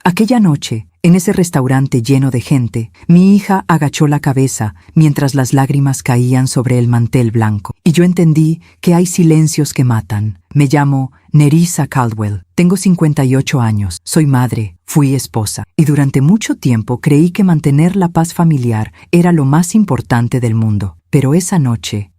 Aquella noche, en ese restaurante lleno de gente, mi hija agachó la cabeza mientras las lágrimas caían sobre el mantel blanco. Y yo entendí que hay silencios que matan. Me llamo Nerissa Caldwell. Tengo 58 años. Soy madre. Fui esposa. Y durante mucho tiempo creí que mantener la paz familiar era lo más importante del mundo. Pero esa noche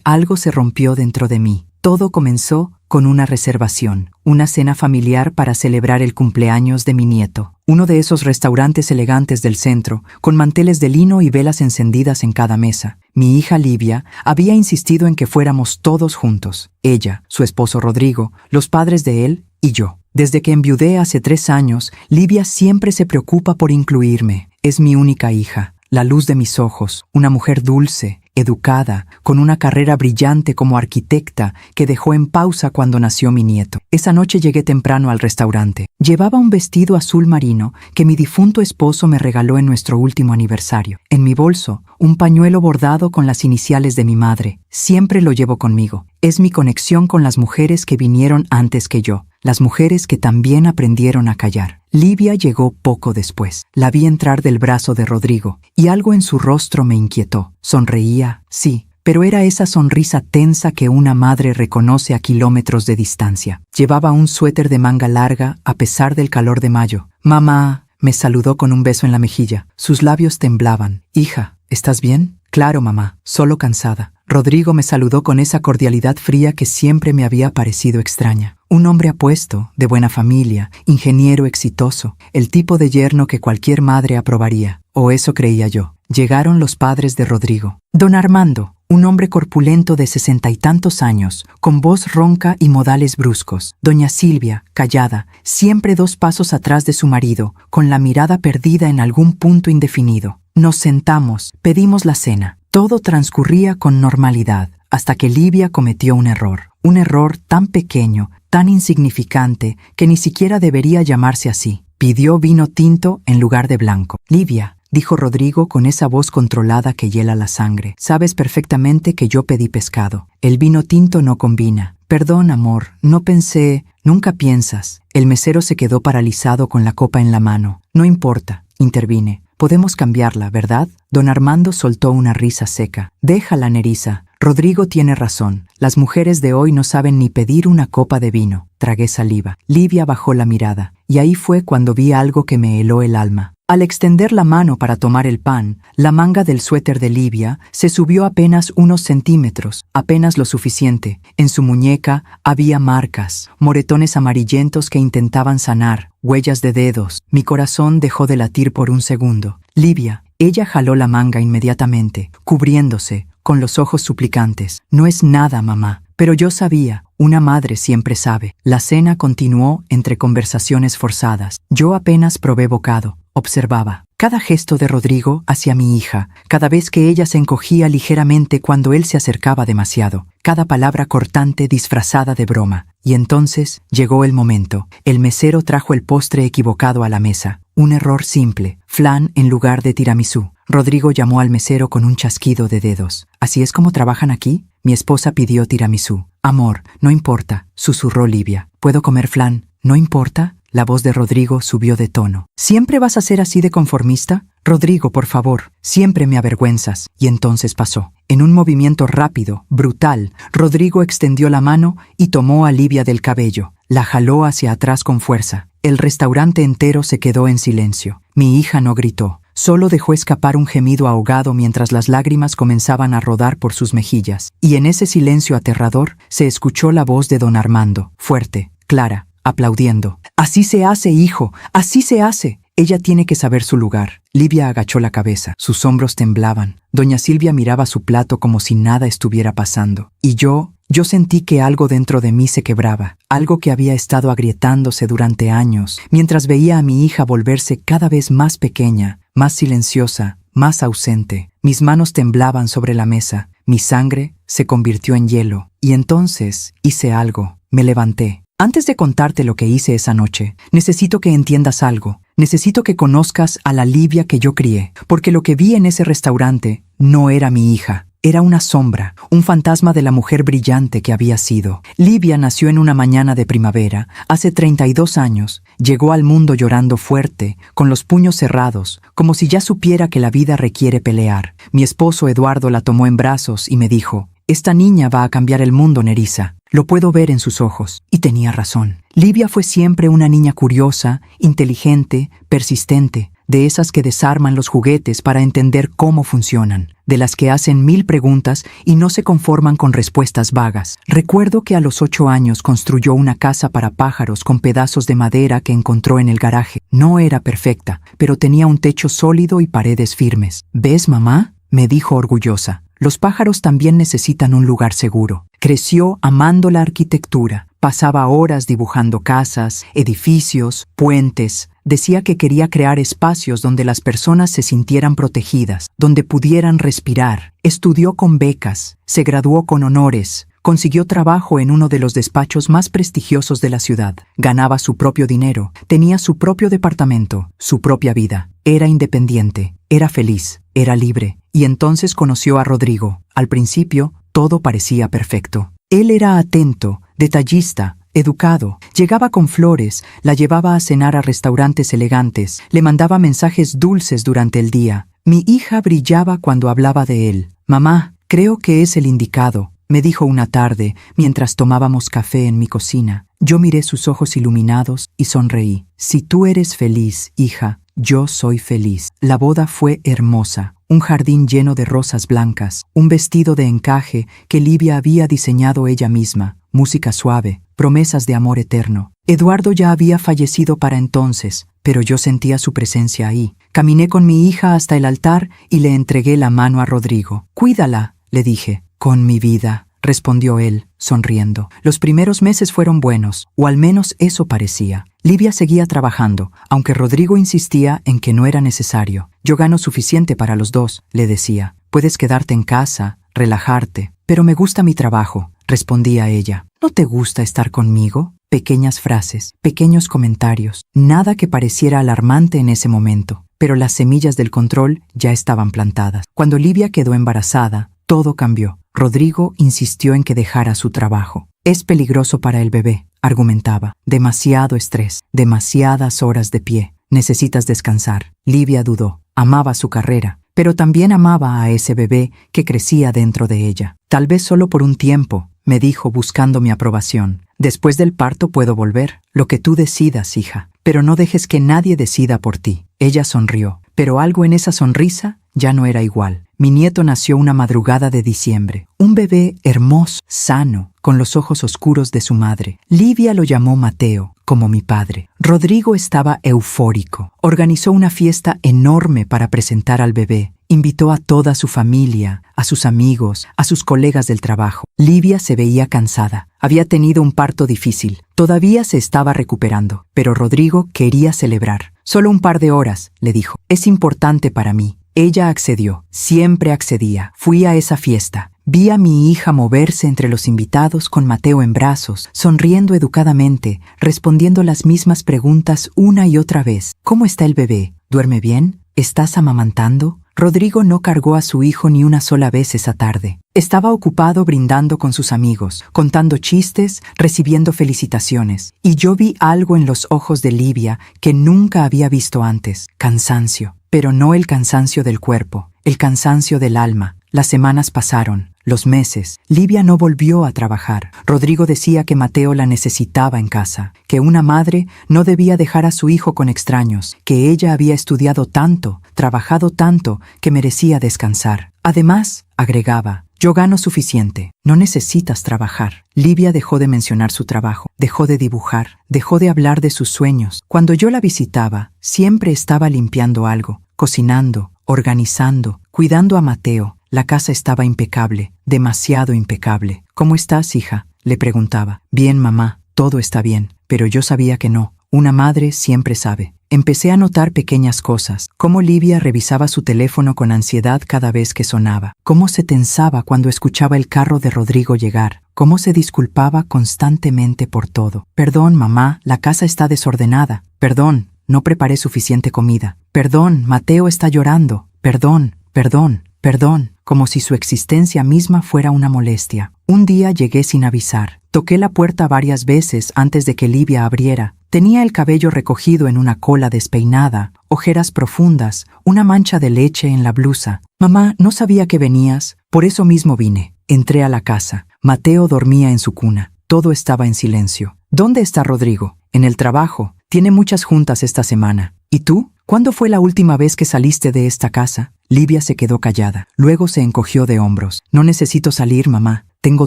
algo se rompió dentro de mí. Todo comenzó con una reservación, una cena familiar para celebrar el cumpleaños de mi nieto. Uno de esos restaurantes elegantes del centro, con manteles de lino y velas encendidas en cada mesa. Mi hija Livia había insistido en que fuéramos todos juntos. Ella, su esposo Rodrigo, los padres de él y yo. Desde que enviudé hace 3 años, Livia siempre se preocupa por incluirme. Es mi única hija, la luz de mis ojos, una mujer dulce, educada, con una carrera brillante como arquitecta que dejó en pausa cuando nació mi nieto. Esa noche llegué temprano al restaurante. Llevaba un vestido azul marino que mi difunto esposo me regaló en nuestro último aniversario. En mi bolso, un pañuelo bordado con las iniciales de mi madre. Siempre lo llevo conmigo. Es mi conexión con las mujeres que vinieron antes que yo, las mujeres que también aprendieron a callar. Livia llegó poco después. La vi entrar del brazo de Rodrigo, y algo en su rostro me inquietó. Sonreía, sí, pero era esa sonrisa tensa que una madre reconoce a kilómetros de distancia. Llevaba un suéter de manga larga a pesar del calor de mayo. «Mamá», me saludó con un beso en la mejilla. Sus labios temblaban. «Hija, ¿estás bien?» «Claro, mamá, solo cansada». Rodrigo me saludó con esa cordialidad fría que siempre me había parecido extraña. Un hombre apuesto, de buena familia, ingeniero exitoso, el tipo de yerno que cualquier madre aprobaría. O eso creía yo. Llegaron los padres de Rodrigo. Don Armando, un hombre corpulento de 60 y tantos años, con voz ronca y modales bruscos. Doña Silvia, callada, siempre 2 pasos atrás de su marido, con la mirada perdida en algún punto indefinido. Nos sentamos, pedimos la cena. Todo transcurría con normalidad, hasta que Livia cometió un error tan pequeño, tan insignificante, que ni siquiera debería llamarse así. Pidió vino tinto en lugar de blanco. «Livia», dijo Rodrigo con esa voz controlada que hiela la sangre, «sabes perfectamente que yo pedí pescado. El vino tinto no combina». «Perdón, amor, no pensé». «Nunca piensas». El mesero se quedó paralizado con la copa en la mano. «No importa», intervine. «Podemos cambiarla, ¿verdad?» Don Armando soltó una risa seca. «Déjala, Nerissa. Rodrigo tiene razón. Las mujeres de hoy no saben ni pedir una copa de vino». Tragué saliva. Livia bajó la mirada, y ahí fue cuando vi algo que me heló el alma. Al extender la mano para tomar el pan, la manga del suéter de Livia se subió apenas unos centímetros, apenas lo suficiente. En su muñeca había marcas, moretones amarillentos que intentaban sanar, huellas de dedos. Mi corazón dejó de latir por un segundo. «Livia». Ella jaló la manga inmediatamente, cubriéndose, con los ojos suplicantes. «No es nada, mamá». Pero yo sabía, una madre siempre sabe. La cena continuó entre conversaciones forzadas. Yo apenas probé bocado, observaba. Cada gesto de Rodrigo hacia mi hija, cada vez que ella se encogía ligeramente cuando él se acercaba demasiado, cada palabra cortante disfrazada de broma. Y entonces llegó el momento. El mesero trajo el postre equivocado a la mesa. Un error simple, flan en lugar de tiramisú. Rodrigo llamó al mesero con un chasquido de dedos. «¿Así es como trabajan aquí?» Mi esposa pidió tiramisú. «Amor, no importa», susurró Livia. «¿Puedo comer flan?» «¿No importa?» La voz de Rodrigo subió de tono. «¿Siempre vas a ser así de conformista?» «Rodrigo, por favor, siempre me avergüenzas». Y entonces pasó. En un movimiento rápido, brutal, Rodrigo extendió la mano y tomó a Livia del cabello. La jaló hacia atrás con fuerza. El restaurante entero se quedó en silencio. Mi hija no gritó. Solo dejó escapar un gemido ahogado mientras las lágrimas comenzaban a rodar por sus mejillas. Y en ese silencio aterrador se escuchó la voz de don Armando, fuerte, clara, aplaudiendo. «Así se hace, hijo, así se hace. Ella tiene que saber su lugar». Livia agachó la cabeza, sus hombros temblaban. Doña Silvia miraba su plato como si nada estuviera pasando. Y yo sentí que algo dentro de mí se quebraba, algo que había estado agrietándose durante años, mientras veía a mi hija volverse cada vez más pequeña, más silenciosa, más ausente. Mis manos temblaban sobre la mesa, mi sangre se convirtió en hielo. Y entonces hice algo, me levanté. Antes de contarte lo que hice esa noche, necesito que entiendas algo. Necesito que conozcas a la Livia que yo crié, porque lo que vi en ese restaurante no era mi hija, Era una sombra, un fantasma de la mujer brillante que había sido. Livia nació en una mañana de primavera, hace 32 años. Llegó al mundo llorando fuerte, con los puños cerrados, como si ya supiera que la vida requiere pelear. Mi esposo Eduardo la tomó en brazos y me dijo: «Esta niña va a cambiar el mundo, Nerissa. Lo puedo ver en sus ojos». Y tenía razón. Livia fue siempre una niña curiosa, inteligente, persistente, de esas que desarman los juguetes para entender cómo funcionan, de las que hacen 1000 preguntas y no se conforman con respuestas vagas. Recuerdo que a los 8 años construyó una casa para pájaros con pedazos de madera que encontró en el garaje. No era perfecta, pero tenía un techo sólido y paredes firmes. «¿Ves, mamá?», me dijo orgullosa. «Los pájaros también necesitan un lugar seguro». Creció amando la arquitectura. Pasaba horas dibujando casas, edificios, puentes. Decía que quería crear espacios donde las personas se sintieran protegidas, donde pudieran respirar. Estudió con becas, se graduó con honores, consiguió trabajo en uno de los despachos más prestigiosos de la ciudad. Ganaba su propio dinero, tenía su propio departamento, su propia vida. Era independiente, era feliz, era libre. Y entonces conoció a Rodrigo. Al principio, todo parecía perfecto. Él era atento, detallista, educado. Llegaba con flores, la llevaba a cenar a restaurantes elegantes, le mandaba mensajes dulces durante el día. Mi hija brillaba cuando hablaba de él. «Mamá, creo que es el indicado», me dijo una tarde mientras tomábamos café en mi cocina. Yo miré sus ojos iluminados y sonreí. «Si tú eres feliz, hija, yo soy feliz». La boda fue hermosa. Un jardín lleno de rosas blancas, un vestido de encaje que Livia había diseñado ella misma, música suave, promesas de amor eterno. Eduardo ya había fallecido para entonces, pero yo sentía su presencia ahí. Caminé con mi hija hasta el altar y le entregué la mano a Rodrigo. «Cuídala», le dije. «Con mi vida», respondió él, sonriendo. Los primeros meses fueron buenos, o al menos eso parecía. Livia seguía trabajando, aunque Rodrigo insistía en que no era necesario. «Yo gano suficiente para los dos», le decía. «Puedes quedarte en casa, relajarte». «Pero me gusta mi trabajo», respondía ella. «¿No te gusta estar conmigo?». Pequeñas frases, pequeños comentarios, nada que pareciera alarmante en ese momento, pero las semillas del control ya estaban plantadas. Cuando Livia quedó embarazada, todo cambió. Rodrigo insistió en que dejara su trabajo. «Es peligroso para el bebé», argumentaba. «Demasiado estrés, demasiadas horas de pie. Necesitas descansar». Livia dudó. Amaba su carrera, pero también amaba a ese bebé que crecía dentro de ella. «Tal vez solo por un tiempo», me dijo buscando mi aprobación. «Después del parto puedo volver. Lo que tú decidas, hija. Pero no dejes que nadie decida por ti». Ella sonrió, pero algo en esa sonrisa ya no era igual. Mi nieto nació una madrugada de diciembre. Un bebé hermoso, sano, con los ojos oscuros de su madre. Livia lo llamó Mateo, como mi padre. Rodrigo estaba eufórico. Organizó una fiesta enorme para presentar al bebé. Invitó a toda su familia, a sus amigos, a sus colegas del trabajo. Livia se veía cansada. Había tenido un parto difícil. Todavía se estaba recuperando, pero Rodrigo quería celebrar. «Solo un par de horas», le dijo. «Es importante para mí». Ella accedió. Siempre accedía. Fui a esa fiesta. Vi a mi hija moverse entre los invitados con Mateo en brazos, sonriendo educadamente, respondiendo las mismas preguntas una y otra vez. «¿Cómo está el bebé? ¿Duerme bien? ¿Estás amamantando?». Rodrigo no cargó a su hijo ni una sola vez esa tarde. Estaba ocupado brindando con sus amigos, contando chistes, recibiendo felicitaciones. Y yo vi algo en los ojos de Livia que nunca había visto antes. Cansancio. Pero no el cansancio del cuerpo, el cansancio del alma. Las semanas pasaron, los meses. Livia no volvió a trabajar. Rodrigo decía que Mateo la necesitaba en casa, que una madre no debía dejar a su hijo con extraños, que ella había estudiado tanto, trabajado tanto, que merecía descansar. Además, agregaba, «Yo gano suficiente, no necesitas trabajar». Livia dejó de mencionar su trabajo, dejó de dibujar, dejó de hablar de sus sueños. Cuando yo la visitaba, siempre estaba limpiando algo, cocinando, organizando, cuidando a Mateo. La casa estaba impecable, demasiado impecable. «¿Cómo estás, hija?», le preguntaba. «Bien, mamá, todo está bien». Pero yo sabía que no. Una madre siempre sabe. Empecé a notar pequeñas cosas, cómo Livia revisaba su teléfono con ansiedad cada vez que sonaba, cómo se tensaba cuando escuchaba el carro de Rodrigo llegar, cómo se disculpaba constantemente por todo. «Perdón, mamá, la casa está desordenada. Perdón, no preparé suficiente comida. Perdón, Mateo está llorando. Perdón, perdón, perdón». como si su existencia misma fuera una molestia. Un día llegué sin avisar. Toqué la puerta varias veces antes de que Livia abriera. Tenía el cabello recogido en una cola despeinada, ojeras profundas, una mancha de leche en la blusa. Mamá, no sabía que venías, por eso mismo vine. Entré a la casa. Mateo dormía en su cuna. Todo estaba en silencio. ¿Dónde está Rodrigo? En el trabajo. Tiene muchas juntas esta semana. ¿Y tú? ¿Cuándo fue la última vez que saliste de esta casa? Livia se quedó callada. Luego se encogió de hombros. No necesito salir, mamá. Tengo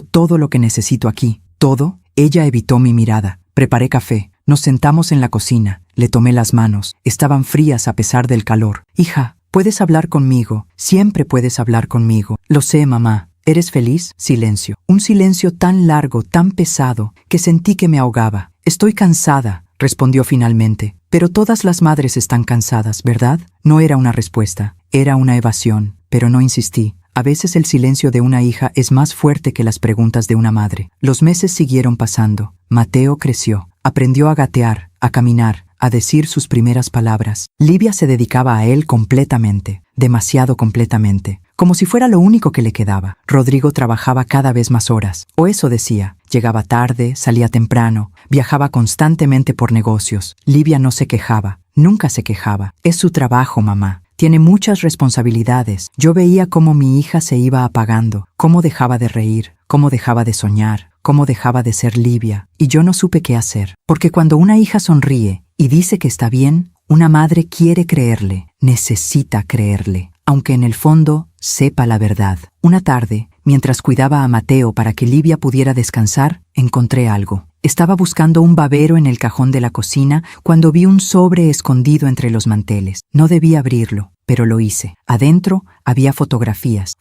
todo lo que necesito aquí. ¿Todo? Ella evitó mi mirada. Preparé café. Nos sentamos en la cocina. Le tomé las manos. Estaban frías a pesar del calor. Hija, puedes hablar conmigo. Siempre puedes hablar conmigo. Lo sé, mamá. ¿Eres feliz? Silencio. Un silencio tan largo, tan pesado, que sentí que me ahogaba. Estoy cansada, respondió finalmente. Pero todas las madres están cansadas, ¿verdad? No era una respuesta. Era una evasión. Pero no insistí. A veces el silencio de una hija es más fuerte que las preguntas de una madre. Los meses siguieron pasando. Mateo creció. Aprendió a gatear, a caminar, a decir sus primeras palabras. Livia se dedicaba a él completamente, demasiado completamente, como si fuera lo único que le quedaba. Rodrigo trabajaba cada vez más horas, o eso decía. Llegaba tarde, salía temprano, viajaba constantemente por negocios. Livia no se quejaba, nunca se quejaba. Es su trabajo, mamá. Tiene muchas responsabilidades. Yo veía cómo mi hija se iba apagando, cómo dejaba de reír, cómo dejaba de soñar, cómo dejaba de ser Livia, y yo no supe qué hacer. Porque cuando una hija sonríe y dice que está bien, una madre quiere creerle, necesita creerle, aunque en el fondo sepa la verdad. Una tarde, mientras cuidaba a Mateo para que Livia pudiera descansar, encontré algo. Estaba buscando un babero en el cajón de la cocina cuando vi un sobre escondido entre los manteles. No debía abrirlo, pero lo hice. Adentro había fotografías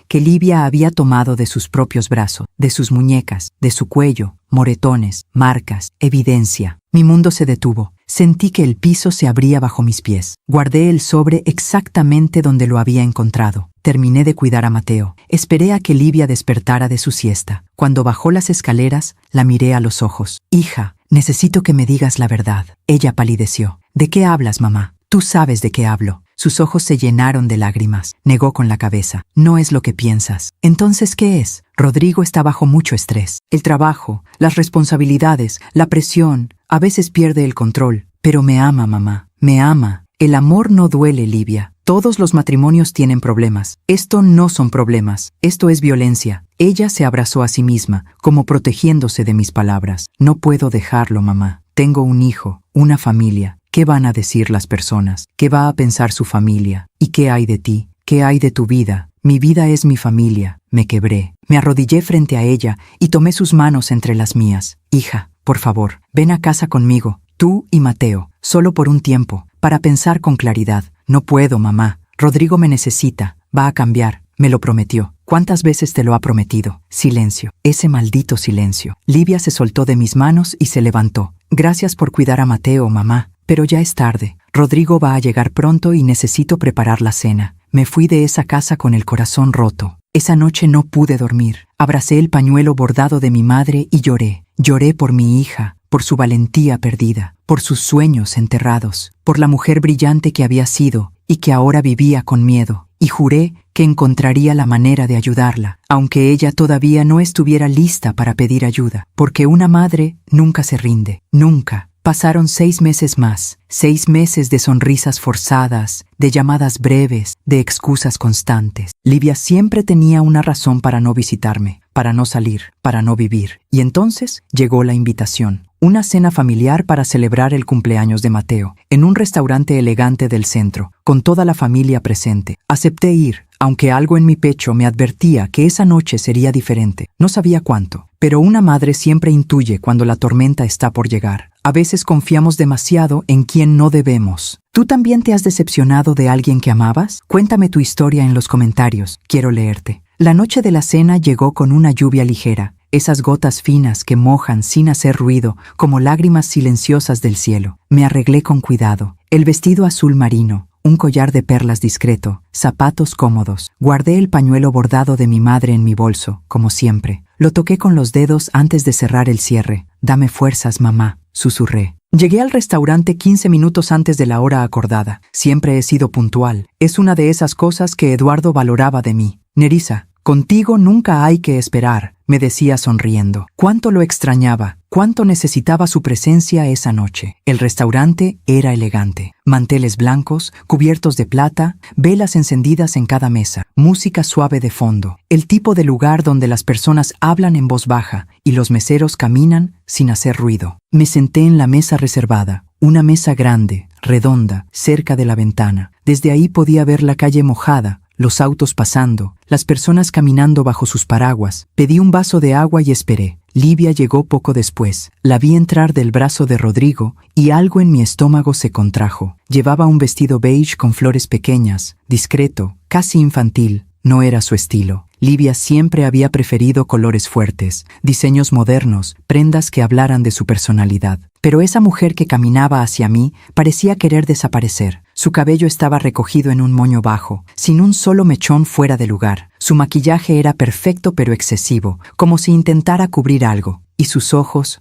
que Livia había tomado de sus propios brazos, de sus muñecas, de su cuello, moretones, marcas, evidencia. Mi mundo se detuvo. Sentí que el piso se abría bajo mis pies. Guardé el sobre exactamente donde lo había encontrado. Terminé de cuidar a Mateo. Esperé a que Livia despertara de su siesta. Cuando bajó las escaleras, la miré a los ojos. Hija, necesito que me digas la verdad. Ella palideció. ¿De qué hablas, mamá? Tú sabes de qué hablo. Sus ojos se llenaron de lágrimas. Negó con la cabeza. No es lo que piensas. ¿Entonces qué es? Rodrigo está bajo mucho estrés. El trabajo, las responsabilidades, la presión. A veces pierde el control. Pero me ama, mamá. Me ama. El amor no duele, Livia. Todos los matrimonios tienen problemas. Esto no son problemas. Esto es violencia. Ella se abrazó a sí misma, como protegiéndose de mis palabras. No puedo dejarlo, mamá. Tengo un hijo, una familia. ¿Qué van a decir las personas? ¿Qué va a pensar su familia? ¿Y qué hay de ti? ¿Qué hay de tu vida? Mi vida es mi familia. Me quebré. Me arrodillé frente a ella y tomé sus manos entre las mías. Hija, por favor, ven a casa conmigo, tú y Mateo, solo por un tiempo, para pensar con claridad. No puedo, mamá. Rodrigo me necesita. Va a cambiar. Me lo prometió. ¿Cuántas veces te lo ha prometido? Silencio. Ese maldito silencio. Livia se soltó de mis manos y se levantó. Gracias por cuidar a Mateo, mamá. Pero ya es tarde. Rodrigo va a llegar pronto y necesito preparar la cena. Me fui de esa casa con el corazón roto. Esa noche no pude dormir. Abracé el pañuelo bordado de mi madre y lloré. Lloré por mi hija, por su valentía perdida, por sus sueños enterrados, por la mujer brillante que había sido y que ahora vivía con miedo. Y juré que encontraría la manera de ayudarla, aunque ella todavía no estuviera lista para pedir ayuda, porque una madre nunca se rinde, nunca. Pasaron 6 meses más, 6 meses de sonrisas forzadas, de llamadas breves, de excusas constantes. Livia siempre tenía una razón para no visitarme, para no salir, para no vivir. Y entonces llegó la invitación. Una cena familiar para celebrar el cumpleaños de Mateo, en un restaurante elegante del centro, con toda la familia presente. Acepté ir, aunque algo en mi pecho me advertía que esa noche sería diferente. No sabía cuánto, pero una madre siempre intuye cuando la tormenta está por llegar. A veces confiamos demasiado en quien no debemos. ¿Tú también te has decepcionado de alguien que amabas? Cuéntame tu historia en los comentarios. Quiero leerte. La noche de la cena llegó con una lluvia ligera, esas gotas finas que mojan sin hacer ruido, como lágrimas silenciosas del cielo. Me arreglé con cuidado. El vestido azul marino, un collar de perlas discreto, zapatos cómodos. Guardé el pañuelo bordado de mi madre en mi bolso, como siempre. Lo toqué con los dedos antes de cerrar el cierre. Dame fuerzas, mamá, susurré. Llegué al restaurante 15 minutos antes de la hora acordada. Siempre he sido puntual. Es una de esas cosas que Eduardo valoraba de mí. Nerissa, contigo nunca hay que esperar, me decía sonriendo. Cuánto lo extrañaba, cuánto necesitaba su presencia esa noche. El restaurante era elegante. Manteles blancos, cubiertos de plata, velas encendidas en cada mesa, música suave de fondo. El tipo de lugar donde las personas hablan en voz baja y los meseros caminan sin hacer ruido. Me senté en la mesa reservada, una mesa grande, redonda, cerca de la ventana. Desde ahí podía ver la calle mojada, los autos pasando, las personas caminando bajo sus paraguas. Pedí un vaso de agua y esperé. Livia llegó poco después. La vi entrar del brazo de Rodrigo y algo en mi estómago se contrajo. Llevaba un vestido beige con flores pequeñas, discreto, casi infantil. No era su estilo. Livia siempre había preferido colores fuertes, diseños modernos, prendas que hablaran de su personalidad. Pero esa mujer que caminaba hacia mí parecía querer desaparecer. Su cabello estaba recogido en un moño bajo, sin un solo mechón fuera de lugar. Su maquillaje era perfecto pero excesivo, como si intentara cubrir algo. Y sus ojos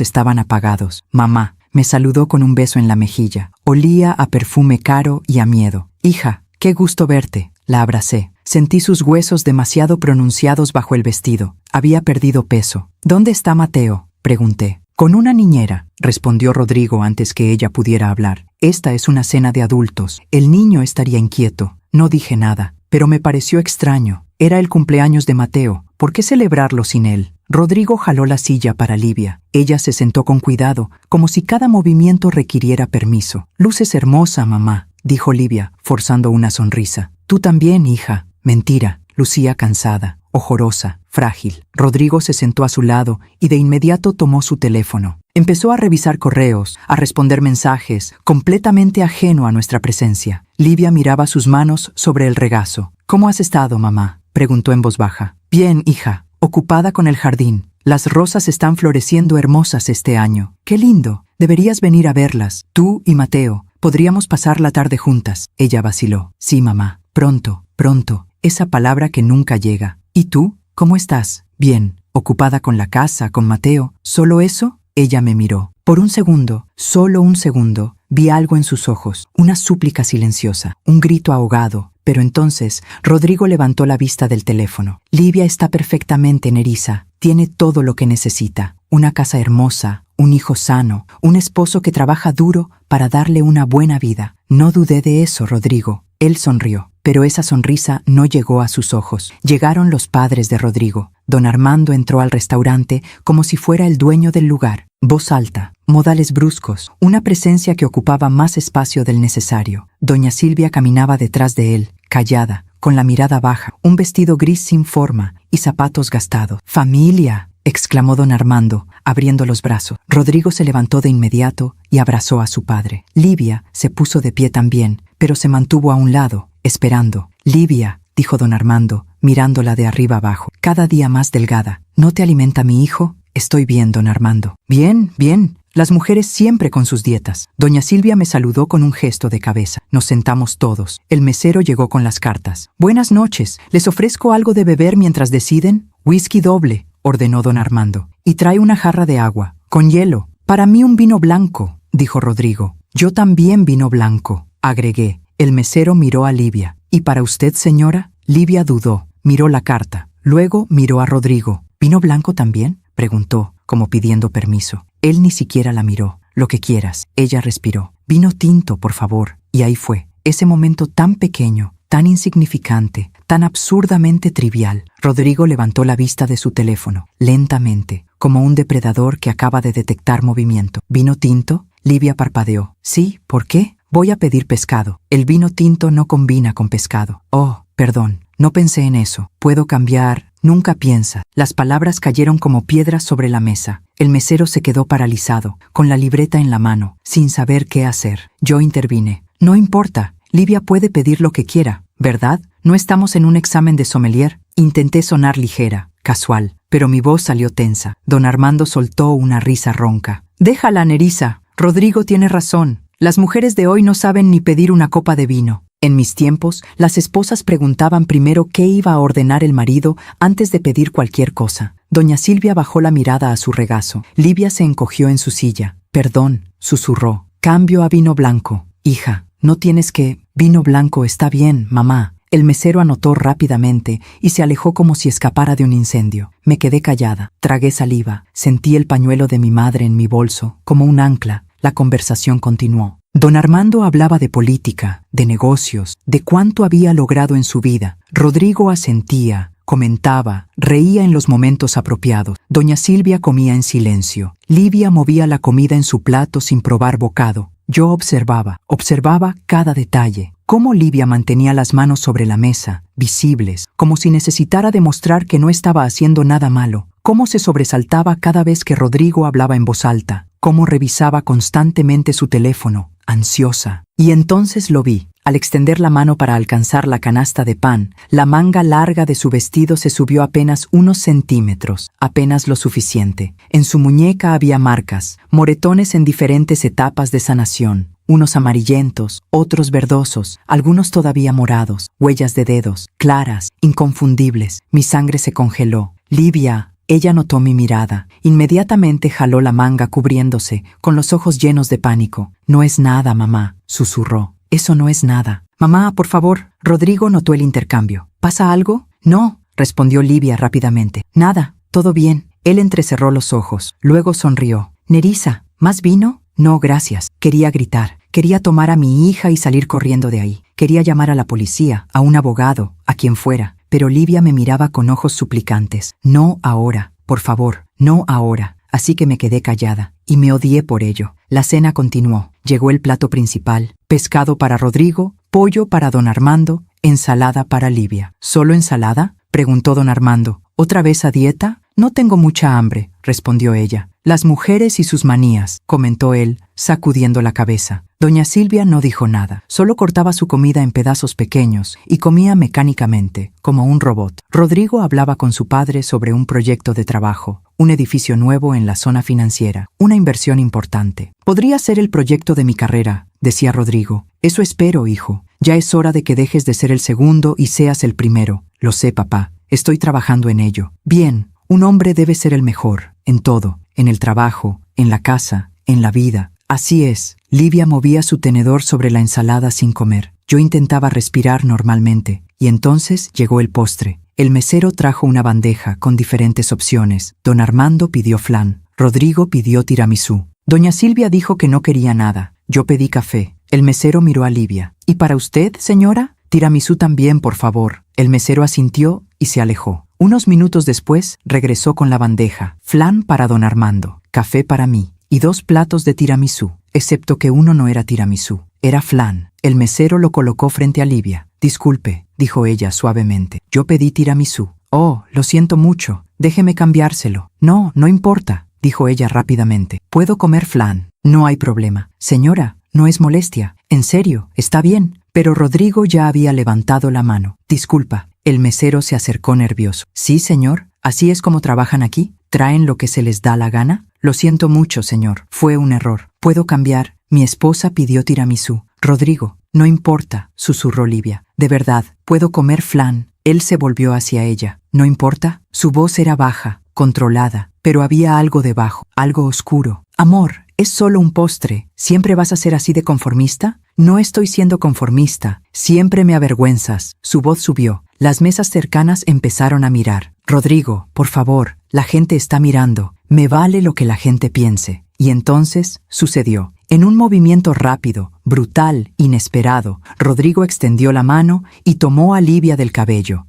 estaban apagados. Mamá, me saludó con un beso en la mejilla. Olía a perfume caro y a miedo. Hija, qué gusto verte. La abracé. Sentí sus huesos demasiado pronunciados bajo el vestido. Había perdido peso. ¿Dónde está Mateo?, pregunté. Con una niñera, respondió Rodrigo antes que ella pudiera hablar. Esta es una cena de adultos. El niño estaría inquieto. No dije nada, pero me pareció extraño. Era el cumpleaños de Mateo. ¿Por qué celebrarlo sin él? Rodrigo jaló la silla para Livia. Ella se sentó con cuidado, como si cada movimiento requiriera permiso. Luces hermosa, mamá, dijo Livia, forzando una sonrisa. Tú también, hija. Mentira. Lucía cansada, ojorosa, frágil. Rodrigo se sentó a su lado y de inmediato tomó su teléfono. Empezó a revisar correos, a responder mensajes, completamente ajeno a nuestra presencia. Livia miraba sus manos sobre el regazo. ¿Cómo has estado, mamá?, preguntó en voz baja. Bien, hija, ocupada con el jardín. Las rosas están floreciendo hermosas este año. ¡Qué lindo! Deberías venir a verlas. Tú y Mateo. Podríamos pasar la tarde juntas. Ella vaciló. Sí, mamá. Pronto, pronto. Esa palabra que nunca llega. ¿Y tú? ¿Cómo estás? Bien. ¿Ocupada con la casa, con Mateo? ¿Solo eso? Ella me miró. Por un segundo, solo un segundo, vi algo en sus ojos. Una súplica silenciosa. Un grito ahogado. Pero entonces, Rodrigo levantó la vista del teléfono. Livia está perfectamente, Nerissa. Tiene todo lo que necesita. Una casa hermosa, un hijo sano, un esposo que trabaja duro para darle una buena vida. No dudé de eso, Rodrigo. Él sonrió, pero esa sonrisa no llegó a sus ojos. Llegaron los padres de Rodrigo. Don Armando entró al restaurante como si fuera el dueño del lugar. Voz alta, modales bruscos, una presencia que ocupaba más espacio del necesario. Doña Silvia caminaba detrás de él, callada, con la mirada baja, un vestido gris sin forma y zapatos gastados. ¡Familia!, exclamó don Armando, abriendo los brazos. Rodrigo se levantó de inmediato y abrazó a su padre. Livia se puso de pie también, pero se mantuvo a un lado, esperando. Livia, dijo don Armando, mirándola de arriba abajo, cada día más delgada. ¿No te alimenta mi hijo? Estoy bien, don Armando. Bien, bien. Las mujeres siempre con sus dietas. Doña Silvia me saludó con un gesto de cabeza. Nos sentamos todos. El mesero llegó con las cartas. Buenas noches. ¿Les ofrezco algo de beber mientras deciden? Whisky doble, ordenó don Armando. Y trae una jarra de agua, con hielo. Para mí un vino blanco, dijo Rodrigo. Yo también vino blanco, agregué. El mesero miró a Livia. ¿Y para usted, señora? Livia dudó. Miró la carta. Luego miró a Rodrigo. ¿Vino blanco también?, preguntó, como pidiendo permiso. Él ni siquiera la miró. Lo que quieras. Ella respiró. Vino tinto, por favor. Y ahí fue. Ese momento tan pequeño, tan insignificante, tan absurdamente trivial. Rodrigo levantó la vista de su teléfono, lentamente, como un depredador que acaba de detectar movimiento. ¿Vino tinto? Livia parpadeó. Sí, ¿por qué? Voy a pedir pescado. El vino tinto no combina con pescado. Oh, perdón. No pensé en eso. ¿Puedo cambiar? Nunca piensa. Las palabras cayeron como piedras sobre la mesa. El mesero se quedó paralizado, con la libreta en la mano, sin saber qué hacer. Yo intervine. No importa. Livia puede pedir lo que quiera, ¿verdad? No estamos en un examen de sommelier. Intenté sonar ligera, casual, pero mi voz salió tensa. Don Armando soltó una risa ronca. Déjala, Nerissa. Rodrigo tiene razón. Las mujeres de hoy no saben ni pedir una copa de vino. En mis tiempos, las esposas preguntaban primero qué iba a ordenar el marido antes de pedir cualquier cosa. Doña Silvia bajó la mirada a su regazo. Livia se encogió en su silla. Perdón, susurró. Cambio a vino blanco. Hija, no tienes que... Vino blanco está bien, mamá. El mesero anotó rápidamente y se alejó como si escapara de un incendio. Me quedé callada, tragué saliva, sentí el pañuelo de mi madre en mi bolso, como un ancla. La conversación continuó. Don Armando hablaba de política, de negocios, de cuánto había logrado en su vida. Rodrigo asentía, comentaba, reía en los momentos apropiados. Doña Silvia comía en silencio. Livia movía la comida en su plato sin probar bocado. Yo observaba cada detalle. Cómo Livia mantenía las manos sobre la mesa, visibles, como si necesitara demostrar que no estaba haciendo nada malo. Cómo se sobresaltaba cada vez que Rodrigo hablaba en voz alta. Cómo revisaba constantemente su teléfono, ansiosa. Y entonces lo vi. Al extender la mano para alcanzar la canasta de pan, la manga larga de su vestido se subió apenas unos centímetros, apenas lo suficiente. En su muñeca había marcas, moretones en diferentes etapas de sanación, unos amarillentos, otros verdosos, algunos todavía morados, huellas de dedos, claras, inconfundibles. Mi sangre se congeló. Livia. Ella notó mi mirada. Inmediatamente jaló la manga cubriéndose, con los ojos llenos de pánico. No es nada, mamá, susurró. Eso no es nada. Mamá, por favor. Rodrigo notó el intercambio. ¿Pasa algo? No, respondió Livia rápidamente. Nada, todo bien. Él entrecerró los ojos. Luego sonrió. Nerissa, ¿más vino? No, gracias. Quería gritar. Quería tomar a mi hija y salir corriendo de ahí. Quería llamar a la policía, a un abogado, a quien fuera. Pero Livia me miraba con ojos suplicantes. No ahora, por favor, no ahora. Así que me quedé callada, y me odié por ello. La cena continuó. Llegó el plato principal. Pescado para Rodrigo, pollo para don Armando, ensalada para Livia. ¿Solo ensalada?, preguntó don Armando. ¿Otra vez a dieta? No tengo mucha hambre, respondió ella. Las mujeres y sus manías, comentó él, sacudiendo la cabeza. Doña Silvia no dijo nada, solo cortaba su comida en pedazos pequeños y comía mecánicamente, como un robot. Rodrigo hablaba con su padre sobre un proyecto de trabajo, un edificio nuevo en la zona financiera, una inversión importante. Podría ser el proyecto de mi carrera, decía Rodrigo. Eso espero, hijo. Ya es hora de que dejes de ser el segundo y seas el primero. Lo sé, papá. Estoy trabajando en ello. Bien, un hombre debe ser el mejor, en todo, en el trabajo, en la casa, en la vida. Así es. Livia movía su tenedor sobre la ensalada sin comer. Yo intentaba respirar normalmente, y entonces llegó el postre. El mesero trajo una bandeja con diferentes opciones. Don Armando pidió flan. Rodrigo pidió tiramisú. Doña Silvia dijo que no quería nada. Yo pedí café. El mesero miró a Livia. ¿Y para usted, señora? Tiramisú también, por favor. El mesero asintió y se alejó. Unos minutos después, regresó con la bandeja. Flan para don Armando, café para mí, y 2 platos de tiramisú, excepto que uno no era tiramisú, era flan. El mesero lo colocó frente a Livia. Disculpe, dijo ella suavemente. Yo pedí tiramisú. Oh, lo siento mucho. Déjeme cambiárselo. No, no importa, dijo ella rápidamente. Puedo comer flan. No hay problema. Señora, no es molestia. En serio, está bien. Pero Rodrigo ya había levantado la mano. Disculpa. El mesero se acercó nervioso. Sí, señor. ¿Así es como trabajan aquí? ¿Traen lo que se les da la gana? Lo siento mucho, señor. Fue un error. ¿Puedo cambiar? Mi esposa pidió tiramisú. Rodrigo, no importa, susurró Livia. De verdad, puedo comer flan. Él se volvió hacia ella. ¿No importa? Su voz era baja, controlada, pero había algo debajo, algo oscuro. Amor, es solo un postre. ¿Siempre vas a ser así de conformista? No estoy siendo conformista. Siempre me avergüenzas. Su voz subió. Las mesas cercanas empezaron a mirar. Rodrigo, por favor, la gente está mirando. Me vale lo que la gente piense. Y entonces sucedió. En un movimiento rápido, brutal, inesperado, Rodrigo extendió la mano y tomó a Livia del cabello.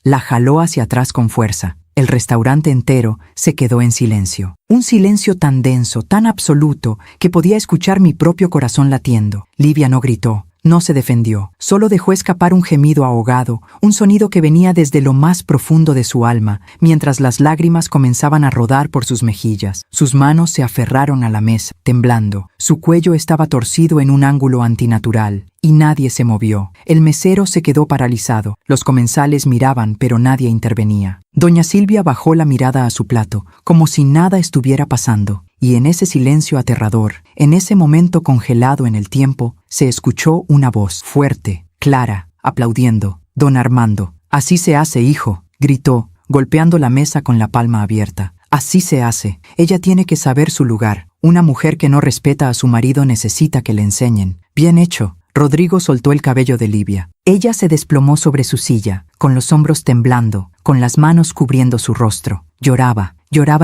La jaló hacia atrás con fuerza. El restaurante entero se quedó en silencio. Un silencio tan denso, tan absoluto, que podía escuchar mi propio corazón latiendo. Livia no gritó. No se defendió, solo dejó escapar un gemido ahogado, un sonido que venía desde lo más profundo de su alma, mientras las lágrimas comenzaban a rodar por sus mejillas. Sus manos se aferraron a la mesa, temblando. Su cuello estaba torcido en un ángulo antinatural, y nadie se movió. El mesero se quedó paralizado. Los comensales miraban, pero nadie intervenía. Doña Silvia bajó la mirada a su plato, como si nada estuviera pasando. Y en ese silencio aterrador, en ese momento congelado en el tiempo, se escuchó una voz fuerte, clara, aplaudiendo. Don Armando. Así se hace, hijo, gritó, golpeando la mesa con la palma abierta. Así se hace. Ella tiene que saber su lugar. Una mujer que no respeta a su marido necesita que le enseñen. Bien hecho. Rodrigo soltó el cabello de Livia. Ella se desplomó sobre su silla, con los hombros temblando, con las manos cubriendo su rostro. Lloraba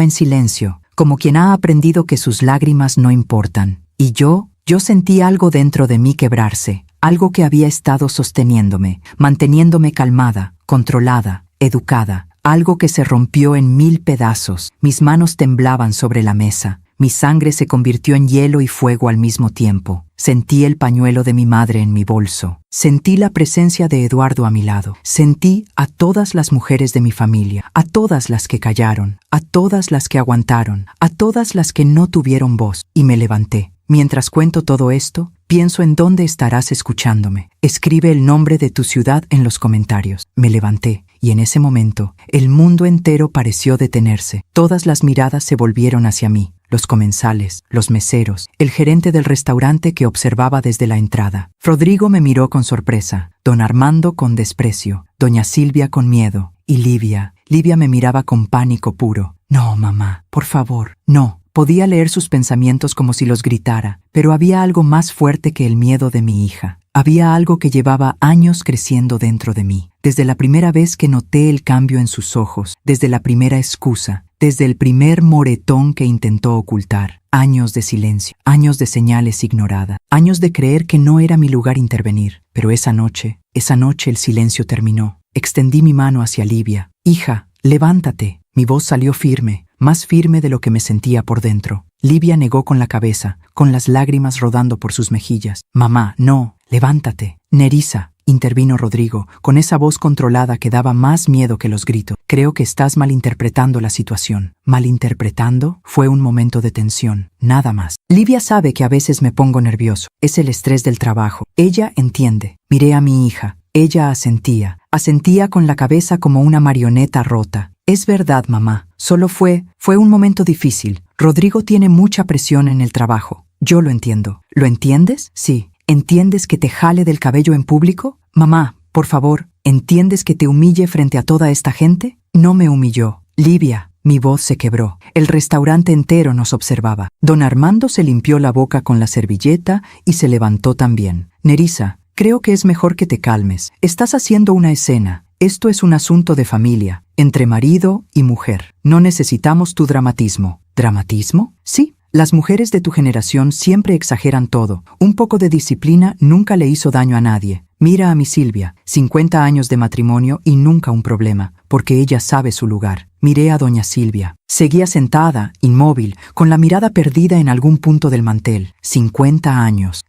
en silencio, como quien ha aprendido que sus lágrimas no importan. Y yo sentí algo dentro de mí quebrarse, algo que había estado sosteniéndome, manteniéndome calmada, controlada, educada, algo que se rompió en 1000 pedazos. Mis manos temblaban sobre la mesa. Mi sangre se convirtió en hielo y fuego al mismo tiempo. Sentí el pañuelo de mi madre en mi bolso. Sentí la presencia de Eduardo a mi lado. Sentí a todas las mujeres de mi familia, a todas las que callaron, a todas las que aguantaron, a todas las que no tuvieron voz. Y me levanté. Mientras cuento todo esto, pienso en dónde estarás escuchándome. Escribe el nombre de tu ciudad en los comentarios. Me levanté. Y en ese momento, el mundo entero pareció detenerse. Todas las miradas se volvieron hacia mí. Los comensales, los meseros, el gerente del restaurante que observaba desde la entrada. Rodrigo me miró con sorpresa, don Armando con desprecio, doña Silvia con miedo, y Livia me miraba con pánico puro. No, mamá, por favor, no. Podía leer sus pensamientos como si los gritara, pero había algo más fuerte que el miedo de mi hija. Había algo que llevaba años creciendo dentro de mí. Desde la primera vez que noté el cambio en sus ojos, desde la primera excusa, desde el primer moretón que intentó ocultar. Años de silencio, años de señales ignoradas, años de creer que no era mi lugar intervenir. Pero esa noche el silencio terminó. Extendí mi mano hacia Livia. Hija, levántate. Mi voz salió firme, más firme de lo que me sentía por dentro. Livia negó con la cabeza, con las lágrimas rodando por sus mejillas. Mamá, no, levántate. Nerissa, intervino Rodrigo, con esa voz controlada que daba más miedo que los gritos. Creo que estás malinterpretando la situación. ¿Malinterpretando? Fue un momento de tensión, nada más. Livia sabe que a veces me pongo nervioso. Es el estrés del trabajo. Ella entiende. Miré a mi hija. Ella asentía con la cabeza como una marioneta rota. Es verdad, mamá. Solo fue un momento difícil. Rodrigo tiene mucha presión en el trabajo. Yo lo entiendo. ¿Lo entiendes? Sí. ¿Entiendes que te jale del cabello en público? Mamá, por favor, ¿entiendes que te humille frente a toda esta gente? No me humilló. Livia, mi voz se quebró. El restaurante entero nos observaba. Don Armando se limpió la boca con la servilleta y se levantó también. Nerissa, creo que es mejor que te calmes. Estás haciendo una escena. Esto es un asunto de familia, entre marido y mujer. No necesitamos tu dramatismo. ¿Dramatismo? Sí. Las mujeres de tu generación siempre exageran todo. Un poco de disciplina nunca le hizo daño a nadie. Mira a mi Silvia, 50 años de matrimonio y nunca un problema, porque ella sabe su lugar. Miré a doña Silvia. Seguía sentada, inmóvil, con la mirada perdida en algún punto del mantel. 50 años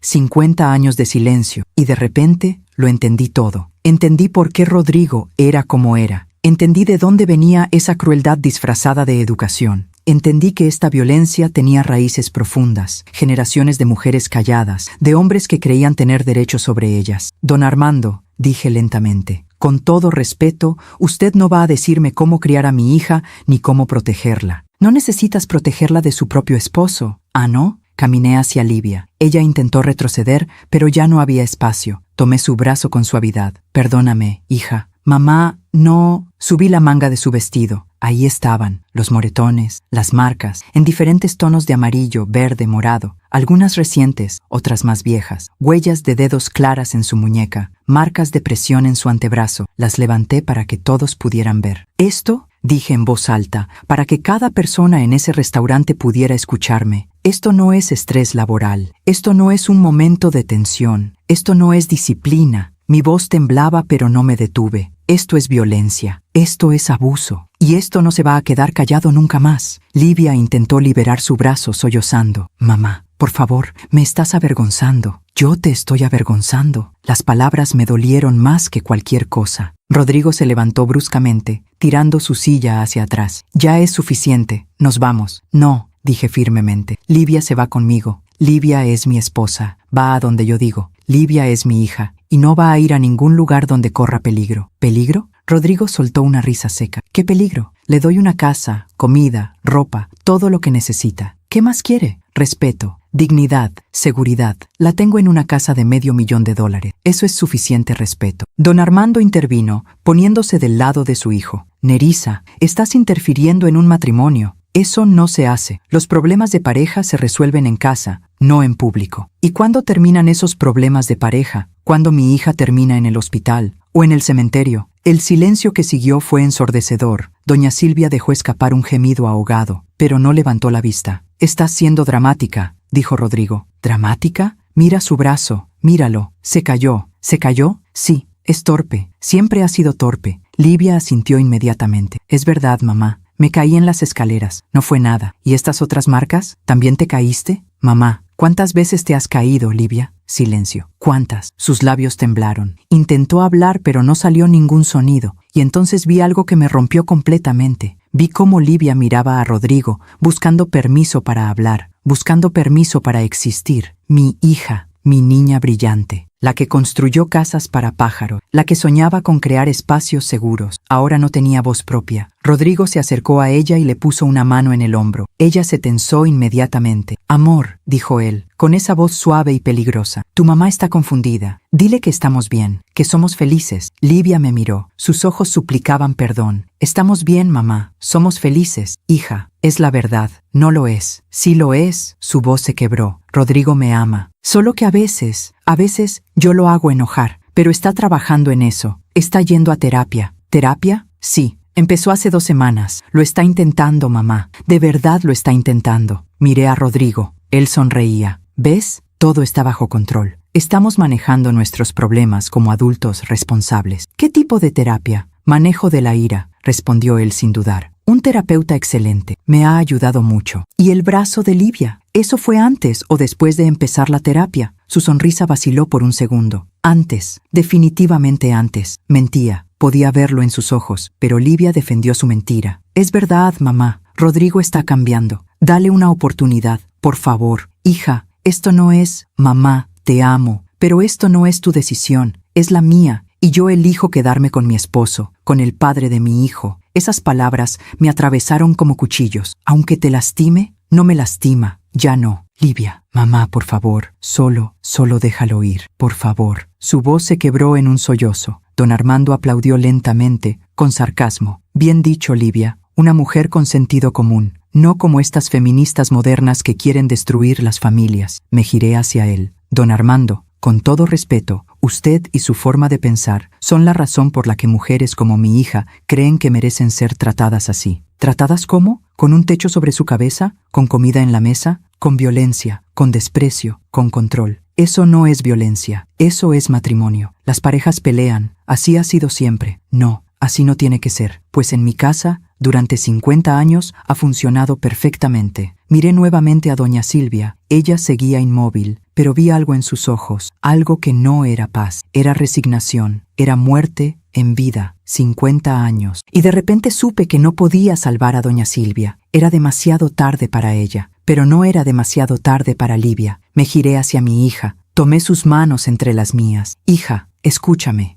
de silencio. Y de repente lo entendí todo. Entendí por qué Rodrigo era como era. Entendí de dónde venía esa crueldad disfrazada de educación. Entendí que esta violencia tenía raíces profundas, generaciones de mujeres calladas, de hombres que creían tener derecho sobre ellas. Don Armando, dije lentamente, con todo respeto, usted no va a decirme cómo criar a mi hija ni cómo protegerla. No necesitas protegerla de su propio esposo. ¿Ah, no? Caminé hacia Livia. Ella intentó retroceder, pero ya no había espacio. Tomé su brazo con suavidad. Perdóname, hija. Mamá, no. Subí la manga de su vestido. Ahí estaban, los moretones, las marcas, en diferentes tonos de amarillo, verde, morado, algunas recientes, otras más viejas, huellas de dedos claras en su muñeca, marcas de presión en su antebrazo. Las levanté para que todos pudieran ver. Esto, dije en voz alta, para que cada persona en ese restaurante pudiera escucharme. Esto no es estrés laboral, esto no es un momento de tensión, esto no es disciplina. Mi voz temblaba pero no me detuve. Esto es violencia, esto es abuso, y esto no se va a quedar callado nunca más. Livia intentó liberar su brazo sollozando. Mamá, por favor, me estás avergonzando. Yo te estoy avergonzando. Las palabras me dolieron más que cualquier cosa. Rodrigo se levantó bruscamente, tirando su silla hacia atrás. Ya es suficiente, nos vamos. No, dije firmemente. Livia se va conmigo. Livia es mi esposa, va a donde yo digo. Livia es mi hija, y no va a ir a ningún lugar donde corra peligro. ¿Peligro? Rodrigo soltó una risa seca. ¿Qué peligro? Le doy una casa, comida, ropa, todo lo que necesita. ¿Qué más quiere? Respeto, dignidad, seguridad. La tengo en una casa de $500,000. Eso es suficiente respeto. Don Armando intervino, poniéndose del lado de su hijo. Nerissa, estás interfiriendo en un matrimonio. Eso no se hace. Los problemas de pareja se resuelven en casa, no en público. ¿Y cuándo terminan esos problemas de pareja? Cuando mi hija termina en el hospital o en el cementerio. El silencio que siguió fue ensordecedor. Doña Silvia dejó escapar un gemido ahogado, pero no levantó la vista. «Estás siendo dramática», dijo Rodrigo. «¿Dramática? Mira su brazo, míralo. Se cayó». ¿Se cayó? Sí, es torpe. Siempre ha sido torpe. Livia asintió inmediatamente. «Es verdad, mamá. Me caí en las escaleras. No fue nada. ¿Y estas otras marcas? ¿También te caíste?» «Mamá, ¿cuántas veces te has caído, Livia?» Silencio. «¿Cuántas?» Sus labios temblaron. Intentó hablar, pero no salió ningún sonido. Y entonces vi algo que me rompió completamente. Vi cómo Livia miraba a Rodrigo, buscando permiso para hablar, buscando permiso para existir. Mi hija, mi niña brillante, la que construyó casas para pájaros, la que soñaba con crear espacios seguros. Ahora no tenía voz propia. Rodrigo se acercó a ella y le puso una mano en el hombro. Ella se tensó inmediatamente. «Amor», dijo él, con esa voz suave y peligrosa. «Tu mamá está confundida. Dile que estamos bien, que somos felices». Livia me miró. Sus ojos suplicaban perdón. «Estamos bien, mamá. Somos felices. Hija, es la verdad. No lo es». «Sí lo es». Su voz se quebró. «Rodrigo me ama. Solo que a veces yo lo hago enojar. Pero está trabajando en eso. Está yendo a terapia». «¿Terapia?» «Sí. Empezó hace 2 semanas. Lo está intentando, mamá. De verdad lo está intentando». Miré a Rodrigo. Él sonreía. «¿Ves? Todo está bajo control. Estamos manejando nuestros problemas como adultos responsables». «¿Qué tipo de terapia?» «Manejo de la ira», respondió él sin dudar. «Un terapeuta excelente. Me ha ayudado mucho». «¿Y el brazo de Livia? ¿Eso fue antes o después de empezar la terapia?» Su sonrisa vaciló por un segundo. «Antes. Definitivamente antes». Mentía. Podía verlo en sus ojos, pero Livia defendió su mentira. «Es verdad, mamá. Rodrigo está cambiando. Dale una oportunidad. Por favor. Hija, esto no es... Mamá, te amo. Pero esto no es tu decisión. Es la mía. Y yo elijo quedarme con mi esposo, con el padre de mi hijo». Esas palabras me atravesaron como cuchillos. «Aunque te lastime, no me lastima. Ya no. Livia, mamá, por favor. Solo déjalo ir. Por favor». Su voz se quebró en un sollozo. Don Armando aplaudió lentamente, con sarcasmo. «Bien dicho, Livia. Una mujer con sentido común. No como estas feministas modernas que quieren destruir las familias». Me giré hacia él. «Don Armando, con todo respeto, usted y su forma de pensar son la razón por la que mujeres como mi hija creen que merecen ser tratadas así». «¿Tratadas cómo? ¿Con un techo sobre su cabeza? ¿Con comida en la mesa? Con violencia, con desprecio, con control? Eso no es violencia, eso es matrimonio. Las parejas pelean, así ha sido siempre». «No, así no tiene que ser, pues en mi casa, durante 50 años, ha funcionado perfectamente». Miré nuevamente a doña Silvia. Ella seguía inmóvil, pero vi algo en sus ojos, algo que no era paz, era resignación, era muerte en vida. 50 años. Y de repente supe que no podía salvar a doña Silvia. Era demasiado tarde para ella, pero no era demasiado tarde para Livia. Me giré hacia mi hija. Tomé sus manos entre las mías. «Hija, escúchame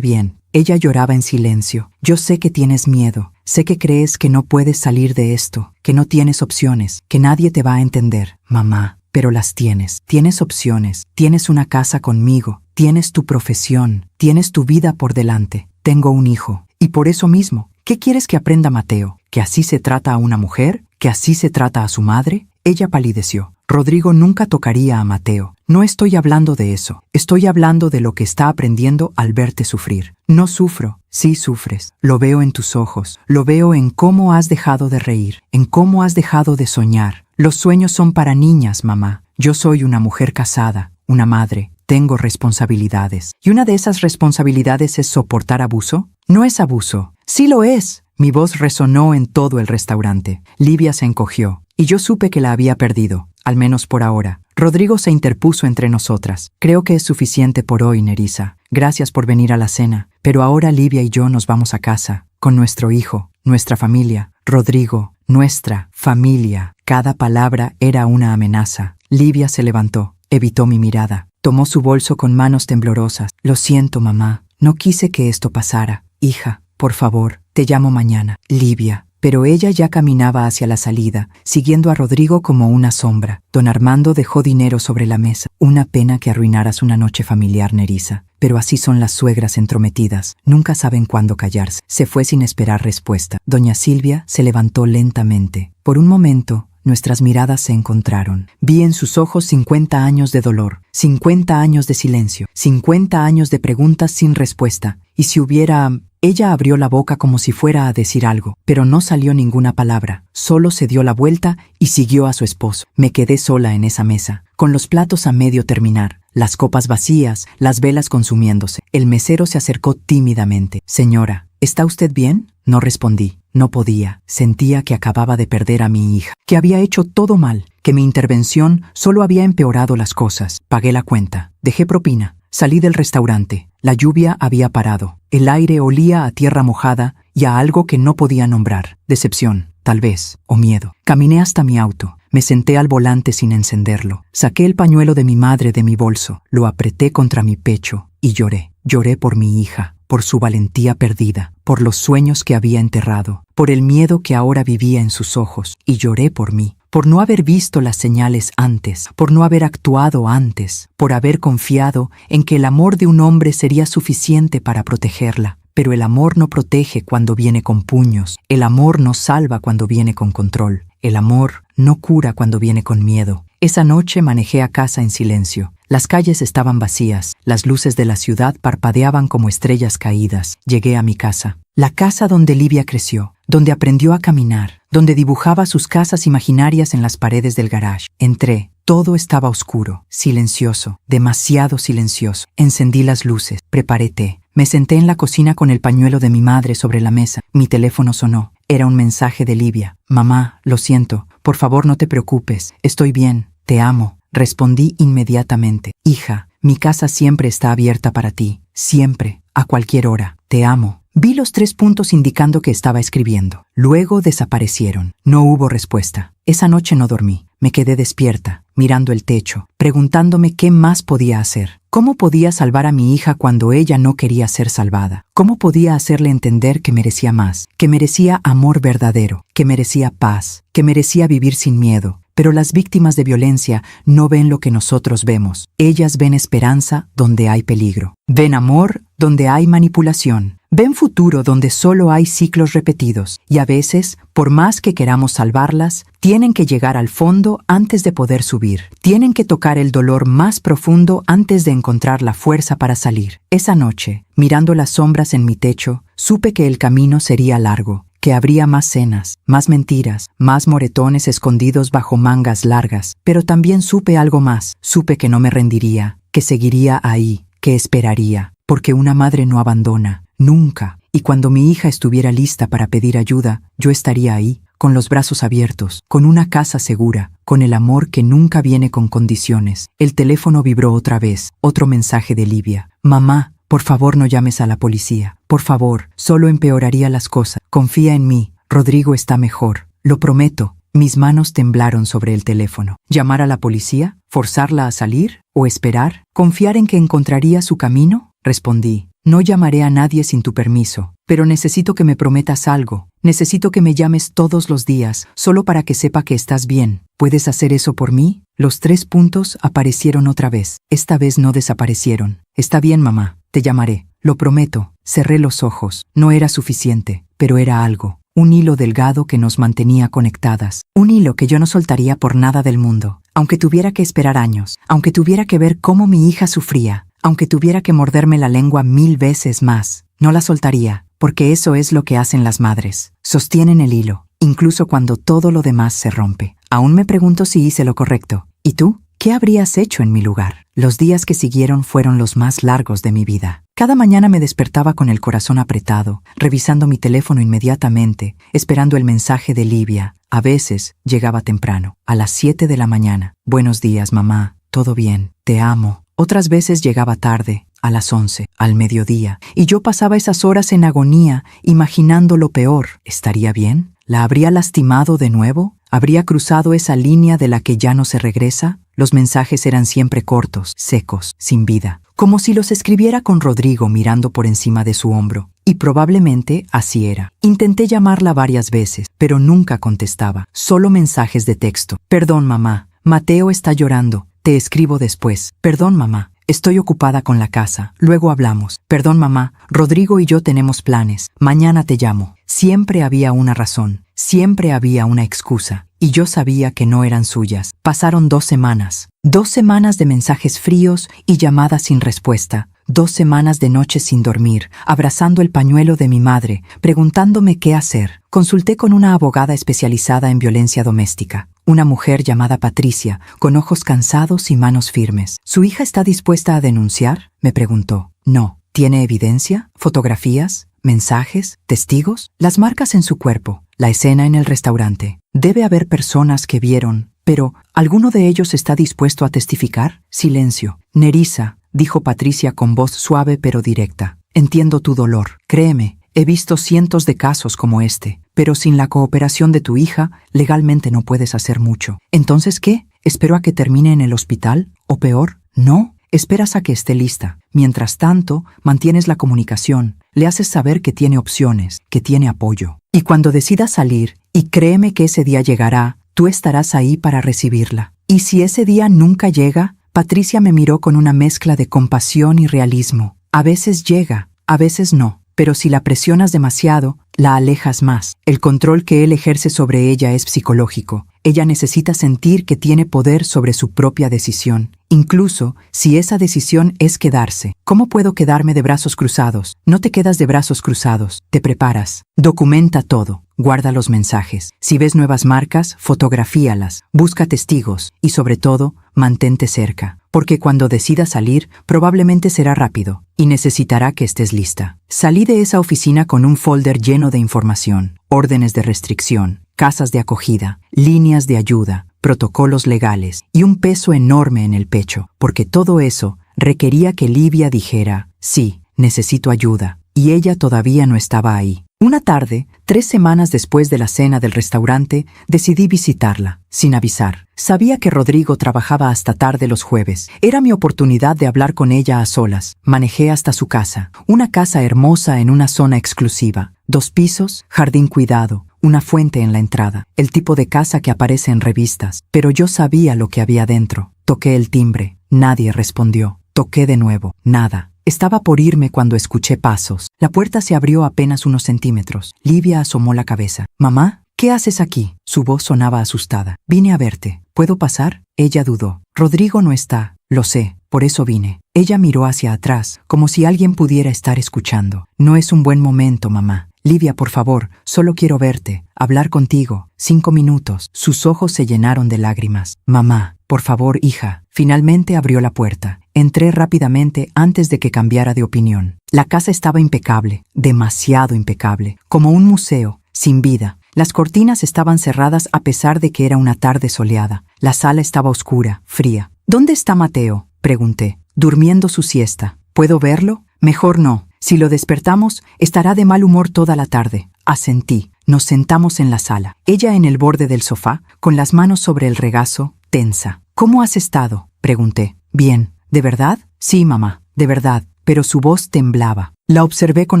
bien». Ella lloraba en silencio. «Yo sé que tienes miedo. Sé que crees que no puedes salir de esto, que no tienes opciones, que nadie te va a entender. Mamá, pero las tienes. Tienes opciones. Tienes una casa conmigo. Tienes tu profesión. Tienes tu vida por delante. Tengo un hijo. Y por eso mismo, ¿qué quieres que aprenda Mateo? ¿Que así se trata a una mujer? ¿Que así se trata a su madre?» Ella palideció. «Rodrigo nunca tocaría a Mateo. No estoy hablando de eso. Estoy hablando de lo que está aprendiendo al verte sufrir». «No sufro». «Sí sufres. Lo veo en tus ojos. Lo veo en cómo has dejado de reír, en cómo has dejado de soñar. Los sueños son para niñas, mamá. Yo soy una mujer casada, una madre. Tengo responsabilidades. ¿Y una de esas responsabilidades es soportar abuso? No es abuso». «Sí lo es». Mi voz resonó en todo el restaurante. Livia se encogió, y yo supe que la había perdido, al menos por ahora. Rodrigo se interpuso entre nosotras. «Creo que es suficiente por hoy, Nerissa. Gracias por venir a la cena. Pero ahora Livia y yo nos vamos a casa, con nuestro hijo, nuestra familia». «Rodrigo, nuestra familia». Cada palabra era una amenaza. Livia se levantó, evitó mi mirada. Tomó su bolso con manos temblorosas. «Lo siento, mamá. No quise que esto pasara. Hija, por favor, te llamo mañana». «Livia». Pero ella ya caminaba hacia la salida, siguiendo a Rodrigo como una sombra. Don Armando dejó dinero sobre la mesa. «Una pena que arruinaras una noche familiar, Nerissa. pero así son las suegras entrometidas, nunca saben cuándo callarse. Se fue sin esperar respuesta. Doña Silvia se levantó lentamente. Por un momento, nuestras miradas se encontraron. Vi en sus ojos 50 años de dolor, 50 años de silencio, 50 años de preguntas sin respuesta. Y si hubiera... Ella abrió la boca como si fuera a decir algo, pero no salió ninguna palabra. Solo se dio la vuelta y siguió a su esposo. Me quedé sola en esa mesa, con los platos a medio terminar, las copas vacías, las velas consumiéndose. El mesero se acercó tímidamente. «Señora, ¿está usted bien?». No respondí. No podía. Sentía que acababa de perder a mi hija, que había hecho todo mal, que mi intervención solo había empeorado las cosas. Pagué la cuenta. Dejé propina. Salí del restaurante. La lluvia había parado. El aire olía a tierra mojada y a algo que no podía nombrar. Decepción, tal vez, o miedo. Caminé hasta mi auto. Me senté al volante sin encenderlo. Saqué el pañuelo de mi madre de mi bolso. Lo apreté contra mi pecho y lloré. Lloré por mi hija, por su valentía perdida, por los sueños que había enterrado, por el miedo que ahora vivía en sus ojos. Y lloré por mí. Por no haber visto las señales antes, por no haber actuado antes, por haber confiado en que el amor de un hombre sería suficiente para protegerla. Pero el amor no protege cuando viene con puños, el amor no salva cuando viene con control, el amor no cura cuando viene con miedo. Esa noche manejé a casa en silencio. Las calles estaban vacías, las luces de la ciudad parpadeaban como estrellas caídas. Llegué a mi casa. La casa donde Livia creció, donde aprendió a caminar, donde dibujaba sus casas imaginarias en las paredes del garage. Entré. Todo estaba oscuro, silencioso, demasiado silencioso. Encendí las luces, preparé té. Me senté en la cocina con el pañuelo de mi madre sobre la mesa. Mi teléfono sonó. Era un mensaje de Livia. «Mamá, lo siento. Por favor, no te preocupes. Estoy bien. Te amo». Respondí inmediatamente. «Hija, mi casa siempre está abierta para ti. Siempre. A cualquier hora. Te amo». Vi los 3 puntos indicando que estaba escribiendo. Luego desaparecieron. No hubo respuesta. Esa noche no dormí. Me quedé despierta, mirando el techo, preguntándome qué más podía hacer. ¿Cómo podía salvar a mi hija cuando ella no quería ser salvada? ¿Cómo podía hacerle entender que merecía más, que merecía amor verdadero, que merecía paz, que merecía vivir sin miedo? Pero las víctimas de violencia no ven lo que nosotros vemos. Ellas ven esperanza donde hay peligro. Ven amor donde hay manipulación. Ven futuro donde solo hay ciclos repetidos. Y a veces, por más que queramos salvarlas, tienen que llegar al fondo antes de poder subir. Tienen que tocar el dolor más profundo antes de encontrar la fuerza para salir. Esa noche, mirando las sombras en mi techo, supe que el camino sería largo, que habría más cenas, más mentiras, más moretones escondidos bajo mangas largas. Pero también supe algo más. Supe que no me rendiría, que seguiría ahí, que esperaría, porque una madre no abandona, nunca. Y cuando mi hija estuviera lista para pedir ayuda, yo estaría ahí, con los brazos abiertos, con una casa segura, con el amor que nunca viene con condiciones. El teléfono vibró otra vez, otro mensaje de Livia. «Mamá, por favor no llames a la policía. Por favor, solo empeoraría las cosas. Confía en mí. Rodrigo está mejor. Lo prometo». Mis manos temblaron sobre el teléfono. ¿Llamar a la policía? ¿Forzarla a salir? ¿O esperar? ¿Confiar en que encontraría su camino? Respondí. «No llamaré a nadie sin tu permiso, pero necesito que me prometas algo. Necesito que me llames todos los días, solo para que sepa que estás bien. ¿Puedes hacer eso por mí?». Los 3 puntos aparecieron otra vez. Esta vez no desaparecieron. «Está bien, mamá. Te llamaré. Lo prometo». Cerré los ojos. No era suficiente, pero era algo. Un hilo delgado que nos mantenía conectadas. Un hilo que yo no soltaría por nada del mundo. Aunque tuviera que esperar años. Aunque tuviera que ver cómo mi hija sufría. Aunque tuviera que morderme la lengua 1000 veces más. No la soltaría, porque eso es lo que hacen las madres. Sostienen el hilo, incluso cuando todo lo demás se rompe. Aún me pregunto si hice lo correcto. ¿Y tú? ¿Qué habrías hecho en mi lugar? Los días que siguieron fueron los más largos de mi vida. Cada mañana me despertaba con el corazón apretado, revisando mi teléfono inmediatamente, esperando el mensaje de Livia. A veces llegaba temprano, a las 7 de la mañana. «Buenos días, mamá. ¿Todo bien? Te amo». Otras veces llegaba tarde, a las 11, al mediodía, y yo pasaba esas horas en agonía, imaginando lo peor. ¿Estaría bien? ¿La habría lastimado de nuevo? ¿Habría cruzado esa línea de la que ya no se regresa? Los mensajes eran siempre cortos, secos, sin vida, como si los escribiera con Rodrigo mirando por encima de su hombro. Y probablemente así era. Intenté llamarla varias veces, pero nunca contestaba. Solo mensajes de texto. «Perdón, mamá. Mateo está llorando. Te escribo después. Perdón, mamá. Estoy ocupada con la casa. Luego hablamos. Perdón, mamá. Rodrigo y yo tenemos planes. Mañana te llamo. Siempre había una razón. Siempre había una excusa. Y yo sabía que no eran suyas. Pasaron 2 semanas. 2 semanas de mensajes fríos y llamadas sin respuesta. 2 semanas de noches sin dormir, abrazando el pañuelo de mi madre, preguntándome qué hacer. Consulté con una abogada especializada en violencia doméstica. Una mujer llamada Patricia, con ojos cansados y manos firmes. ¿Su hija está dispuesta a denunciar?, me preguntó. No. ¿Tiene evidencia? ¿Fotografías? ¿Mensajes? ¿Testigos? Las marcas en su cuerpo. La escena en el restaurante. Debe haber personas que vieron, pero ¿alguno de ellos está dispuesto a testificar? Silencio. Nerissa, dijo Patricia con voz suave pero directa. Entiendo tu dolor. Créeme, he visto cientos de casos como este, pero sin la cooperación de tu hija, legalmente no puedes hacer mucho. ¿Entonces qué? ¿Espero a que termine en el hospital? ¿O peor? No. Esperas a que esté lista. Mientras tanto, mantienes la comunicación. Le haces saber que tiene opciones, que tiene apoyo. Y cuando decida salir, y créeme que ese día llegará, tú estarás ahí para recibirla. Y si ese día nunca llega, Patricia me miró con una mezcla de compasión y realismo. A veces llega, a veces no. Pero si la presionas demasiado, la alejas más. El control que él ejerce sobre ella es psicológico. Ella necesita sentir que tiene poder sobre su propia decisión, incluso si esa decisión es quedarse. ¿Cómo puedo quedarme de brazos cruzados? No te quedas de brazos cruzados, te preparas. Documenta todo, guarda los mensajes. Si ves nuevas marcas, fotografíalas, busca testigos y sobre todo, mantente cerca. Porque cuando decida salir, probablemente será rápido y necesitará que estés lista. Salí de esa oficina con un folder lleno de información, órdenes de restricción, casas de acogida, líneas de ayuda, protocolos legales y un peso enorme en el pecho, porque todo eso requería que Livia dijera, sí, necesito ayuda, y ella todavía no estaba ahí. Una tarde, 3 semanas después de la cena del restaurante, decidí visitarla, sin avisar. Sabía que Rodrigo trabajaba hasta tarde los jueves. Era mi oportunidad de hablar con ella a solas. Manejé hasta su casa, una casa hermosa en una zona exclusiva. 2 pisos, jardín cuidado, una fuente en la entrada. El tipo de casa que aparece en revistas. Pero yo sabía lo que había dentro. Toqué el timbre. Nadie respondió. Toqué de nuevo. Nada. Estaba por irme cuando escuché pasos. La puerta se abrió apenas unos centímetros. Livia asomó la cabeza. «¿Mamá? ¿Qué haces aquí?» Su voz sonaba asustada. «Vine a verte. ¿Puedo pasar?» Ella dudó. «Rodrigo no está. Lo sé. Por eso vine». Ella miró hacia atrás, como si alguien pudiera estar escuchando. «No es un buen momento, mamá. Livia, por favor, solo quiero verte, hablar contigo. 5 minutos». Sus ojos se llenaron de lágrimas. «Mamá, por favor, hija». Finalmente abrió la puerta. Entré rápidamente antes de que cambiara de opinión. La casa estaba impecable, demasiado impecable, como un museo, sin vida. Las cortinas estaban cerradas a pesar de que era una tarde soleada. La sala estaba oscura, fría. «¿Dónde está Mateo?», pregunté. «Durmiendo su siesta. ¿Puedo verlo?» «Mejor no. Si lo despertamos, estará de mal humor toda la tarde». Asentí. Nos sentamos en la sala. Ella en el borde del sofá, con las manos sobre el regazo, tensa. «¿Cómo has estado?», pregunté. «Bien». «¿De verdad?» «Sí, mamá, de verdad», pero su voz temblaba. La observé con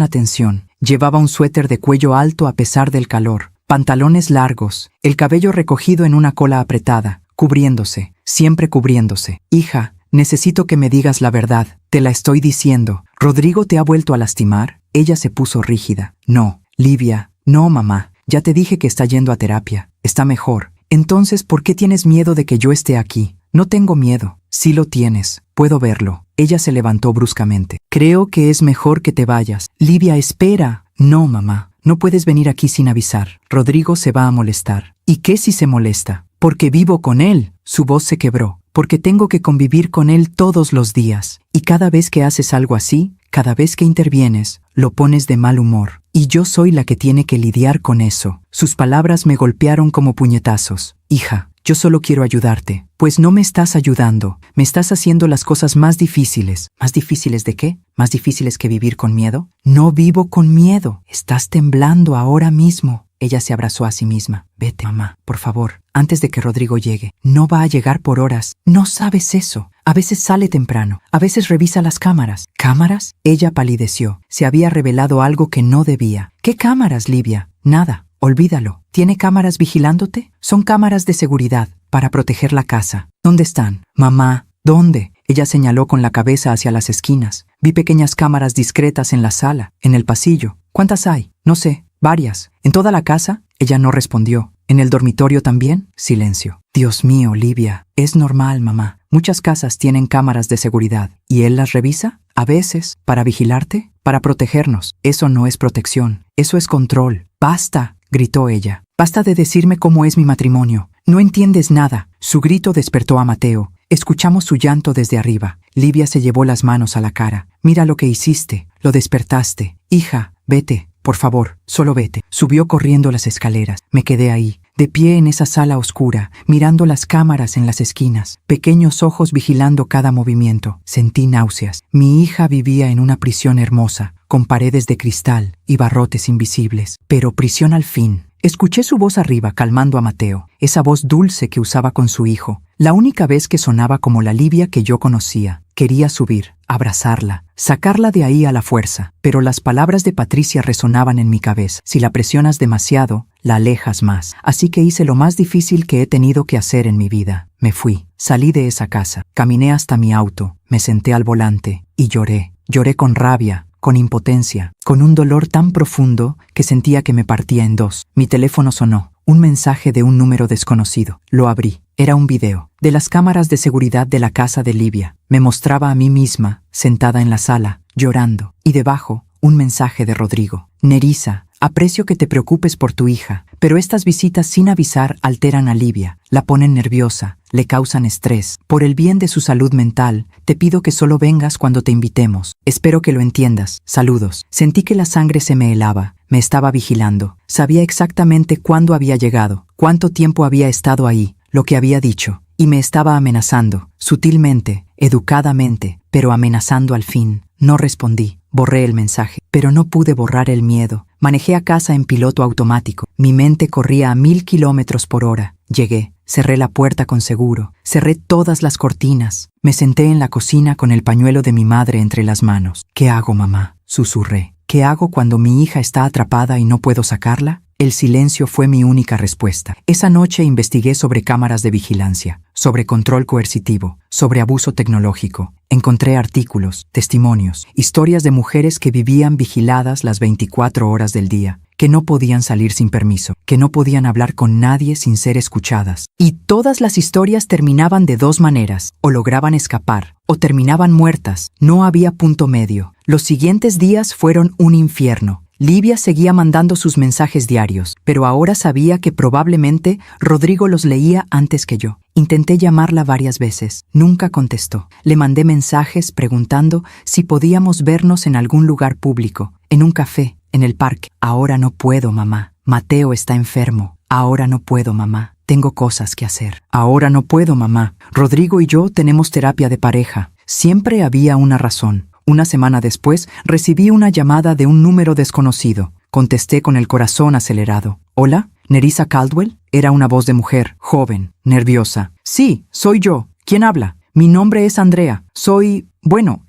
atención. Llevaba un suéter de cuello alto a pesar del calor, pantalones largos, el cabello recogido en una cola apretada, cubriéndose, siempre cubriéndose. «Hija, necesito que me digas la verdad. Te la estoy diciendo. ¿Rodrigo te ha vuelto a lastimar?» Ella se puso rígida. «No, Livia, no, mamá. Ya te dije que está yendo a terapia. Está mejor. Entonces, ¿por qué tienes miedo de que yo esté aquí?» «No tengo miedo». «Sí lo tienes. Puedo verlo». Ella se levantó bruscamente. «Creo que es mejor que te vayas». «Livia, espera». «No, mamá. No puedes venir aquí sin avisar. Rodrigo se va a molestar». «¿Y qué si se molesta?» «Porque vivo con él». Su voz se quebró. «Porque tengo que convivir con él todos los días. Y cada vez que haces algo así, cada vez que intervienes, lo pones de mal humor. Y yo soy la que tiene que lidiar con eso». Sus palabras me golpearon como puñetazos. «Hija, yo solo quiero ayudarte». «Pues no me estás ayudando. Me estás haciendo las cosas más difíciles». «¿Más difíciles de qué? ¿Más difíciles que vivir con miedo?» «No vivo con miedo. Estás temblando ahora mismo». Ella se abrazó a sí misma. «Vete, mamá, por favor, antes de que Rodrigo llegue. No va a llegar por horas. No sabes eso. A veces sale temprano. A veces revisa las cámaras». «¿Cámaras?» Ella palideció. Se había revelado algo que no debía. «¿Qué cámaras, Livia?» «Nada. Olvídalo. ¿Tiene cámaras vigilándote?» «Son cámaras de seguridad, para proteger la casa». «¿Dónde están?» «Mamá, ¿dónde?» Ella señaló con la cabeza hacia las esquinas. Vi pequeñas cámaras discretas en la sala, en el pasillo. ¿Cuántas hay? No sé. Varias. ¿En toda la casa? Ella no respondió. ¿En el dormitorio también? Silencio. Dios mío, Livia. Es normal, mamá. Muchas casas tienen cámaras de seguridad. ¿Y él las revisa? A veces. ¿Para vigilarte? Para protegernos. Eso no es protección. Eso es control. ¡Basta!, gritó ella. Basta de decirme cómo es mi matrimonio. No entiendes nada. Su grito despertó a Mateo. Escuchamos su llanto desde arriba. Livia se llevó las manos a la cara. Mira lo que hiciste. Lo despertaste. Hija, vete. Por favor, solo vete. Subió corriendo las escaleras. Me quedé ahí, de pie en esa sala oscura, mirando las cámaras en las esquinas, pequeños ojos vigilando cada movimiento. Sentí náuseas. Mi hija vivía en una prisión hermosa, con paredes de cristal y barrotes invisibles. Pero prisión al fin. Escuché su voz arriba, calmando a Mateo, esa voz dulce que usaba con su hijo, la única vez que sonaba como la Livia que yo conocía. Quería subir, abrazarla, sacarla de ahí a la fuerza, pero las palabras de Patricia resonaban en mi cabeza. Si la presionas demasiado, la alejas más. Así que hice lo más difícil que he tenido que hacer en mi vida. Me fui, salí de esa casa, caminé hasta mi auto, me senté al volante y lloré. Lloré con rabia, con impotencia, con un dolor tan profundo que sentía que me partía en dos. Mi teléfono sonó, un mensaje de un número desconocido. Lo abrí. Era un video de las cámaras de seguridad de la casa de Livia. Me mostraba a mí misma, sentada en la sala, llorando, y debajo, un mensaje de Rodrigo. Nerissa, aprecio que te preocupes por tu hija, pero estas visitas sin avisar alteran a Livia, la ponen nerviosa, le causan estrés. Por el bien de su salud mental, te pido que solo vengas cuando te invitemos. Espero que lo entiendas. Saludos. Sentí que la sangre se me helaba. Me estaba vigilando. Sabía exactamente cuándo había llegado, cuánto tiempo había estado ahí, lo que había dicho, y me estaba amenazando, sutilmente, educadamente, pero amenazando al fin. No respondí. Borré el mensaje, pero no pude borrar el miedo. Manejé a casa en piloto automático. Mi mente corría a 1000 kilómetros por hora. Llegué, cerré la puerta con seguro, cerré todas las cortinas. Me senté en la cocina con el pañuelo de mi madre entre las manos. ¿Qué hago, mamá?, susurré. ¿Qué hago cuando mi hija está atrapada y no puedo sacarla? El silencio fue mi única respuesta. Esa noche investigué sobre cámaras de vigilancia, sobre control coercitivo, sobre abuso tecnológico. Encontré artículos, testimonios, historias de mujeres que vivían vigiladas las 24 horas del día, que no podían salir sin permiso, que no podían hablar con nadie sin ser escuchadas. Y todas las historias terminaban de dos maneras: o lograban escapar, o terminaban muertas. No había punto medio. Los siguientes días fueron un infierno. Livia seguía mandando sus mensajes diarios, pero ahora sabía que probablemente Rodrigo los leía antes que yo. Intenté llamarla varias veces. Nunca contestó. Le mandé mensajes preguntando si podíamos vernos en algún lugar público, en un café, en el parque. Ahora no puedo, mamá. Mateo está enfermo. Ahora no puedo, mamá. Tengo cosas que hacer. Ahora no puedo, mamá. Rodrigo y yo tenemos terapia de pareja. Siempre había una razón. Una semana después, recibí una llamada de un número desconocido. Contesté con el corazón acelerado. ¿Hola? ¿Nerissa Caldwell? Era una voz de mujer, joven, nerviosa. Sí, soy yo. ¿Quién habla? Mi nombre es Andrea.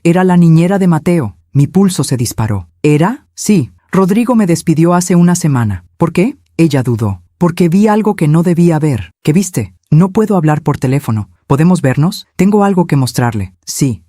Era la niñera de Mateo. Mi pulso se disparó. ¿Era? Sí. Rodrigo me despidió hace una semana. ¿Por qué? Ella dudó. Porque vi algo que no debía ver. ¿Qué viste? No puedo hablar por teléfono. ¿Podemos vernos? Tengo algo que mostrarle. Sí,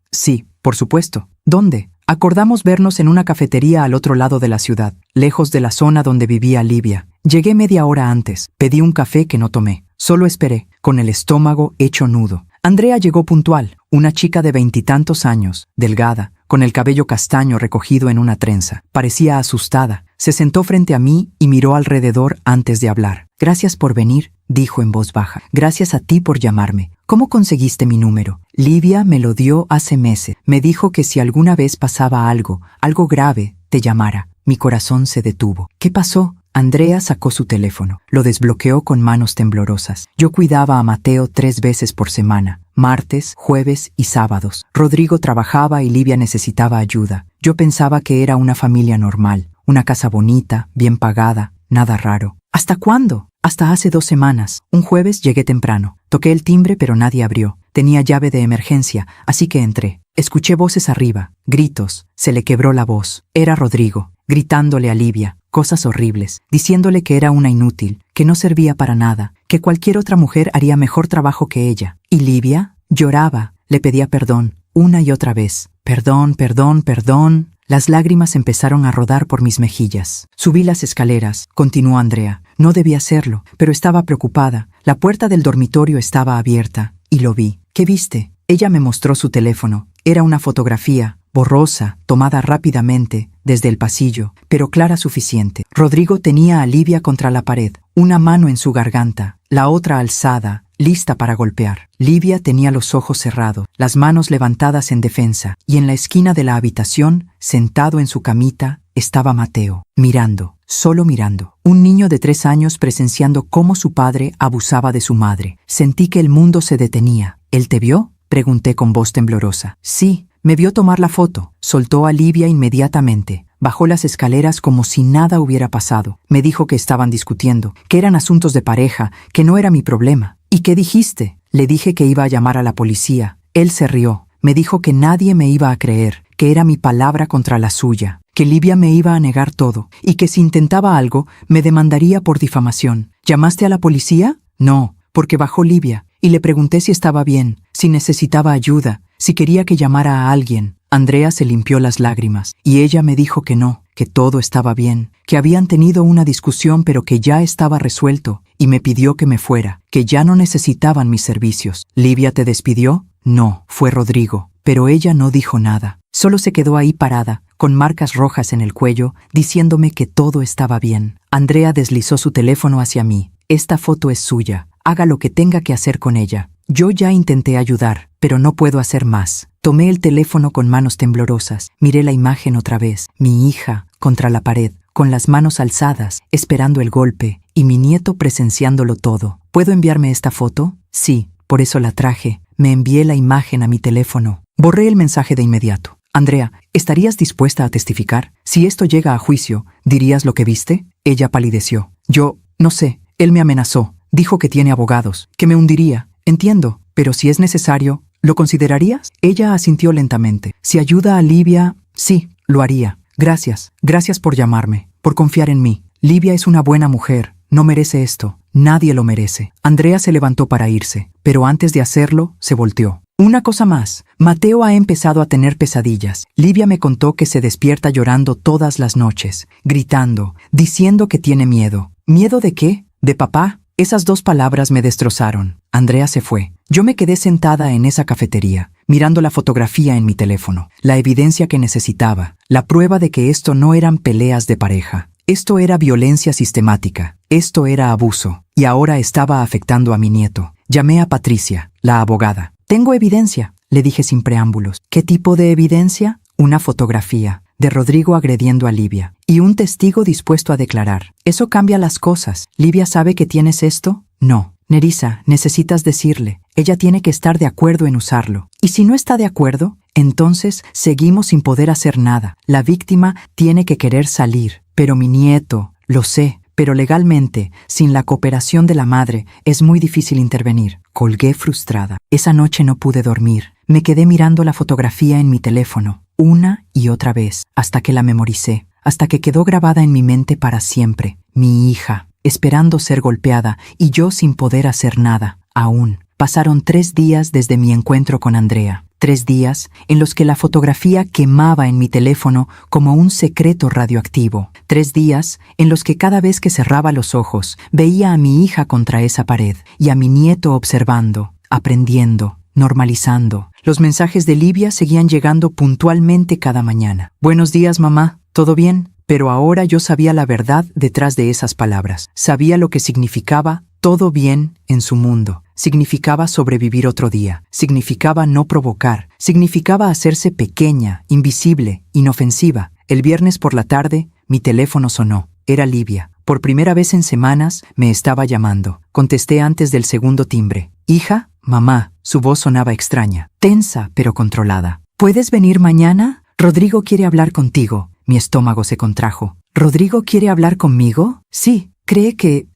por supuesto. ¿Dónde? Acordamos vernos en una cafetería al otro lado de la ciudad, lejos de la zona donde vivía Livia. Llegué media hora antes. Pedí un café que no tomé. Solo esperé, con el estómago hecho nudo. Andrea llegó puntual, una chica de 20 y tantos años, delgada, con el cabello castaño recogido en una trenza. Parecía asustada. Se sentó frente a mí y miró alrededor antes de hablar. Gracias por venir, dijo en voz baja. Gracias a ti por llamarme. ¿Cómo conseguiste mi número? Livia me lo dio hace meses. Me dijo que si alguna vez pasaba algo grave, te llamara. Mi corazón se detuvo. ¿Qué pasó? Andrea sacó su teléfono. Lo desbloqueó con manos temblorosas. Yo cuidaba a Mateo 3 veces por semana, martes, jueves y sábados. Rodrigo trabajaba y Livia necesitaba ayuda. Yo pensaba que era una familia normal, una casa bonita, bien pagada, nada raro. ¿Hasta cuándo? Hasta hace 2 semanas. Un jueves llegué temprano. Toqué el timbre pero nadie abrió. Tenía llave de emergencia, así que entré. Escuché voces arriba, gritos. Se le quebró la voz. Era Rodrigo, gritándole a Livia cosas horribles, diciéndole que era una inútil, que no servía para nada, que cualquier otra mujer haría mejor trabajo que ella. Y Livia lloraba. Le pedía perdón, una y otra vez. Perdón, perdón, perdón. Las lágrimas empezaron a rodar por mis mejillas. Subí las escaleras, continuó Andrea. No debía hacerlo, pero estaba preocupada. La puerta del dormitorio estaba abierta, y lo vi. ¿Qué viste? Ella me mostró su teléfono. Era una fotografía, borrosa, tomada rápidamente, desde el pasillo, pero clara suficiente. Rodrigo tenía a Livia contra la pared, una mano en su garganta, la otra alzada, lista para golpear. Livia tenía los ojos cerrados, las manos levantadas en defensa, y en la esquina de la habitación, sentado en su camita, estaba Mateo, mirando, solo mirando. Un niño de 3 años presenciando cómo su padre abusaba de su madre. Sentí que el mundo se detenía. ¿Él te vio?, pregunté con voz temblorosa. Sí, me vio tomar la foto. Soltó a Livia inmediatamente. Bajó las escaleras como si nada hubiera pasado. Me dijo que estaban discutiendo, que eran asuntos de pareja, que no era mi problema. ¿Y qué dijiste? Le dije que iba a llamar a la policía. Él se rió. Me dijo que nadie me iba a creer, que era mi palabra contra la suya, que Livia me iba a negar todo, y que si intentaba algo, me demandaría por difamación. ¿Llamaste a la policía? No, porque bajó Livia, y le pregunté si estaba bien, si necesitaba ayuda, si quería que llamara a alguien. Andrea se limpió las lágrimas, y ella me dijo que no, que todo estaba bien, que habían tenido una discusión pero que ya estaba resuelto, y me pidió que me fuera, que ya no necesitaban mis servicios. ¿Livia te despidió? No, fue Rodrigo, pero ella no dijo nada. Solo se quedó ahí parada, con marcas rojas en el cuello, diciéndome que todo estaba bien. Andrea deslizó su teléfono hacia mí. Esta foto es suya, haga lo que tenga que hacer con ella. Yo ya intenté ayudar, pero no puedo hacer más. Tomé el teléfono con manos temblorosas, miré la imagen otra vez, mi hija, contra la pared, con las manos alzadas, esperando el golpe, y mi nieto presenciándolo todo. ¿Puedo enviarme esta foto? Sí, por eso la traje. Me envié la imagen a mi teléfono. Borré el mensaje de inmediato. Andrea, ¿estarías dispuesta a testificar? Si esto llega a juicio, ¿dirías lo que viste? Ella palideció. Yo, no sé, él me amenazó. Dijo que tiene abogados, que me hundiría. Entiendo, pero si es necesario, ¿lo considerarías? Ella asintió lentamente. Si ayuda a Livia, sí, lo haría. Gracias, gracias por llamarme, por confiar en mí. Livia es una buena mujer, no merece esto. Nadie lo merece. Andrea se levantó para irse, pero antes de hacerlo, se volteó. Una cosa más, Mateo ha empezado a tener pesadillas. Livia me contó que se despierta llorando todas las noches, gritando, diciendo que tiene miedo. ¿Miedo de qué? ¿De papá? Esas 2 palabras me destrozaron. Andrea se fue. Yo me quedé sentada en esa cafetería, mirando la fotografía en mi teléfono, la evidencia que necesitaba, la prueba de que esto no eran peleas de pareja. Esto era violencia sistemática, esto era abuso, y ahora estaba afectando a mi nieto. Llamé a Patricia, la abogada. Tengo evidencia, le dije sin preámbulos. ¿Qué tipo de evidencia? Una fotografía de Rodrigo agrediendo a Livia, y un testigo dispuesto a declarar. Eso cambia las cosas. ¿Livia sabe que tienes esto? No. Nerissa, necesitas decirle. Ella tiene que estar de acuerdo en usarlo. Y si no está de acuerdo, entonces seguimos sin poder hacer nada. La víctima tiene que querer salir. Pero mi nieto, lo sé, pero legalmente, sin la cooperación de la madre, es muy difícil intervenir. Colgué frustrada. Esa noche no pude dormir. Me quedé mirando la fotografía en mi teléfono, una y otra vez, hasta que la memoricé, hasta que quedó grabada en mi mente para siempre. Mi hija, esperando ser golpeada, y yo sin poder hacer nada. Aún. Pasaron 3 días desde mi encuentro con Andrea. 3 días en los que la fotografía quemaba en mi teléfono como un secreto radioactivo. 3 días en los que cada vez que cerraba los ojos veía a mi hija contra esa pared y a mi nieto observando, aprendiendo, normalizando. Los mensajes de Livia seguían llegando puntualmente cada mañana. Buenos días, mamá. ¿Todo bien? Pero ahora yo sabía la verdad detrás de esas palabras. Sabía lo que significaba todo bien en su mundo. Significaba sobrevivir otro día. Significaba no provocar. Significaba hacerse pequeña, invisible, inofensiva. El viernes por la tarde, mi teléfono sonó. Era Livia. Por primera vez en semanas, me estaba llamando. Contesté antes del segundo timbre. Hija, mamá. Su voz sonaba extraña, tensa pero controlada. ¿Puedes venir mañana? Rodrigo quiere hablar contigo. Mi estómago se contrajo. ¿Rodrigo quiere hablar conmigo? Sí, cree que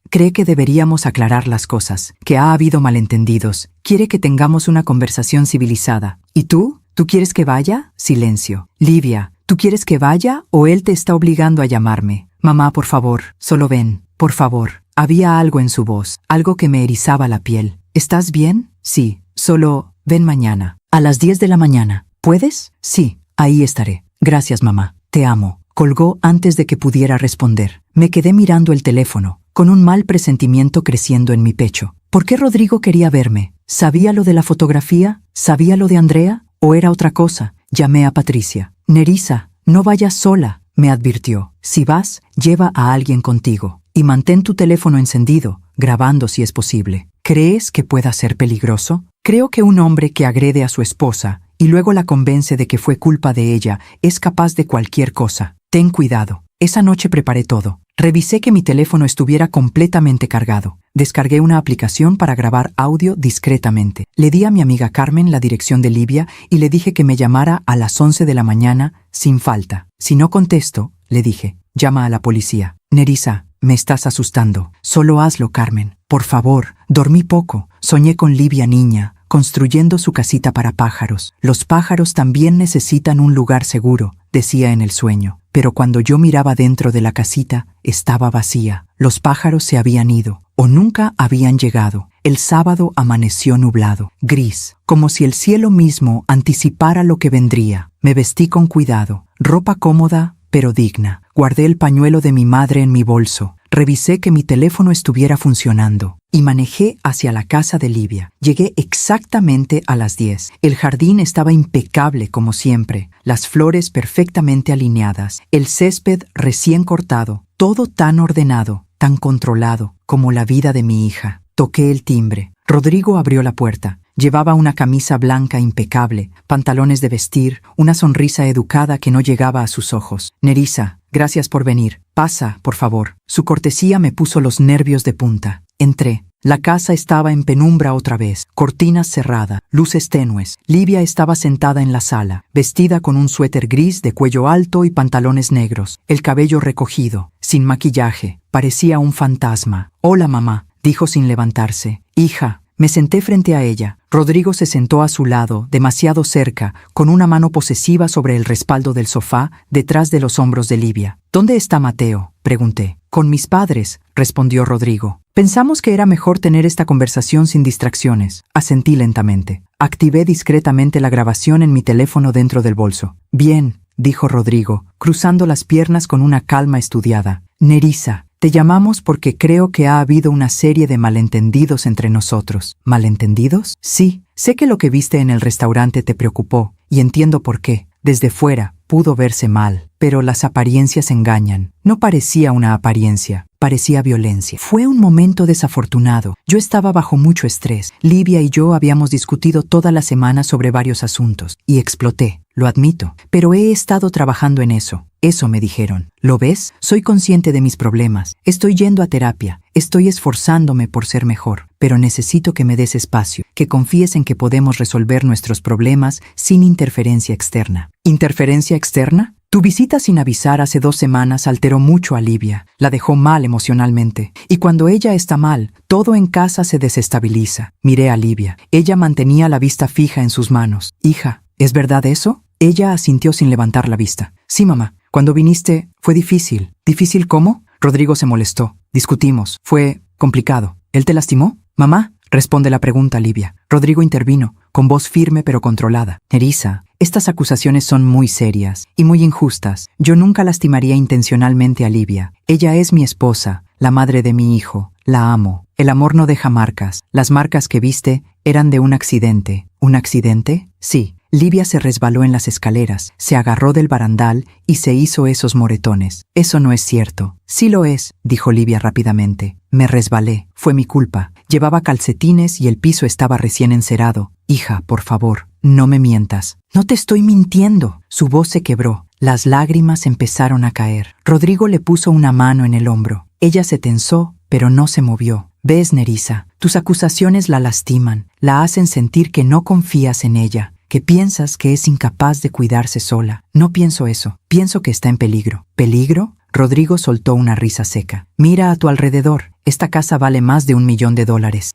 deberíamos aclarar las cosas, que ha habido malentendidos. Quiere que tengamos una conversación civilizada. ¿Y tú? ¿Tú quieres que vaya? Silencio. Livia, ¿tú quieres que vaya o él te está obligando a llamarme? Mamá, por favor, solo ven, por favor. Había algo en su voz, algo que me erizaba la piel. ¿Estás bien? Sí, solo ven mañana. A las 10 de la mañana. ¿Puedes? Sí, ahí estaré. Gracias, mamá. Te amo. Colgó antes de que pudiera responder. Me quedé mirando el teléfono, con un mal presentimiento creciendo en mi pecho. ¿Por qué Rodrigo quería verme? ¿Sabía lo de la fotografía? ¿Sabía lo de Andrea? ¿O era otra cosa? Llamé a Patricia. Nerissa, no vayas sola, me advirtió. Si vas, lleva a alguien contigo. Y mantén tu teléfono encendido, grabando si es posible. ¿Crees que pueda ser peligroso? Creo que un hombre que agrede a su esposa y luego la convence de que fue culpa de ella es capaz de cualquier cosa. Ten cuidado. Esa noche preparé todo. Revisé que mi teléfono estuviera completamente cargado. Descargué una aplicación para grabar audio discretamente. Le di a mi amiga Carmen la dirección de Livia y le dije que me llamara a las 11 de la mañana sin falta. Si no contesto, le dije, llama a la policía. Nerissa, me estás asustando. Solo hazlo, Carmen. Por favor, dormí poco. Soñé con Livia niña, construyendo su casita para pájaros. Los pájaros también necesitan un lugar seguro, decía en el sueño. Pero cuando yo miraba dentro de la casita, estaba vacía. Los pájaros se habían ido, o nunca habían llegado. El sábado amaneció nublado, gris, como si el cielo mismo anticipara lo que vendría. Me vestí con cuidado, ropa cómoda, pero digna. Guardé el pañuelo de mi madre en mi bolso. Revisé que mi teléfono estuviera funcionando y manejé hacia la casa de Livia. Llegué exactamente a las 10. El jardín estaba impecable como siempre, las flores perfectamente alineadas, el césped recién cortado, todo tan ordenado, tan controlado como la vida de mi hija. Toqué el timbre. Rodrigo abrió la puerta. Llevaba una camisa blanca impecable, pantalones de vestir, una sonrisa educada que no llegaba a sus ojos. Nerissa, gracias por venir. Pasa, por favor. Su cortesía me puso los nervios de punta. Entré. La casa estaba en penumbra otra vez, cortinas cerradas, luces tenues. Livia estaba sentada en la sala, vestida con un suéter gris de cuello alto y pantalones negros, el cabello recogido, sin maquillaje. Parecía un fantasma. Hola, mamá, dijo sin levantarse. Hija. Me senté frente a ella. Rodrigo se sentó a su lado, demasiado cerca, con una mano posesiva sobre el respaldo del sofá, detrás de los hombros de Livia. ¿Dónde está Mateo?, pregunté. Con mis padres, respondió Rodrigo. Pensamos que era mejor tener esta conversación sin distracciones. Asentí lentamente. Activé discretamente la grabación en mi teléfono dentro del bolso. Bien, dijo Rodrigo, cruzando las piernas con una calma estudiada. Nerissa. Te llamamos porque creo que ha habido una serie de malentendidos entre nosotros. ¿Malentendidos? Sí, sé que lo que viste en el restaurante te preocupó, y entiendo por qué. Desde fuera, pudo verse mal, pero las apariencias engañan. No parecía una apariencia, parecía violencia. Fue un momento desafortunado. Yo estaba bajo mucho estrés. Livia y yo habíamos discutido toda la semana sobre varios asuntos, y exploté. Lo admito, pero he estado trabajando en eso. Eso me dijeron. ¿Lo ves? Soy consciente de mis problemas. Estoy yendo a terapia. Estoy esforzándome por ser mejor. Pero necesito que me des espacio, que confíes en que podemos resolver nuestros problemas sin interferencia externa. ¿Interferencia externa? Tu visita sin avisar hace 2 semanas alteró mucho a Livia. La dejó mal emocionalmente. Y cuando ella está mal, todo en casa se desestabiliza. Miré a Livia. Ella mantenía la vista fija en sus manos. Hija, ¿es verdad eso? Ella asintió sin levantar la vista. Sí, mamá. Cuando viniste, fue difícil. ¿Difícil cómo? Rodrigo se molestó. Discutimos. Fue complicado. ¿Él te lastimó? Mamá, responde la pregunta Livia. Rodrigo intervino, con voz firme pero controlada. Nerissa, estas acusaciones son muy serias y muy injustas. Yo nunca lastimaría intencionalmente a Livia. Ella es mi esposa, la madre de mi hijo. La amo. El amor no deja marcas. Las marcas que viste eran de un accidente. ¿Un accidente? Sí. Livia se resbaló en las escaleras, se agarró del barandal y se hizo esos moretones. Eso no es cierto. Sí lo es, dijo Livia rápidamente. Me resbalé. Fue mi culpa. Llevaba calcetines y el piso estaba recién encerado. Hija, por favor, no me mientas. No te estoy mintiendo. Su voz se quebró. Las lágrimas empezaron a caer. Rodrigo le puso una mano en el hombro. Ella se tensó, pero no se movió. ¿Ves, Nerissa? Tus acusaciones la lastiman. La hacen sentir que no confías en ella, que piensas que es incapaz de cuidarse sola. No pienso eso. Pienso que está en peligro. ¿Peligro? Rodrigo soltó una risa seca. Mira a tu alrededor. Esta casa vale más de $1 millón.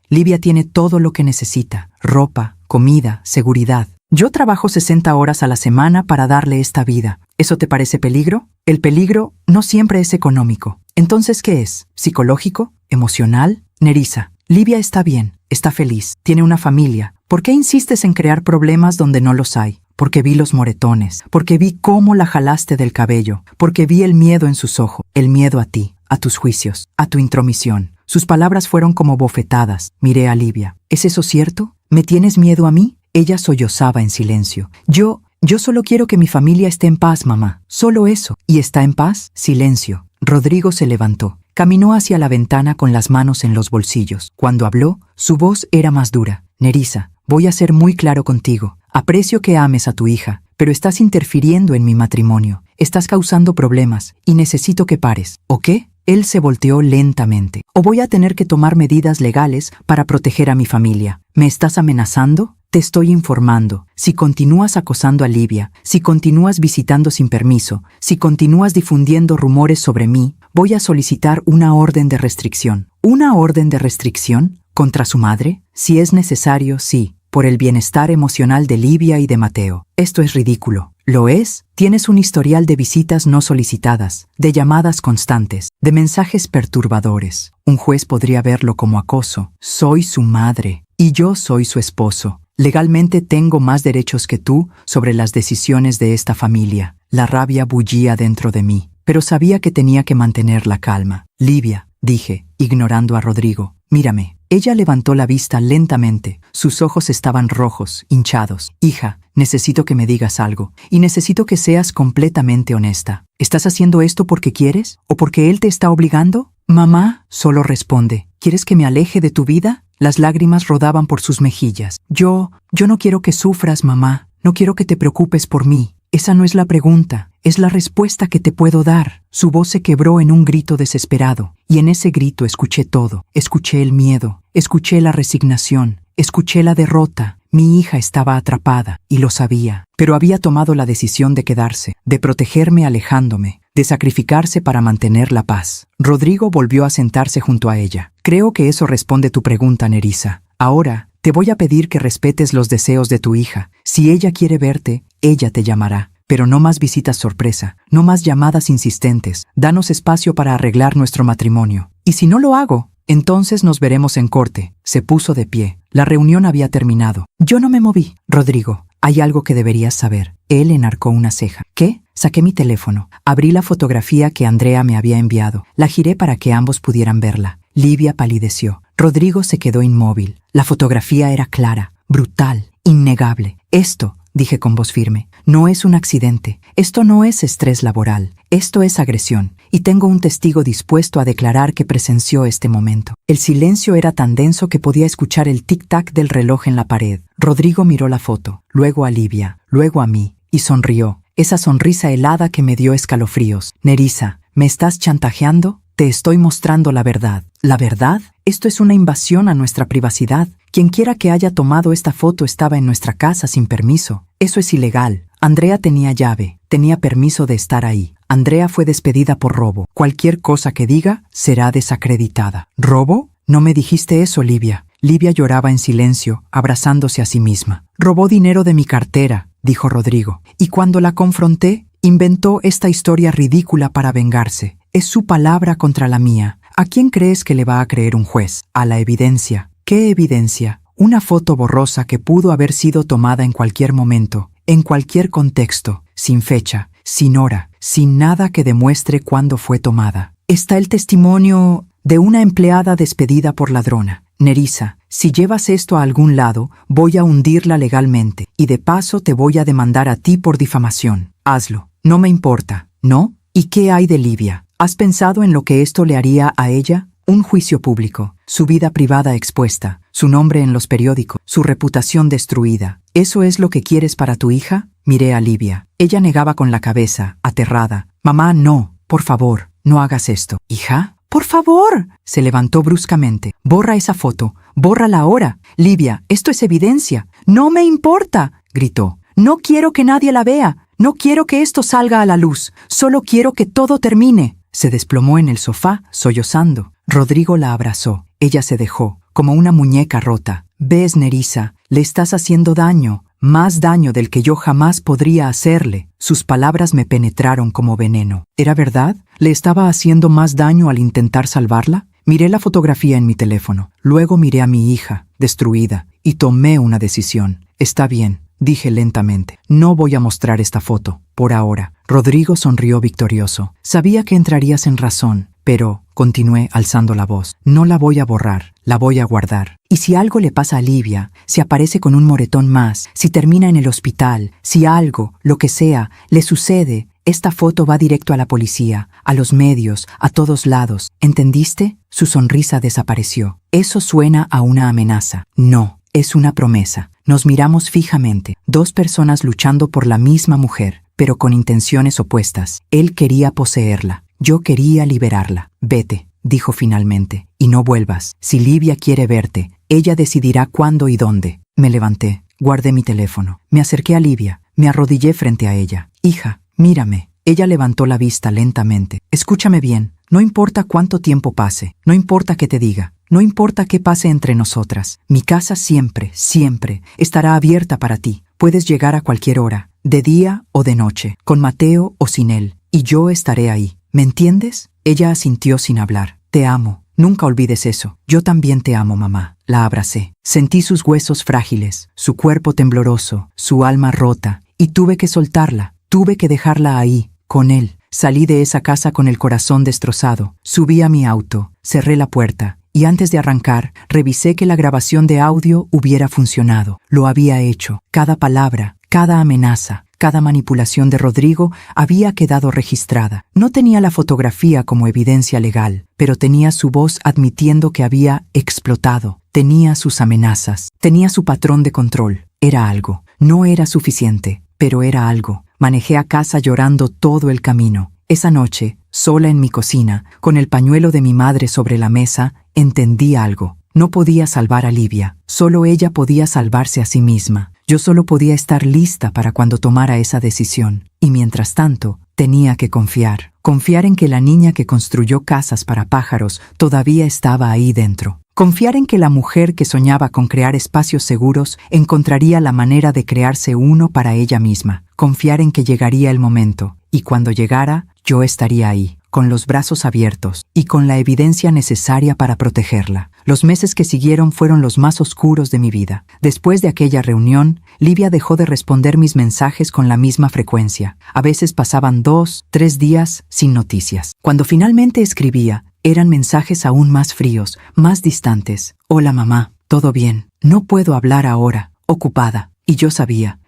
Livia tiene todo lo que necesita. Ropa, comida, seguridad. Yo trabajo 60 horas a la semana para darle esta vida. ¿Eso te parece peligro? El peligro no siempre es económico. Entonces, ¿qué es? ¿Psicológico? ¿Emocional? Nerissa, Livia está bien, está feliz, tiene una familia. ¿Por qué insistes en crear problemas donde no los hay? Porque vi los moretones, porque vi cómo la jalaste del cabello, porque vi el miedo en sus ojos, el miedo a ti, a tus juicios, a tu intromisión. Sus palabras fueron como bofetadas. Miré a Livia. ¿Es eso cierto? ¿Me tienes miedo a mí? Ella sollozaba en silencio. Yo solo quiero que mi familia esté en paz, mamá. Solo eso. ¿Y está en paz? Silencio. Rodrigo se levantó. Caminó hacia la ventana con las manos en los bolsillos. Cuando habló, su voz era más dura. Nerissa, voy a ser muy claro contigo. Aprecio que ames a tu hija, pero estás interfiriendo en mi matrimonio. Estás causando problemas y necesito que pares. ¿O qué? Él se volteó lentamente. ¿O voy a tener que tomar medidas legales para proteger a mi familia? ¿Me estás amenazando? Te estoy informando. Si continúas acosando a Livia, si continúas visitando sin permiso, si continúas difundiendo rumores sobre mí, voy a solicitar una orden de restricción. ¿Una orden de restricción? ¿Contra su madre? Si es necesario, sí. Por el bienestar emocional de Livia y de Mateo. Esto es ridículo. ¿Lo es? Tienes un historial de visitas no solicitadas, de llamadas constantes, de mensajes perturbadores. Un juez podría verlo como acoso. Soy su madre y yo soy su esposo. Legalmente tengo más derechos que tú sobre las decisiones de esta familia. La rabia bullía dentro de mí, pero sabía que tenía que mantener la calma. Livia, dije, ignorando a Rodrigo, mírame. Ella levantó la vista lentamente. Sus ojos estaban rojos, hinchados. Hija, necesito que me digas algo, y necesito que seas completamente honesta. ¿Estás haciendo esto porque quieres? ¿O porque él te está obligando? Mamá, solo responde. ¿Quieres que me aleje de tu vida? Las lágrimas rodaban por sus mejillas. Yo no quiero que sufras, mamá. No quiero que te preocupes por mí. Esa no es la pregunta, es la respuesta que te puedo dar. Su voz se quebró en un grito desesperado, y en ese grito escuché todo. Escuché el miedo, escuché la resignación, escuché la derrota. Mi hija estaba atrapada, y lo sabía, pero había tomado la decisión de quedarse, de protegerme alejándome, de sacrificarse para mantener la paz. Rodrigo volvió a sentarse junto a ella. Creo que eso responde tu pregunta, Nerissa. Ahora, te voy a pedir que respetes los deseos de tu hija. Si ella quiere verte, ella te llamará. Pero no más visitas sorpresa, no más llamadas insistentes. Danos espacio para arreglar nuestro matrimonio. Y si no lo hago, entonces nos veremos en corte. Se puso de pie. La reunión había terminado. Yo no me moví. Rodrigo, hay algo que deberías saber. Él enarcó una ceja. ¿Qué? Saqué mi teléfono. Abrí la fotografía que Andrea me había enviado. La giré para que ambos pudieran verla. Livia palideció. Rodrigo se quedó inmóvil. La fotografía era clara, brutal, innegable. Esto, dije con voz firme, no es un accidente. Esto no es estrés laboral. Esto es agresión. Y tengo un testigo dispuesto a declarar que presenció este momento. El silencio era tan denso que podía escuchar el tic-tac del reloj en la pared. Rodrigo miró la foto, luego a Livia, luego a mí, y sonrió. Esa sonrisa helada que me dio escalofríos. Nerissa, ¿me estás chantajeando? Te estoy mostrando la verdad. ¿La verdad? Esto es una invasión a nuestra privacidad. Quienquiera que haya tomado esta foto estaba en nuestra casa sin permiso. Eso es ilegal. Andrea tenía llave, tenía permiso de estar ahí. Andrea fue despedida por robo. Cualquier cosa que diga será desacreditada. ¿Robo? No me dijiste eso, Livia. Livia lloraba en silencio, abrazándose a sí misma. Robó dinero de mi cartera, dijo Rodrigo. Y cuando la confronté, inventó esta historia ridícula para vengarse. Es su palabra contra la mía. ¿A quién crees que le va a creer un juez? A la evidencia. ¿Qué evidencia? Una foto borrosa que pudo haber sido tomada en cualquier momento, en cualquier contexto, sin fecha, sin hora, sin nada que demuestre cuándo fue tomada. Está el testimonio de una empleada despedida por ladrona. Nerissa, si llevas esto a algún lado, voy a hundirla legalmente, y de paso te voy a demandar a ti por difamación. Hazlo. No me importa, ¿no? ¿Y qué hay de Livia? ¿Has pensado en lo que esto le haría a ella? Un juicio público, su vida privada expuesta, su nombre en los periódicos, su reputación destruida. ¿Eso es lo que quieres para tu hija? Miré a Livia. Ella negaba con la cabeza, aterrada. Mamá, no, por favor, no hagas esto. ¿Hija? ¡Por favor! Se levantó bruscamente. Borra esa foto, bórrala ahora. Livia, esto es evidencia. No me importa, gritó. No quiero que nadie la vea. No quiero que esto salga a la luz. Solo quiero que todo termine. Se desplomó en el sofá, sollozando. Rodrigo la abrazó. Ella se dejó, como una muñeca rota. ¿Ves, Nerissa? Le estás haciendo daño. Más daño del que yo jamás podría hacerle. Sus palabras me penetraron como veneno. ¿Era verdad? ¿Le estaba haciendo más daño al intentar salvarla? Miré la fotografía en mi teléfono, luego miré a mi hija, destruida, y tomé una decisión. Está bien, dije lentamente. No voy a mostrar esta foto, por ahora. Rodrigo sonrió victorioso. Sabía que entrarías en razón, pero, continué alzando la voz, no la voy a borrar, la voy a guardar. Y si algo le pasa a Livia, si aparece con un moretón más, si termina en el hospital, si algo, lo que sea, le sucede, esta foto va directo a la policía, a los medios, a todos lados. ¿Entendiste? Su sonrisa desapareció. Eso suena a una amenaza. No, es una promesa. Nos miramos fijamente, dos personas luchando por la misma mujer, pero con intenciones opuestas. Él quería poseerla, yo quería liberarla. Vete, dijo finalmente, y no vuelvas. Si Livia quiere verte, ella decidirá cuándo y dónde. Me levanté, guardé mi teléfono, me acerqué a Livia, me arrodillé frente a ella. Hija, mírame. Ella levantó la vista lentamente. Escúchame bien, no importa cuánto tiempo pase, no importa qué te diga, no importa qué pase entre nosotras. Mi casa siempre, siempre estará abierta para ti. Puedes llegar a cualquier hora, de día o de noche, con Mateo o sin él, y yo estaré ahí. ¿Me entiendes? Ella asintió sin hablar. Te amo. Nunca olvides eso. Yo también te amo, mamá. La abracé. Sentí sus huesos frágiles, su cuerpo tembloroso, su alma rota, y tuve que soltarla. Tuve que dejarla ahí, con él. Salí de esa casa con el corazón destrozado. Subí a mi auto, cerré la puerta, y antes de arrancar, revisé que la grabación de audio hubiera funcionado. Lo había hecho. Cada palabra, cada amenaza, cada manipulación de Rodrigo había quedado registrada. No tenía la fotografía como evidencia legal, pero tenía su voz admitiendo que había explotado. Tenía sus amenazas. Tenía su patrón de control. Era algo. No era suficiente, pero era algo. Manejé a casa llorando todo el camino. Esa noche, sola en mi cocina, con el pañuelo de mi madre sobre la mesa, entendí algo. No podía salvar a Livia. Solo ella podía salvarse a sí misma. Yo solo podía estar lista para cuando tomara esa decisión. Y mientras tanto, tenía que confiar. Confiar en que la niña que construyó casas para pájaros todavía estaba ahí dentro. Confiar en que la mujer que soñaba con crear espacios seguros encontraría la manera de crearse uno para ella misma. Confiar en que llegaría el momento, y cuando llegara, yo estaría ahí, con los brazos abiertos y con la evidencia necesaria para protegerla. Los meses que siguieron fueron los más oscuros de mi vida. Después de aquella reunión, Livia dejó de responder mis mensajes con la misma frecuencia. A veces pasaban 2, 3 días sin noticias. Cuando finalmente escribía, eran mensajes aún más fríos, más distantes. Hola mamá, ¿todo bien? No puedo hablar ahora, ocupada. Y yo sabía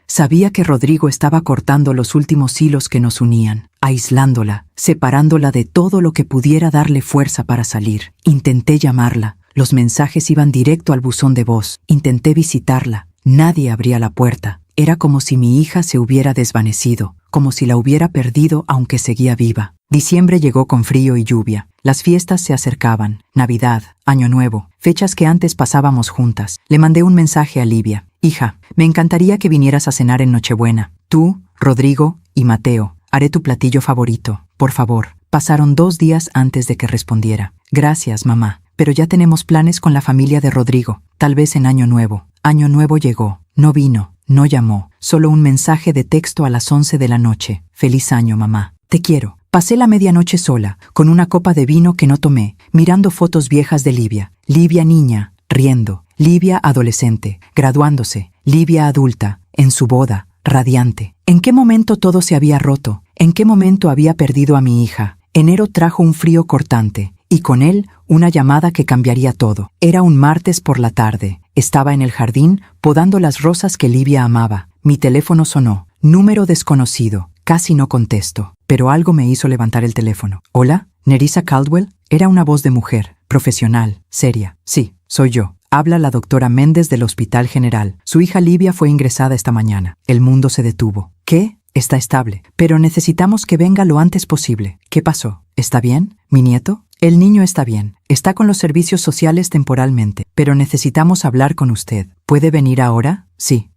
que Rodrigo estaba cortando los últimos hilos que nos unían, aislándola, separándola de todo lo que pudiera darle fuerza para salir. Intenté llamarla. Los mensajes iban directo al buzón de voz. Intenté visitarla. Nadie abría la puerta. Era como si mi hija se hubiera desvanecido, como si la hubiera perdido aunque seguía viva. Diciembre llegó con frío y lluvia. Las fiestas se acercaban. Navidad, Año Nuevo, fechas que antes pasábamos juntas. Le mandé un mensaje a Livia. Hija, me encantaría que vinieras a cenar en Nochebuena. Tú, Rodrigo y Mateo. Haré tu platillo favorito. Por favor. Pasaron 2 días antes de que respondiera. Gracias, mamá. Pero ya tenemos planes con la familia de Rodrigo. Tal vez en Año Nuevo. Año Nuevo llegó. No vino. No llamó. Solo un mensaje de texto a las 11 de la noche. Feliz año, mamá. Te quiero. Pasé la medianoche sola, con una copa de vino que no tomé, mirando fotos viejas de Livia. Livia niña, riendo. Livia adolescente, graduándose. Livia adulta, en su boda, radiante. ¿En qué momento todo se había roto? ¿En qué momento había perdido a mi hija? Enero trajo un frío cortante, y con él una llamada que cambiaría todo. Era un martes por la tarde. Estaba en el jardín, podando las rosas que Livia amaba. Mi teléfono sonó. Número desconocido. Casi no contesto, pero algo me hizo levantar el teléfono. ¿Hola? ¿Nerissa Caldwell? Era una voz de mujer, profesional, seria. Sí, soy yo. Habla la doctora Méndez del Hospital General. Su hija Livia fue ingresada esta mañana. El mundo se detuvo. ¿Qué? Está estable, pero necesitamos que venga lo antes posible. ¿Qué pasó? ¿Está bien? ¿Mi nieto? El niño está bien. Está con los servicios sociales temporalmente, pero necesitamos hablar con usted. ¿Puede venir ahora? Sí,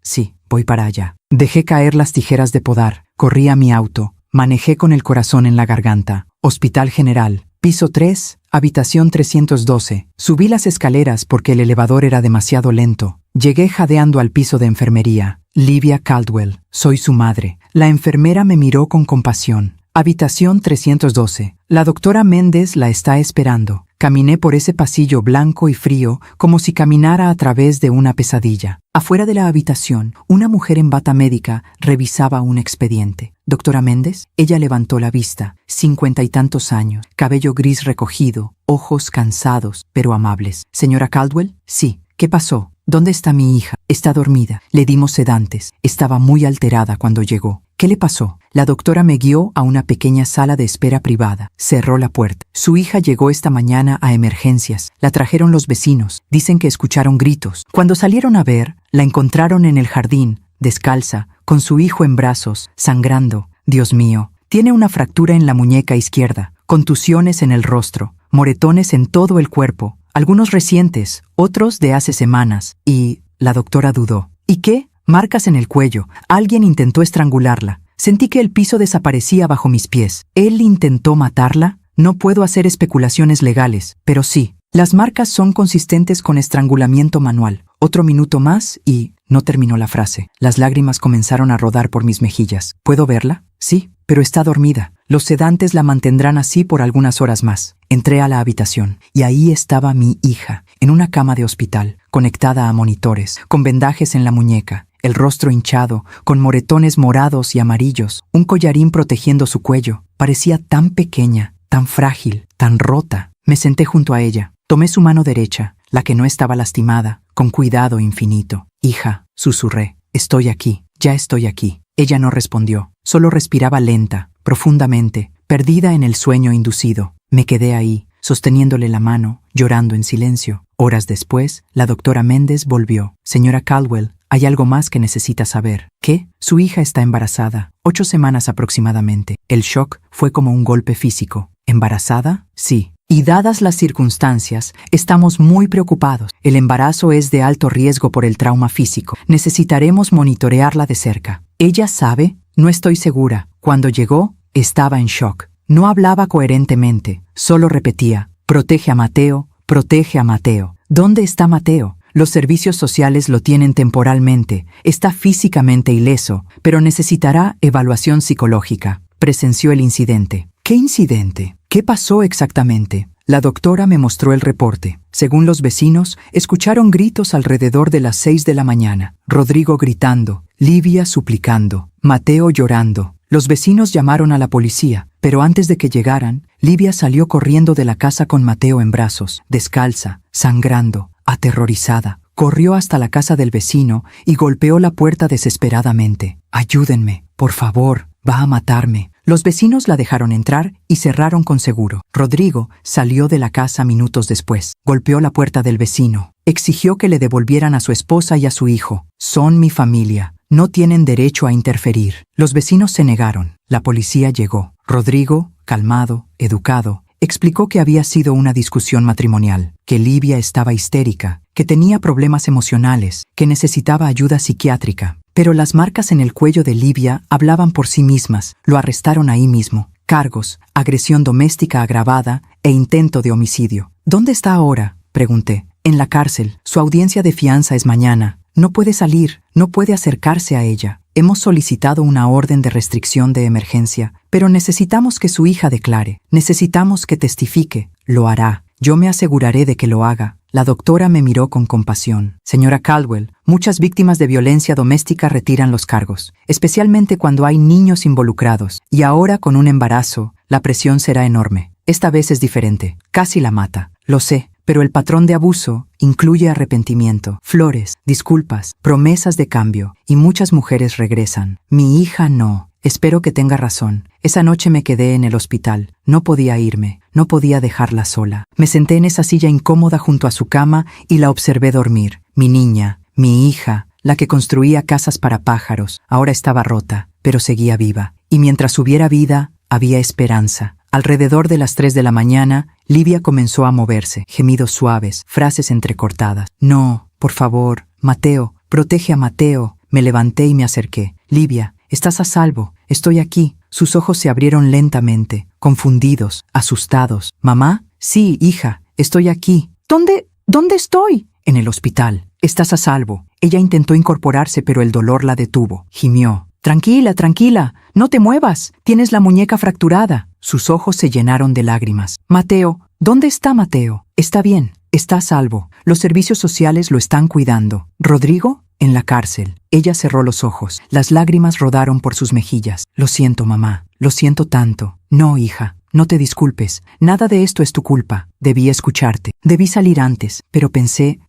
voy para allá. Dejé caer las tijeras de podar. Corrí a mi auto. Manejé con el corazón en la garganta. Hospital General. Piso 3, habitación 312. Subí las escaleras porque el elevador era demasiado lento. Llegué jadeando al piso de enfermería. Livia Caldwell. Soy su madre. La enfermera me miró con compasión. Habitación 312. La doctora Méndez la está esperando. Caminé por ese pasillo blanco y frío como si caminara a través de una pesadilla. Afuera de la habitación, una mujer en bata médica revisaba un expediente. ¿Doctora Méndez? Ella levantó la vista. 50 y tantos años, cabello gris recogido, ojos cansados, pero amables. ¿Señora Caldwell? Sí. ¿Qué pasó? ¿Dónde está mi hija? Está dormida. Le dimos sedantes. Estaba muy alterada cuando llegó. ¿Qué le pasó? La doctora me guió a una pequeña sala de espera privada. Cerró la puerta. Su hija llegó esta mañana a emergencias. La trajeron los vecinos. Dicen que escucharon gritos. Cuando salieron a ver, la encontraron en el jardín, descalza, con su hijo en brazos, sangrando. Dios mío. Tiene una fractura en la muñeca izquierda, contusiones en el rostro, moretones en todo el cuerpo, algunos recientes, otros de hace semanas. Y la doctora dudó. ¿Y qué? Marcas en el cuello. Alguien intentó estrangularla. Sentí que el piso desaparecía bajo mis pies. ¿Él intentó matarla? No puedo hacer especulaciones legales, pero sí. Las marcas son consistentes con estrangulamiento manual. Otro minuto más y... No terminó la frase. Las lágrimas comenzaron a rodar por mis mejillas. ¿Puedo verla? Sí, pero está dormida. Los sedantes la mantendrán así por algunas horas más. Entré a la habitación y ahí estaba mi hija, en una cama de hospital, conectada a monitores, con vendajes en la muñeca, el rostro hinchado, con moretones morados y amarillos, un collarín protegiendo su cuello. Parecía tan pequeña, tan frágil, tan rota. Me senté junto a ella. Tomé su mano derecha, la que no estaba lastimada, con cuidado infinito. Hija, susurré, estoy aquí, ya estoy aquí. Ella no respondió, solo respiraba lenta, profundamente, perdida en el sueño inducido. Me quedé ahí, sosteniéndole la mano, llorando en silencio. Horas después, la doctora Méndez volvió. Señora Caldwell, hay algo más que necesita saber. ¿Qué? Su hija está embarazada, 8 semanas aproximadamente. El shock fue como un golpe físico. ¿Embarazada? Sí. Y dadas las circunstancias, estamos muy preocupados. El embarazo es de alto riesgo por el trauma físico. Necesitaremos monitorearla de cerca. ¿Ella sabe? No estoy segura. Cuando llegó, estaba en shock. No hablaba coherentemente, solo repetía, protege a Mateo, protege a Mateo. ¿Dónde está Mateo? Los servicios sociales lo tienen temporalmente, está físicamente ileso, pero necesitará evaluación psicológica. Presenció el incidente. ¿Qué incidente? ¿Qué pasó exactamente? La doctora me mostró el reporte. Según los vecinos, escucharon gritos alrededor de las 6 de la mañana. Rodrigo gritando, Livia suplicando, Mateo llorando. Los vecinos llamaron a la policía, pero antes de que llegaran, Livia salió corriendo de la casa con Mateo en brazos, descalza, sangrando, aterrorizada. Corrió hasta la casa del vecino y golpeó la puerta desesperadamente. «Ayúdenme, por favor, va a matarme». Los vecinos la dejaron entrar y cerraron con seguro. Rodrigo salió de la casa minutos después. Golpeó la puerta del vecino. Exigió que le devolvieran a su esposa y a su hijo. Son mi familia. No tienen derecho a interferir. Los vecinos se negaron. La policía llegó. Rodrigo, calmado, educado, explicó que había sido una discusión matrimonial, que Livia estaba histérica, que tenía problemas emocionales, que necesitaba ayuda psiquiátrica. Pero las marcas en el cuello de Livia hablaban por sí mismas. Lo arrestaron ahí mismo. Cargos, agresión doméstica agravada e intento de homicidio. ¿Dónde está ahora?, pregunté. En la cárcel. Su audiencia de fianza es mañana. No puede salir, no puede acercarse a ella. Hemos solicitado una orden de restricción de emergencia, pero necesitamos que su hija declare. Necesitamos que testifique. Lo hará. Yo me aseguraré de que lo haga. La doctora me miró con compasión. Señora Caldwell, muchas víctimas de violencia doméstica retiran los cargos, especialmente cuando hay niños involucrados. Y ahora, con un embarazo, la presión será enorme. Esta vez es diferente. Casi la mata. Lo sé, pero el patrón de abuso incluye arrepentimiento, flores, disculpas, promesas de cambio, y muchas mujeres regresan. Mi hija no. Espero que tenga razón. Esa noche me quedé en el hospital. No podía irme. No podía dejarla sola. Me senté en esa silla incómoda junto a su cama y la observé dormir. Mi niña, mi hija, la que construía casas para pájaros, ahora estaba rota, pero seguía viva. Y mientras hubiera vida, había esperanza. Alrededor de las 3 de la mañana, Livia comenzó a moverse, gemidos suaves, frases entrecortadas. No, por favor, Mateo, protege a Mateo. Me levanté y me acerqué. Livia, estás a salvo. Estoy aquí. Sus ojos se abrieron lentamente, confundidos, asustados. ¿Mamá? Sí, hija, estoy aquí. ¿Dónde estoy? En el hospital. Estás a salvo. Ella intentó incorporarse, pero el dolor la detuvo. Gimió. Tranquila, tranquila, no te muevas, tienes la muñeca fracturada. Sus ojos se llenaron de lágrimas. Mateo, ¿dónde está Mateo? Está bien, está a salvo. Los servicios sociales lo están cuidando. ¿Rodrigo? En la cárcel. Ella cerró los ojos. Las lágrimas rodaron por sus mejillas. Lo siento, mamá. Lo siento tanto. No, hija. No te disculpes. Nada de esto es tu culpa. Debí escucharte. Debí salir antes. Pero pensé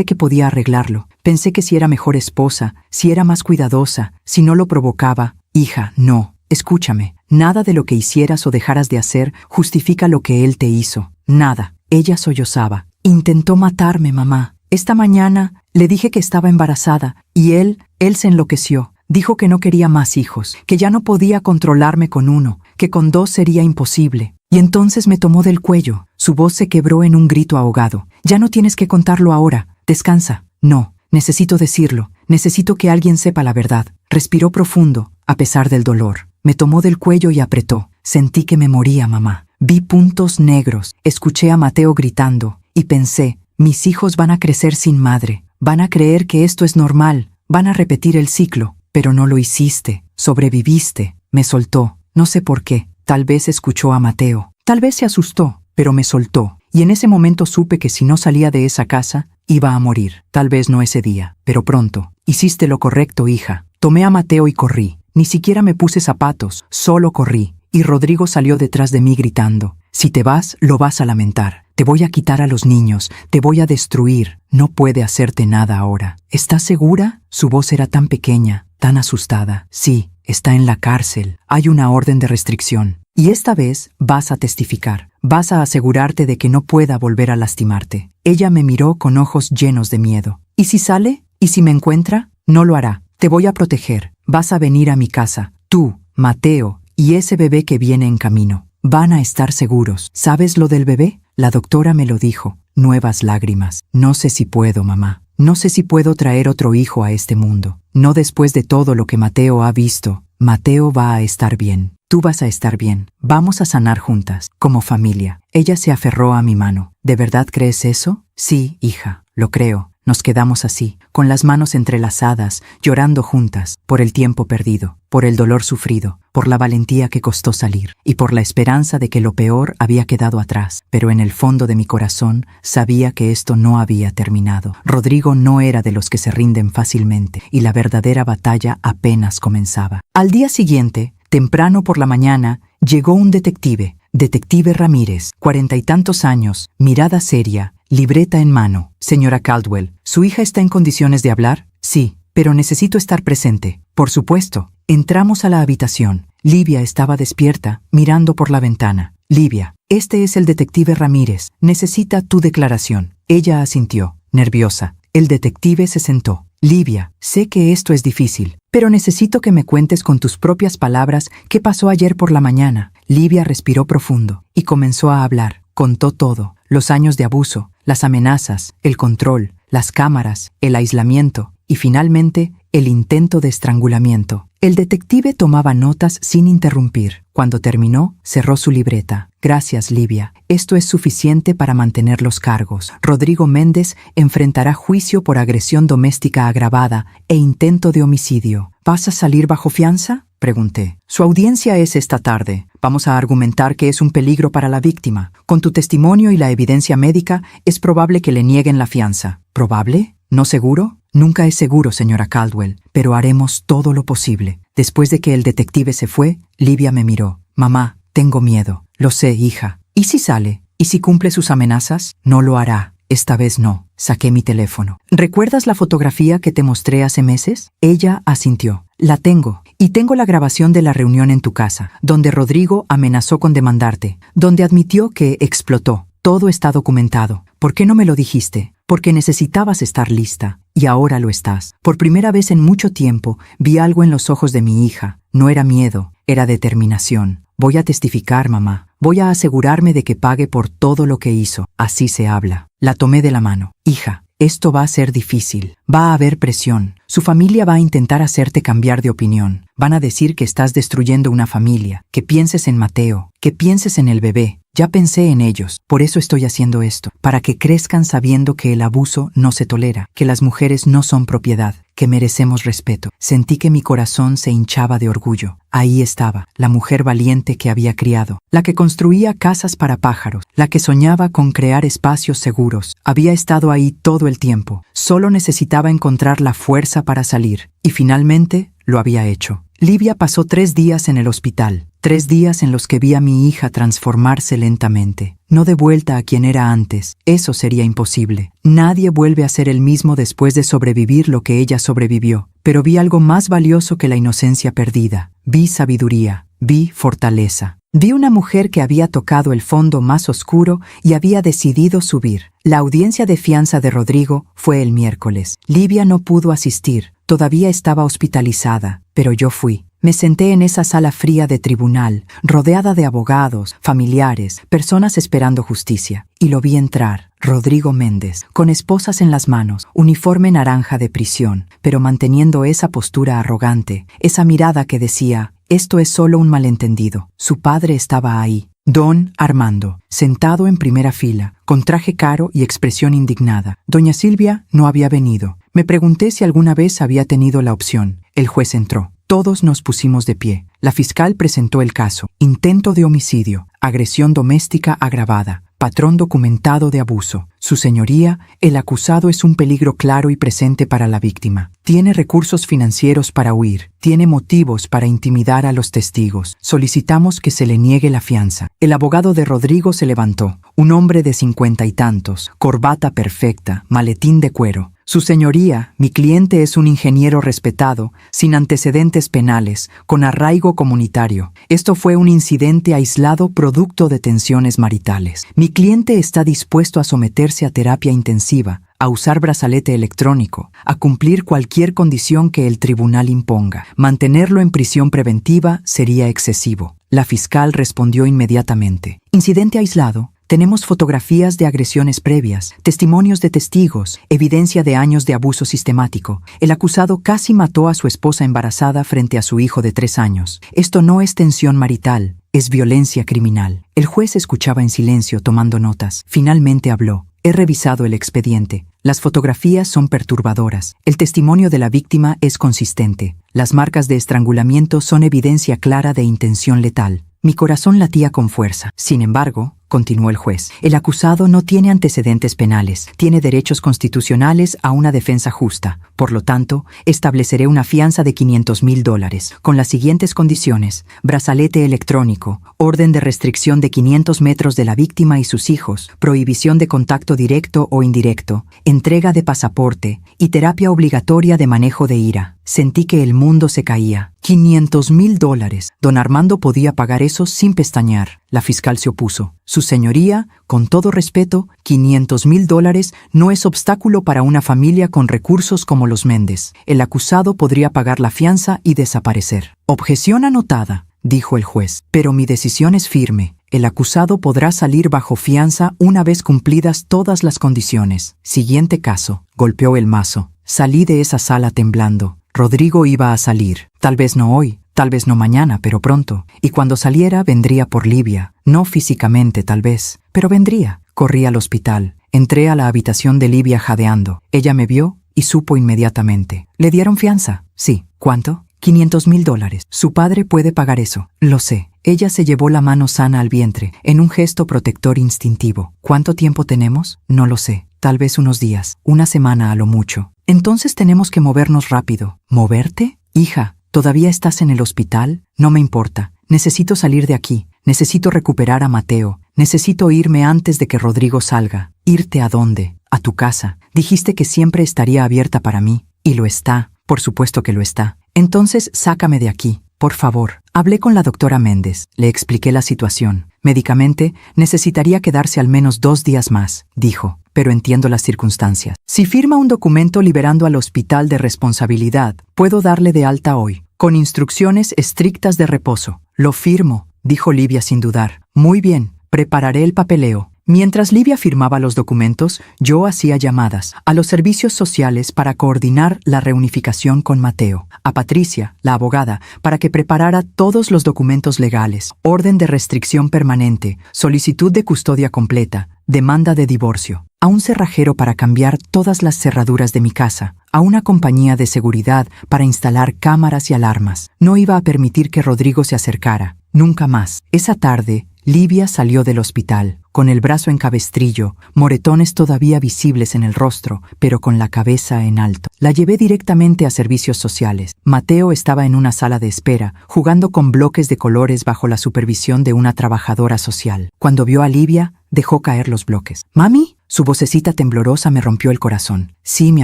que podía arreglarlo. Pensé que si era mejor esposa, si era más cuidadosa, si no lo provocaba. Hija, no. Escúchame. Nada de lo que hicieras o dejaras de hacer justifica lo que él te hizo. Nada. Ella sollozaba. Intentó matarme, mamá. Esta mañana le dije que estaba embarazada y él se enloqueció. Dijo que no quería más hijos, que ya no podía controlarme con uno, que con dos sería imposible. Y entonces me tomó del cuello. Su voz se quebró en un grito ahogado. Ya no tienes que contarlo ahora. Descansa. No, necesito decirlo. Necesito que alguien sepa la verdad. Respiró profundo, a pesar del dolor. Me tomó del cuello y apretó. Sentí que me moría, mamá. Vi puntos negros. Escuché a Mateo gritando. Y pensé, mis hijos van a crecer sin madre. Van a creer que esto es normal. Van a repetir el ciclo. Pero no lo hiciste. Sobreviviste. Me soltó. No sé por qué. Tal vez escuchó a Mateo. Tal vez se asustó, pero me soltó. Y en ese momento supe que si no salía de esa casa, iba a morir. Tal vez no ese día, pero pronto. Hiciste lo correcto, hija. Tomé a Mateo y corrí. Ni siquiera me puse zapatos. Solo corrí. Y Rodrigo salió detrás de mí gritando. Si te vas, lo vas a lamentar. Te voy a quitar a los niños. Te voy a destruir. No puede hacerte nada ahora. ¿Estás segura? Su voz era tan pequeña, tan asustada. Sí, está en la cárcel. Hay una orden de restricción. Y esta vez vas a testificar. Vas a asegurarte de que no pueda volver a lastimarte. Ella me miró con ojos llenos de miedo. ¿Y si sale? ¿Y si me encuentra? No lo hará. Te voy a proteger. Vas a venir a mi casa. Tú, Mateo, y ese bebé que viene en camino. Van a estar seguros. ¿Sabes lo del bebé? La doctora me lo dijo. Nuevas lágrimas. No sé si puedo, mamá. No sé si puedo traer otro hijo a este mundo. No después de todo lo que Mateo ha visto. Mateo va a estar bien. Tú vas a estar bien. Vamos a sanar juntas, como familia. Ella se aferró a mi mano. ¿De verdad crees eso? Sí, hija, lo creo. Nos quedamos así, con las manos entrelazadas, llorando juntas, por el tiempo perdido, por el dolor sufrido, por la valentía que costó salir, y por la esperanza de que lo peor había quedado atrás. Pero en el fondo de mi corazón sabía que esto no había terminado. Rodrigo no era de los que se rinden fácilmente, y la verdadera batalla apenas comenzaba. Al día siguiente, temprano por la mañana, llegó un detective. Detective Ramírez, 40 y tantos años, mirada seria, libreta en mano. Señora Caldwell, ¿su hija está en condiciones de hablar? Sí, pero necesito estar presente. Por supuesto. Entramos a la habitación. Livia estaba despierta, mirando por la ventana. Livia, este es el detective Ramírez. Necesita tu declaración. Ella asintió, nerviosa. El detective se sentó. Livia, sé que esto es difícil, pero necesito que me cuentes con tus propias palabras qué pasó ayer por la mañana. Livia respiró profundo y comenzó a hablar. Contó todo, los años de abuso, las amenazas, el control, las cámaras, el aislamiento y finalmente el intento de estrangulamiento. El detective tomaba notas sin interrumpir. Cuando terminó, cerró su libreta. Gracias, Livia. Esto es suficiente para mantener los cargos. Rodrigo Méndez enfrentará juicio por agresión doméstica agravada e intento de homicidio. ¿Vas a salir bajo fianza? Pregunté. Su audiencia es esta tarde. Vamos a argumentar que es un peligro para la víctima. Con tu testimonio y la evidencia médica, es probable que le nieguen la fianza. ¿Probable? ¿No seguro? Nunca es seguro, señora Caldwell, pero haremos todo lo posible. Después de que el detective se fue, Livia me miró. Mamá, tengo miedo. Lo sé, hija. ¿Y si sale? ¿Y si cumple sus amenazas? No lo hará. Esta vez no. Saqué mi teléfono. ¿Recuerdas la fotografía que te mostré hace meses? Ella asintió. La tengo. Y tengo la grabación de la reunión en tu casa, donde Rodrigo amenazó con demandarte, donde admitió que explotó. Todo está documentado. ¿Por qué no me lo dijiste? Porque necesitabas estar lista. Y ahora lo estás. Por primera vez en mucho tiempo, vi algo en los ojos de mi hija. No era miedo, era determinación. Voy a testificar, mamá. Voy a asegurarme de que pague por todo lo que hizo. Así se habla. La tomé de la mano. Hija, esto va a ser difícil. Va a haber presión. Su familia va a intentar hacerte cambiar de opinión. Van a decir que estás destruyendo una familia, que pienses en Mateo, que pienses en el bebé. Ya pensé en ellos, por eso estoy haciendo esto, para que crezcan sabiendo que el abuso no se tolera, que las mujeres no son propiedad, que merecemos respeto. Sentí que mi corazón se hinchaba de orgullo. Ahí estaba, la mujer valiente que había criado, la que construía casas para pájaros, la que soñaba con crear espacios seguros. Había estado ahí todo el tiempo, solo necesitaba encontrar la fuerza para salir, y finalmente lo había hecho. Livia pasó 3 días en el hospital, 3 días en los que vi a mi hija transformarse lentamente. No de vuelta a quien era antes, eso sería imposible. Nadie vuelve a ser el mismo después de sobrevivir lo que ella sobrevivió. Pero vi algo más valioso que la inocencia perdida. Vi sabiduría, vi fortaleza. Vi una mujer que había tocado el fondo más oscuro y había decidido subir. La audiencia de fianza de Rodrigo fue el miércoles. Livia no pudo asistir, todavía estaba hospitalizada, pero yo fui. Me senté en esa sala fría de tribunal, rodeada de abogados, familiares, personas esperando justicia, y lo vi entrar. Rodrigo Méndez, con esposas en las manos, uniforme naranja de prisión, pero manteniendo esa postura arrogante, esa mirada que decía, esto es solo un malentendido. Su padre estaba ahí. Don Armando, sentado en primera fila, con traje caro y expresión indignada. Doña Silvia no había venido. Me pregunté si alguna vez había tenido la opción. El juez entró. Todos nos pusimos de pie. La fiscal presentó el caso. Intento de homicidio, agresión doméstica agravada, patrón documentado de abuso. Su señoría, el acusado es un peligro claro y presente para la víctima. Tiene recursos financieros para huir. Tiene motivos para intimidar a los testigos. Solicitamos que se le niegue la fianza. El abogado de Rodrigo se levantó. Un hombre de 50 y tantos, corbata perfecta, maletín de cuero. Su señoría, mi cliente es un ingeniero respetado, sin antecedentes penales, con arraigo comunitario. Esto fue un incidente aislado producto de tensiones maritales. Mi cliente está dispuesto a someterse a terapia intensiva, a usar brazalete electrónico, a cumplir cualquier condición que el tribunal imponga. Mantenerlo en prisión preventiva sería excesivo. La fiscal respondió inmediatamente. Incidente aislado. Tenemos fotografías de agresiones previas, testimonios de testigos, evidencia de años de abuso sistemático. El acusado casi mató a su esposa embarazada frente a su hijo de 3 años. Esto no es tensión marital, es violencia criminal. El juez escuchaba en silencio, tomando notas. Finalmente habló. He revisado el expediente. Las fotografías son perturbadoras. El testimonio de la víctima es consistente. Las marcas de estrangulamiento son evidencia clara de intención letal. Mi corazón latía con fuerza. Sin embargo, continuó el juez, el acusado no tiene antecedentes penales, tiene derechos constitucionales a una defensa justa. Por lo tanto, estableceré una fianza de $500,000, con las siguientes condiciones: brazalete electrónico, orden de restricción de 500 metros de la víctima y sus hijos, prohibición de contacto directo o indirecto, entrega de pasaporte y terapia obligatoria de manejo de ira. Sentí que el mundo se caía. $500,000. Don Armando podía pagar eso sin pestañear. La fiscal se opuso. Su señoría, con todo respeto, $500,000 no es obstáculo para una familia con recursos como los Méndez. El acusado podría pagar la fianza y desaparecer. Objeción anotada, dijo el juez. Pero mi decisión es firme. El acusado podrá salir bajo fianza una vez cumplidas todas las condiciones. Siguiente caso. Golpeó el mazo. Salí de esa sala temblando. Rodrigo iba a salir. Tal vez no hoy, tal vez no mañana, pero pronto. Y cuando saliera vendría por Livia. No físicamente, tal vez, pero vendría. Corrí al hospital. Entré a la habitación de Livia jadeando. Ella me vio y supo inmediatamente. ¿Le dieron fianza? Sí. ¿Cuánto? $500,000. Su padre puede pagar eso. Lo sé. Ella se llevó la mano sana al vientre, en un gesto protector instintivo. ¿Cuánto tiempo tenemos? No lo sé. Tal vez unos días, una semana a lo mucho. Entonces tenemos que movernos rápido. ¿Moverte? Hija, ¿todavía estás en el hospital? No me importa. Necesito salir de aquí. Necesito recuperar a Mateo. Necesito irme antes de que Rodrigo salga. ¿Irte a dónde? A tu casa. Dijiste que siempre estaría abierta para mí. Y lo está. Por supuesto que lo está. Entonces sácame de aquí. Por favor. Hablé con la doctora Méndez. Le expliqué la situación. Médicamente, necesitaría quedarse al menos 2 días más, dijo. Pero entiendo las circunstancias. Si firma un documento liberando al hospital de responsabilidad, puedo darle de alta hoy, con instrucciones estrictas de reposo. Lo firmo, dijo Livia sin dudar. Muy bien, prepararé el papeleo. Mientras Livia firmaba los documentos, yo hacía llamadas a los servicios sociales para coordinar la reunificación con Mateo, a Patricia, la abogada, para que preparara todos los documentos legales, orden de restricción permanente, solicitud de custodia completa, demanda de divorcio, a un cerrajero para cambiar todas las cerraduras de mi casa, a una compañía de seguridad para instalar cámaras y alarmas. No iba a permitir que Rodrigo se acercara, nunca más. Esa tarde, Livia salió del hospital, con el brazo en cabestrillo, moretones todavía visibles en el rostro, pero con la cabeza en alto. La llevé directamente a servicios sociales. Mateo estaba en una sala de espera, jugando con bloques de colores bajo la supervisión de una trabajadora social. Cuando vio a Livia, dejó caer los bloques. «¿Mami?» Su vocecita temblorosa me rompió el corazón. «Sí, mi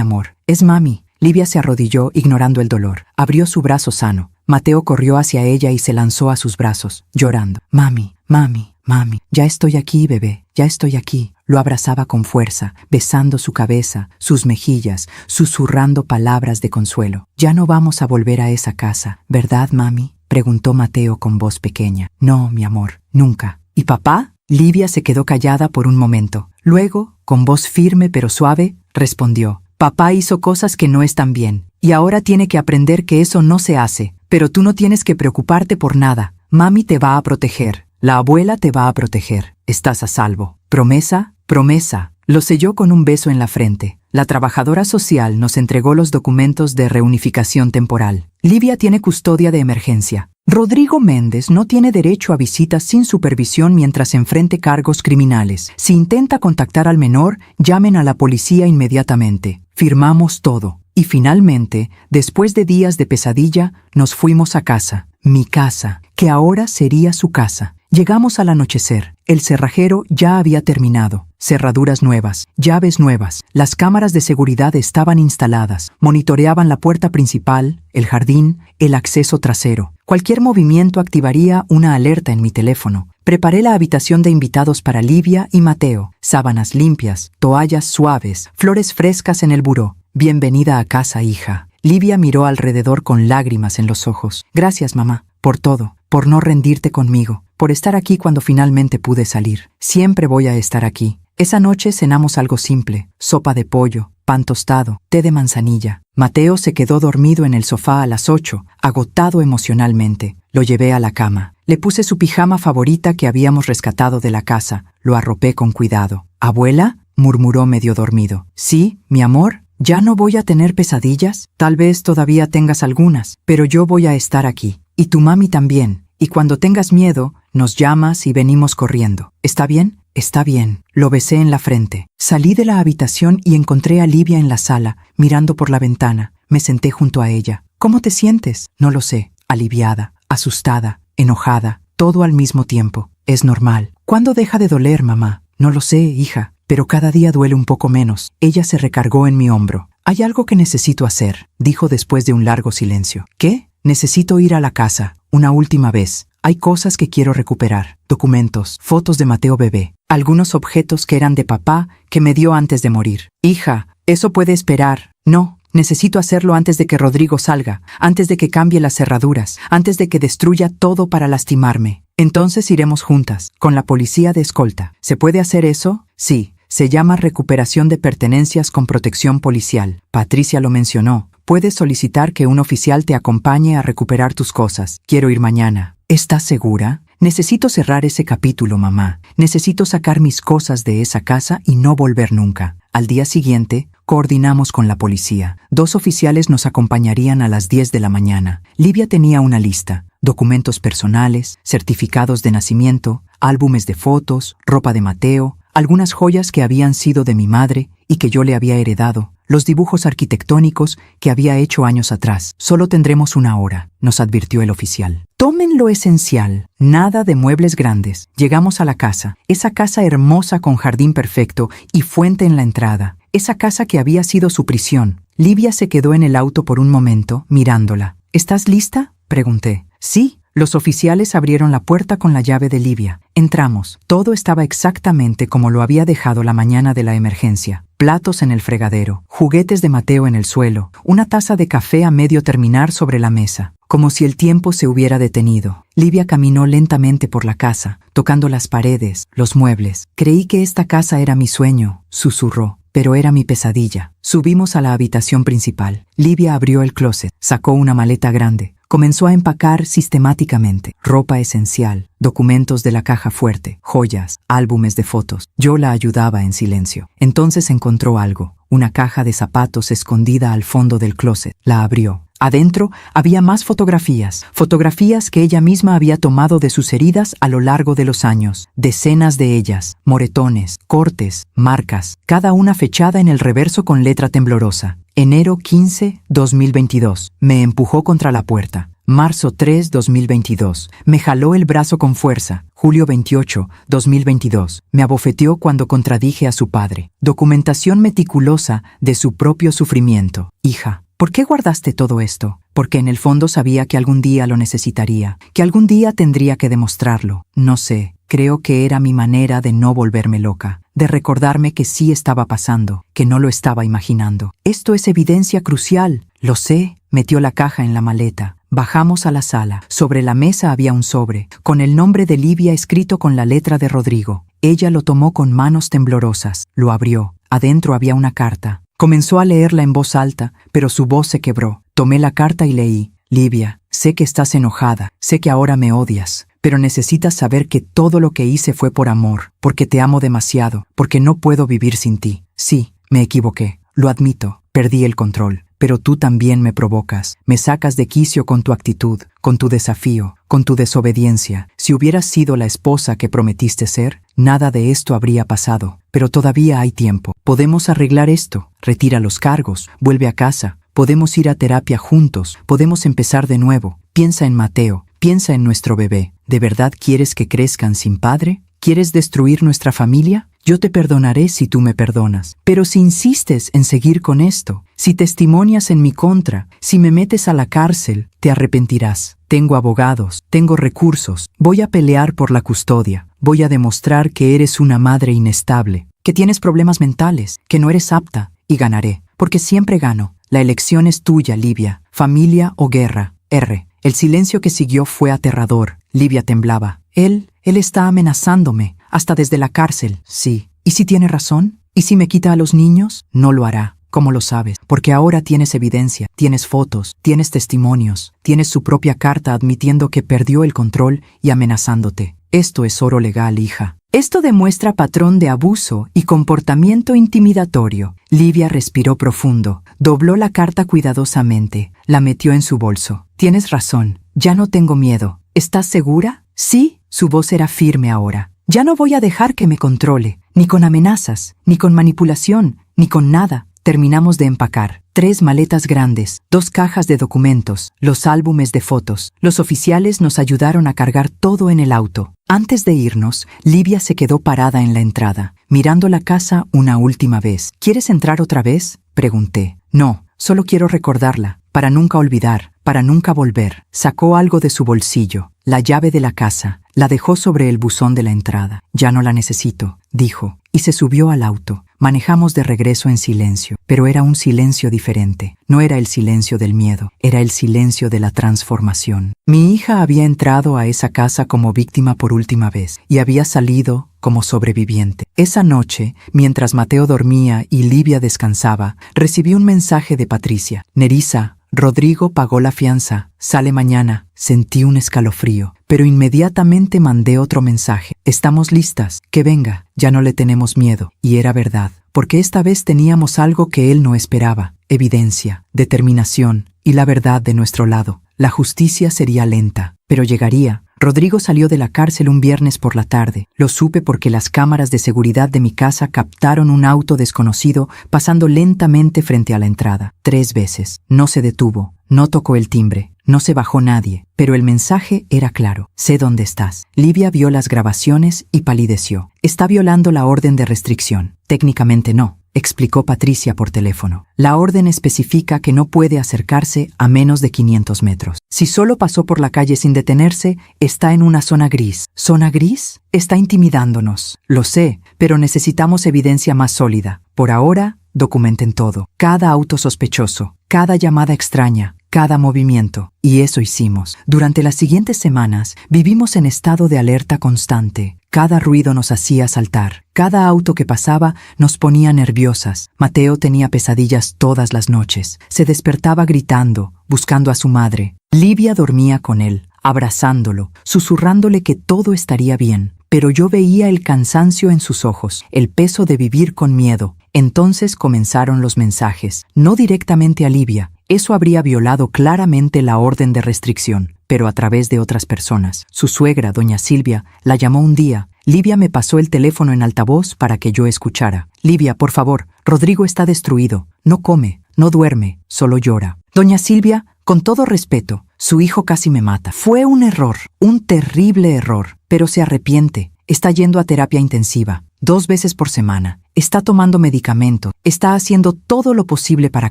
amor, es mami». Livia se arrodilló, ignorando el dolor. Abrió su brazo sano. Mateo corrió hacia ella y se lanzó a sus brazos, llorando. «Mami, mami, mami, ya estoy aquí, bebé, ya estoy aquí». Lo abrazaba con fuerza, besando su cabeza, sus mejillas, susurrando palabras de consuelo. «Ya no vamos a volver a esa casa, ¿verdad, mami?», preguntó Mateo con voz pequeña. «No, mi amor, nunca». «¿Y papá?». Livia se quedó callada por un momento. Luego, con voz firme pero suave, respondió. «Papá hizo cosas que no están bien, y ahora tiene que aprender que eso no se hace. Pero tú no tienes que preocuparte por nada. Mami te va a proteger. La abuela te va a proteger. Estás a salvo». «Promesa, promesa». Lo selló con un beso en la frente. La trabajadora social nos entregó los documentos de reunificación temporal. Livia tiene custodia de emergencia. Rodrigo Méndez no tiene derecho a visitas sin supervisión mientras enfrente cargos criminales. Si intenta contactar al menor, llamen a la policía inmediatamente. Firmamos todo. Y finalmente, después de días de pesadilla, nos fuimos a casa. Mi casa, que ahora sería su casa. Llegamos al anochecer. El cerrajero ya había terminado. Cerraduras nuevas, llaves nuevas. Las cámaras de seguridad estaban instaladas. Monitoreaban la puerta principal, el jardín, el acceso trasero. Cualquier movimiento activaría una alerta en mi teléfono. Preparé la habitación de invitados para Livia y Mateo. Sábanas limpias, toallas suaves, flores frescas en el buró. «Bienvenida a casa, hija». Livia miró alrededor con lágrimas en los ojos. «Gracias, mamá, por todo, por no rendirte conmigo, por estar aquí cuando finalmente pude salir. Siempre voy a estar aquí». Esa noche cenamos algo simple, sopa de pollo, pan tostado, té de manzanilla. Mateo se quedó dormido en el sofá a las 8, agotado emocionalmente. Lo llevé a la cama. Le puse su pijama favorita que habíamos rescatado de la casa. Lo arropé con cuidado. «¿Abuela?», murmuró medio dormido. «Sí, mi amor». «¿Ya no voy a tener pesadillas? Tal vez todavía tengas algunas, pero yo voy a estar aquí. Y tu mami también. Y cuando tengas miedo, nos llamas y venimos corriendo. ¿Está bien?». «Está bien». Lo besé en la frente. Salí de la habitación y encontré a Livia en la sala, mirando por la ventana. Me senté junto a ella. «¿Cómo te sientes?». «No lo sé». Aliviada, asustada, enojada, todo al mismo tiempo. «Es normal». «¿Cuándo deja de doler, mamá?». «No lo sé, hija, pero cada día duele un poco menos». Ella se recargó en mi hombro. «Hay algo que necesito hacer», dijo después de un largo silencio. «¿Qué?». «Necesito ir a la casa, una última vez. Hay cosas que quiero recuperar. Documentos, fotos de Mateo bebé, algunos objetos que eran de papá que me dio antes de morir». «Hija, eso puede esperar». «No, necesito hacerlo antes de que Rodrigo salga, antes de que cambie las cerraduras, antes de que destruya todo para lastimarme. Entonces iremos juntas, con la policía de escolta». «¿Se puede hacer eso?». «Sí, se llama recuperación de pertenencias con protección policial. Patricia lo mencionó. Puedes solicitar que un oficial te acompañe a recuperar tus cosas. Quiero ir mañana». «¿Estás segura?». «Necesito cerrar ese capítulo, mamá. Necesito sacar mis cosas de esa casa y no volver nunca». Al día siguiente, coordinamos con la policía. 2 oficiales nos acompañarían a las 10 de la mañana. Livia tenía una lista: documentos personales, certificados de nacimiento, álbumes de fotos, ropa de Mateo, algunas joyas que habían sido de mi madre y que yo le había heredado, los dibujos arquitectónicos que había hecho años atrás. «Solo tendremos 1 hora», nos advirtió el oficial. «Tomen lo esencial, nada de muebles grandes». Llegamos a la casa, esa casa hermosa con jardín perfecto y fuente en la entrada, esa casa que había sido su prisión. Livia se quedó en el auto por un momento, mirándola. «¿Estás lista?», pregunté. «Sí». Los oficiales abrieron la puerta con la llave de Livia. Entramos. Todo estaba exactamente como lo había dejado la mañana de la emergencia. Platos en el fregadero, juguetes de Mateo en el suelo, una taza de café a medio terminar sobre la mesa. como si el tiempo se hubiera detenido. Livia caminó lentamente por la casa, tocando las paredes, los muebles. Creí que esta casa era mi sueño, susurró, pero era mi pesadilla. Subimos a la habitación principal. Livia abrió el closet, sacó una maleta grande. Comenzó a empacar sistemáticamente. Ropa esencial, documentos de la caja fuerte, joyas, álbumes de fotos. Yo la ayudaba en silencio. Entonces encontró algo, una caja de zapatos escondida al fondo del closet. La abrió. Adentro había más fotografías, fotografías que ella misma había tomado de sus heridas a lo largo de los años. Decenas de ellas, moretones, cortes, marcas, cada una fechada en el reverso con letra temblorosa. Enero 15, 2022. Me empujó contra la puerta. Marzo 3, 2022. Me jaló el brazo con fuerza. Julio 28, 2022. Me abofeteó cuando contradije a su padre. Documentación meticulosa de su propio sufrimiento. Hija, ¿por qué guardaste todo esto? Porque en el fondo sabía que algún día lo necesitaría, que algún día tendría que demostrarlo. No sé, creo que era mi manera de no volverme loca, de recordarme que sí estaba pasando, que no lo estaba imaginando. Esto es evidencia crucial, lo sé. Metió la caja en la maleta. Bajamos a la sala. Sobre la mesa había un sobre, con el nombre de Livia escrito con la letra de Rodrigo. Ella lo tomó con manos temblorosas, lo abrió. Adentro había una carta. Comenzó a leerla en voz alta, pero su voz se quebró. Tomé la carta y leí: Livia, sé que estás enojada, sé que ahora me odias, pero necesitas saber que todo lo que hice fue por amor, porque te amo demasiado, porque no puedo vivir sin ti. Sí, me equivoqué, lo admito, perdí el control. Pero tú también me provocas, me sacas de quicio con tu actitud, con tu desafío, con tu desobediencia. Si hubieras sido la esposa que prometiste ser, nada de esto habría pasado. Pero todavía hay tiempo. Podemos arreglar esto. Retira los cargos, vuelve a casa. Podemos ir a terapia juntos, podemos empezar de nuevo. Piensa en Mateo, piensa en nuestro bebé. ¿De verdad quieres que crezcan sin padre? ¿Quieres destruir nuestra familia? Yo te perdonaré si tú me perdonas. Pero si insistes en seguir con esto, si testimonias en mi contra, si me metes a la cárcel, te arrepentirás. Tengo abogados, tengo recursos, voy a pelear por la custodia. Voy a demostrar que eres una madre inestable, que tienes problemas mentales, que no eres apta, y ganaré, porque siempre gano. La elección es tuya, Livia. Familia o guerra. R. El silencio que siguió fue aterrador. Livia temblaba. Él está amenazándome, hasta desde la cárcel. Sí. ¿Y si tiene razón? ¿Y si me quita a los niños? No lo hará. ¿Cómo lo sabes? Porque ahora tienes evidencia, tienes fotos, tienes testimonios, tienes su propia carta admitiendo que perdió el control y amenazándote. Esto es oro legal, hija. Esto demuestra patrón de abuso y comportamiento intimidatorio. Livia respiró profundo, dobló la carta cuidadosamente, la metió en su bolso. Tienes razón, ya no tengo miedo. ¿Estás segura? Sí, su voz era firme ahora. Ya no voy a dejar que me controle, ni con amenazas, ni con manipulación, ni con nada. Terminamos de empacar. 3 maletas grandes, 2 cajas de documentos, los álbumes de fotos. Los oficiales nos ayudaron a cargar todo en el auto. Antes de irnos, Livia se quedó parada en la entrada, mirando la casa una última vez. ¿Quieres entrar otra vez?, pregunté. No, solo quiero recordarla, para nunca olvidar, para nunca volver. Sacó algo de su bolsillo, la llave de la casa, la dejó sobre el buzón de la entrada. Ya no la necesito, dijo, y se subió al auto. Manejamos de regreso en silencio, pero era un silencio diferente. No era el silencio del miedo, era el silencio de la transformación. Mi hija había entrado a esa casa como víctima por última vez y había salido como sobreviviente. Esa noche, mientras Mateo dormía y Livia descansaba, recibí un mensaje de Patricia. Nerissa, Rodrigo pagó la fianza. Sale mañana. Sentí un escalofrío, pero inmediatamente mandé otro mensaje. Estamos listas. Que venga. Ya no le tenemos miedo. Y era verdad, porque esta vez teníamos algo que él no esperaba. Evidencia, determinación y la verdad de nuestro lado. La justicia sería lenta, pero llegaría. Rodrigo salió de la cárcel un viernes por la tarde. Lo supe porque las cámaras de seguridad de mi casa captaron un auto desconocido pasando lentamente frente a la entrada. 3 veces. No se detuvo, no tocó el timbre, no se bajó nadie, pero el mensaje era claro. Sé dónde estás. Livia vio las grabaciones y palideció. Está violando la orden de restricción. Técnicamente no, explicó Patricia por teléfono. La orden especifica que no puede acercarse a menos de 500 metros. Si solo pasó por la calle sin detenerse, está en una zona gris. ¿Zona gris? Está intimidándonos. Lo sé, pero necesitamos evidencia más sólida. Por ahora, documenten todo. Cada auto sospechoso, cada llamada extraña, cada movimiento. Y eso hicimos. Durante las siguientes semanas vivimos en estado de alerta constante. Cada ruido nos hacía saltar. Cada auto que pasaba nos ponía nerviosas. Mateo tenía pesadillas todas las noches. Se despertaba gritando, buscando a su madre. Livia dormía con él, abrazándolo, susurrándole que todo estaría bien. Pero yo veía el cansancio en sus ojos, el peso de vivir con miedo. Entonces comenzaron los mensajes, no directamente a Livia. Eso habría violado claramente la orden de restricción, pero a través de otras personas. Su suegra, doña Silvia, la llamó un día. Livia me pasó el teléfono en altavoz para que yo escuchara. Livia, por favor, Rodrigo está destruido. No come, no duerme, solo llora. Doña Silvia, con todo respeto, su hijo casi me mata. Fue un error, un terrible error, pero se arrepiente. Está yendo a terapia intensiva, 2 veces por semana. Está tomando medicamento. Está haciendo todo lo posible para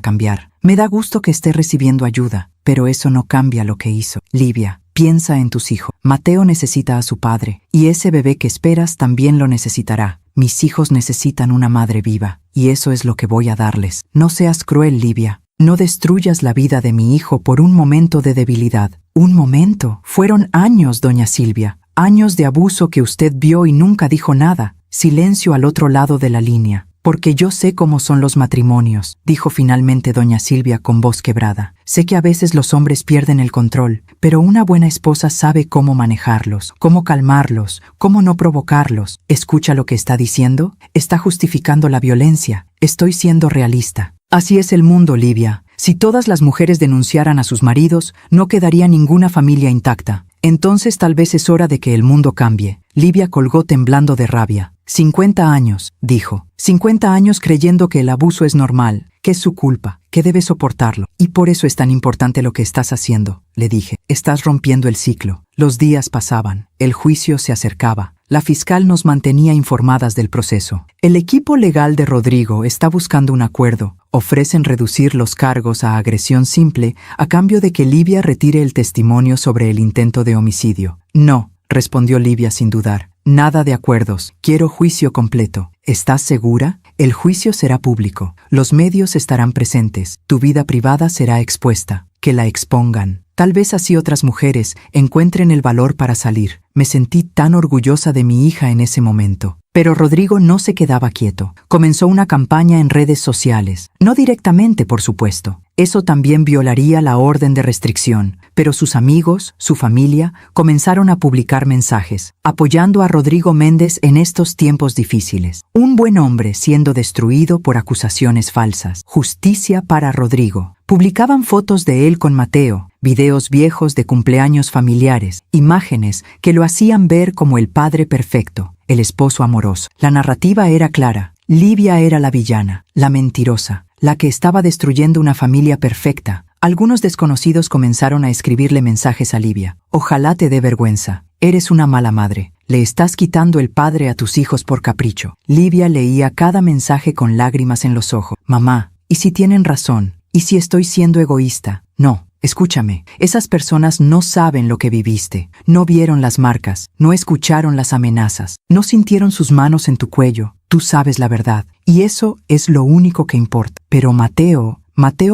cambiar. Me da gusto que esté recibiendo ayuda, pero eso no cambia lo que hizo. Livia, piensa en tus hijos. Mateo necesita a su padre, y ese bebé que esperas también lo necesitará. Mis hijos necesitan una madre viva, y eso es lo que voy a darles. No seas cruel, Livia. No destruyas la vida de mi hijo por un momento de debilidad. Un momento. Fueron años, doña Silvia. Años de abuso que usted vio y nunca dijo nada. Silencio al otro lado de la línea. Porque yo sé cómo son los matrimonios, dijo finalmente doña Silvia con voz quebrada. Sé que a veces los hombres pierden el control, pero una buena esposa sabe cómo manejarlos, cómo calmarlos, cómo no provocarlos. ¿Escucha lo que está diciendo? Está justificando la violencia. Estoy siendo realista. Así es el mundo, Livia. Si todas las mujeres denunciaran a sus maridos, no quedaría ninguna familia intacta. Entonces tal vez es hora de que el mundo cambie. Livia colgó temblando de rabia. 50 años, dijo. 50 años creyendo que el abuso es normal, que es su culpa, que debe soportarlo. Y por eso es tan importante lo que estás haciendo, le dije. Estás rompiendo el ciclo. Los días pasaban. El juicio se acercaba. La fiscal nos mantenía informadas del proceso. El equipo legal de Rodrigo está buscando un acuerdo. Ofrecen reducir los cargos a agresión simple a cambio de que Livia retire el testimonio sobre el intento de homicidio. No, respondió Livia sin dudar. Nada de acuerdos. Quiero juicio completo. ¿Estás segura? El juicio será público. Los medios estarán presentes. Tu vida privada será expuesta. Que la expongan. Tal vez así otras mujeres encuentren el valor para salir. Me sentí tan orgullosa de mi hija en ese momento. Pero Rodrigo no se quedaba quieto. Comenzó una campaña en redes sociales. No directamente, por supuesto. Eso también violaría la orden de restricción. Pero sus amigos, su familia, comenzaron a publicar mensajes, apoyando a Rodrigo Méndez en estos tiempos difíciles. Un buen hombre siendo destruido por acusaciones falsas. Justicia para Rodrigo. Publicaban fotos de él con Mateo, videos viejos de cumpleaños familiares, imágenes que lo hacían ver como el padre perfecto, el esposo amoroso. La narrativa era clara. Livia era la villana, la mentirosa, la que estaba destruyendo una familia perfecta. Algunos desconocidos comenzaron a escribirle mensajes a Livia. Ojalá te dé vergüenza. Eres una mala madre. Le estás quitando el padre a tus hijos por capricho. Livia leía cada mensaje con lágrimas en los ojos. Mamá, ¿y si tienen razón? ¿Y si estoy siendo egoísta? No, escúchame. Esas personas no saben lo que viviste. No vieron las marcas. No escucharon las amenazas. No sintieron sus manos en tu cuello. Tú sabes la verdad. Y eso es lo único que importa. Pero Mateo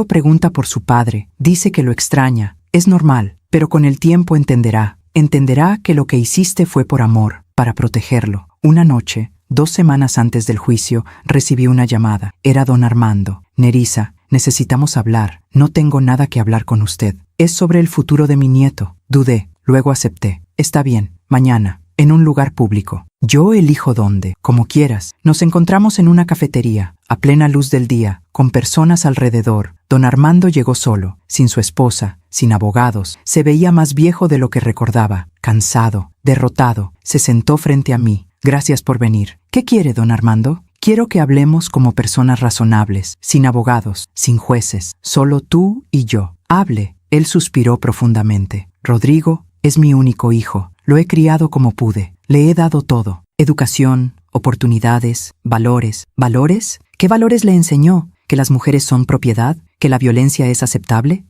pregunta por su padre. Dice que lo extraña. Es normal. Pero con el tiempo entenderá. Entenderá que lo que hiciste fue por amor, para protegerlo. Una noche, 2 semanas antes del juicio, recibí una llamada. Era don Armando. Nerissa, necesitamos hablar. No tengo nada que hablar con usted. Es sobre el futuro de mi nieto. Dudé, luego acepté. Está bien, mañana, en un lugar público. Yo elijo dónde, como quieras. Nos encontramos en una cafetería, a plena luz del día, con personas alrededor. Don Armando llegó solo, sin su esposa, sin abogados. Se veía más viejo de lo que recordaba, cansado, derrotado. Se sentó frente a mí. Gracias por venir. ¿Qué quiere, don Armando? Quiero que hablemos como personas razonables, sin abogados, sin jueces, solo tú y yo. Hable. Él suspiró profundamente. Rodrigo es mi único hijo. Lo he criado como pude. Le he dado todo. Educación, oportunidades, valores. ¿Valores? ¿Qué valores le enseñó? ¿Que las mujeres son propiedad? ¿Que la violencia es aceptable?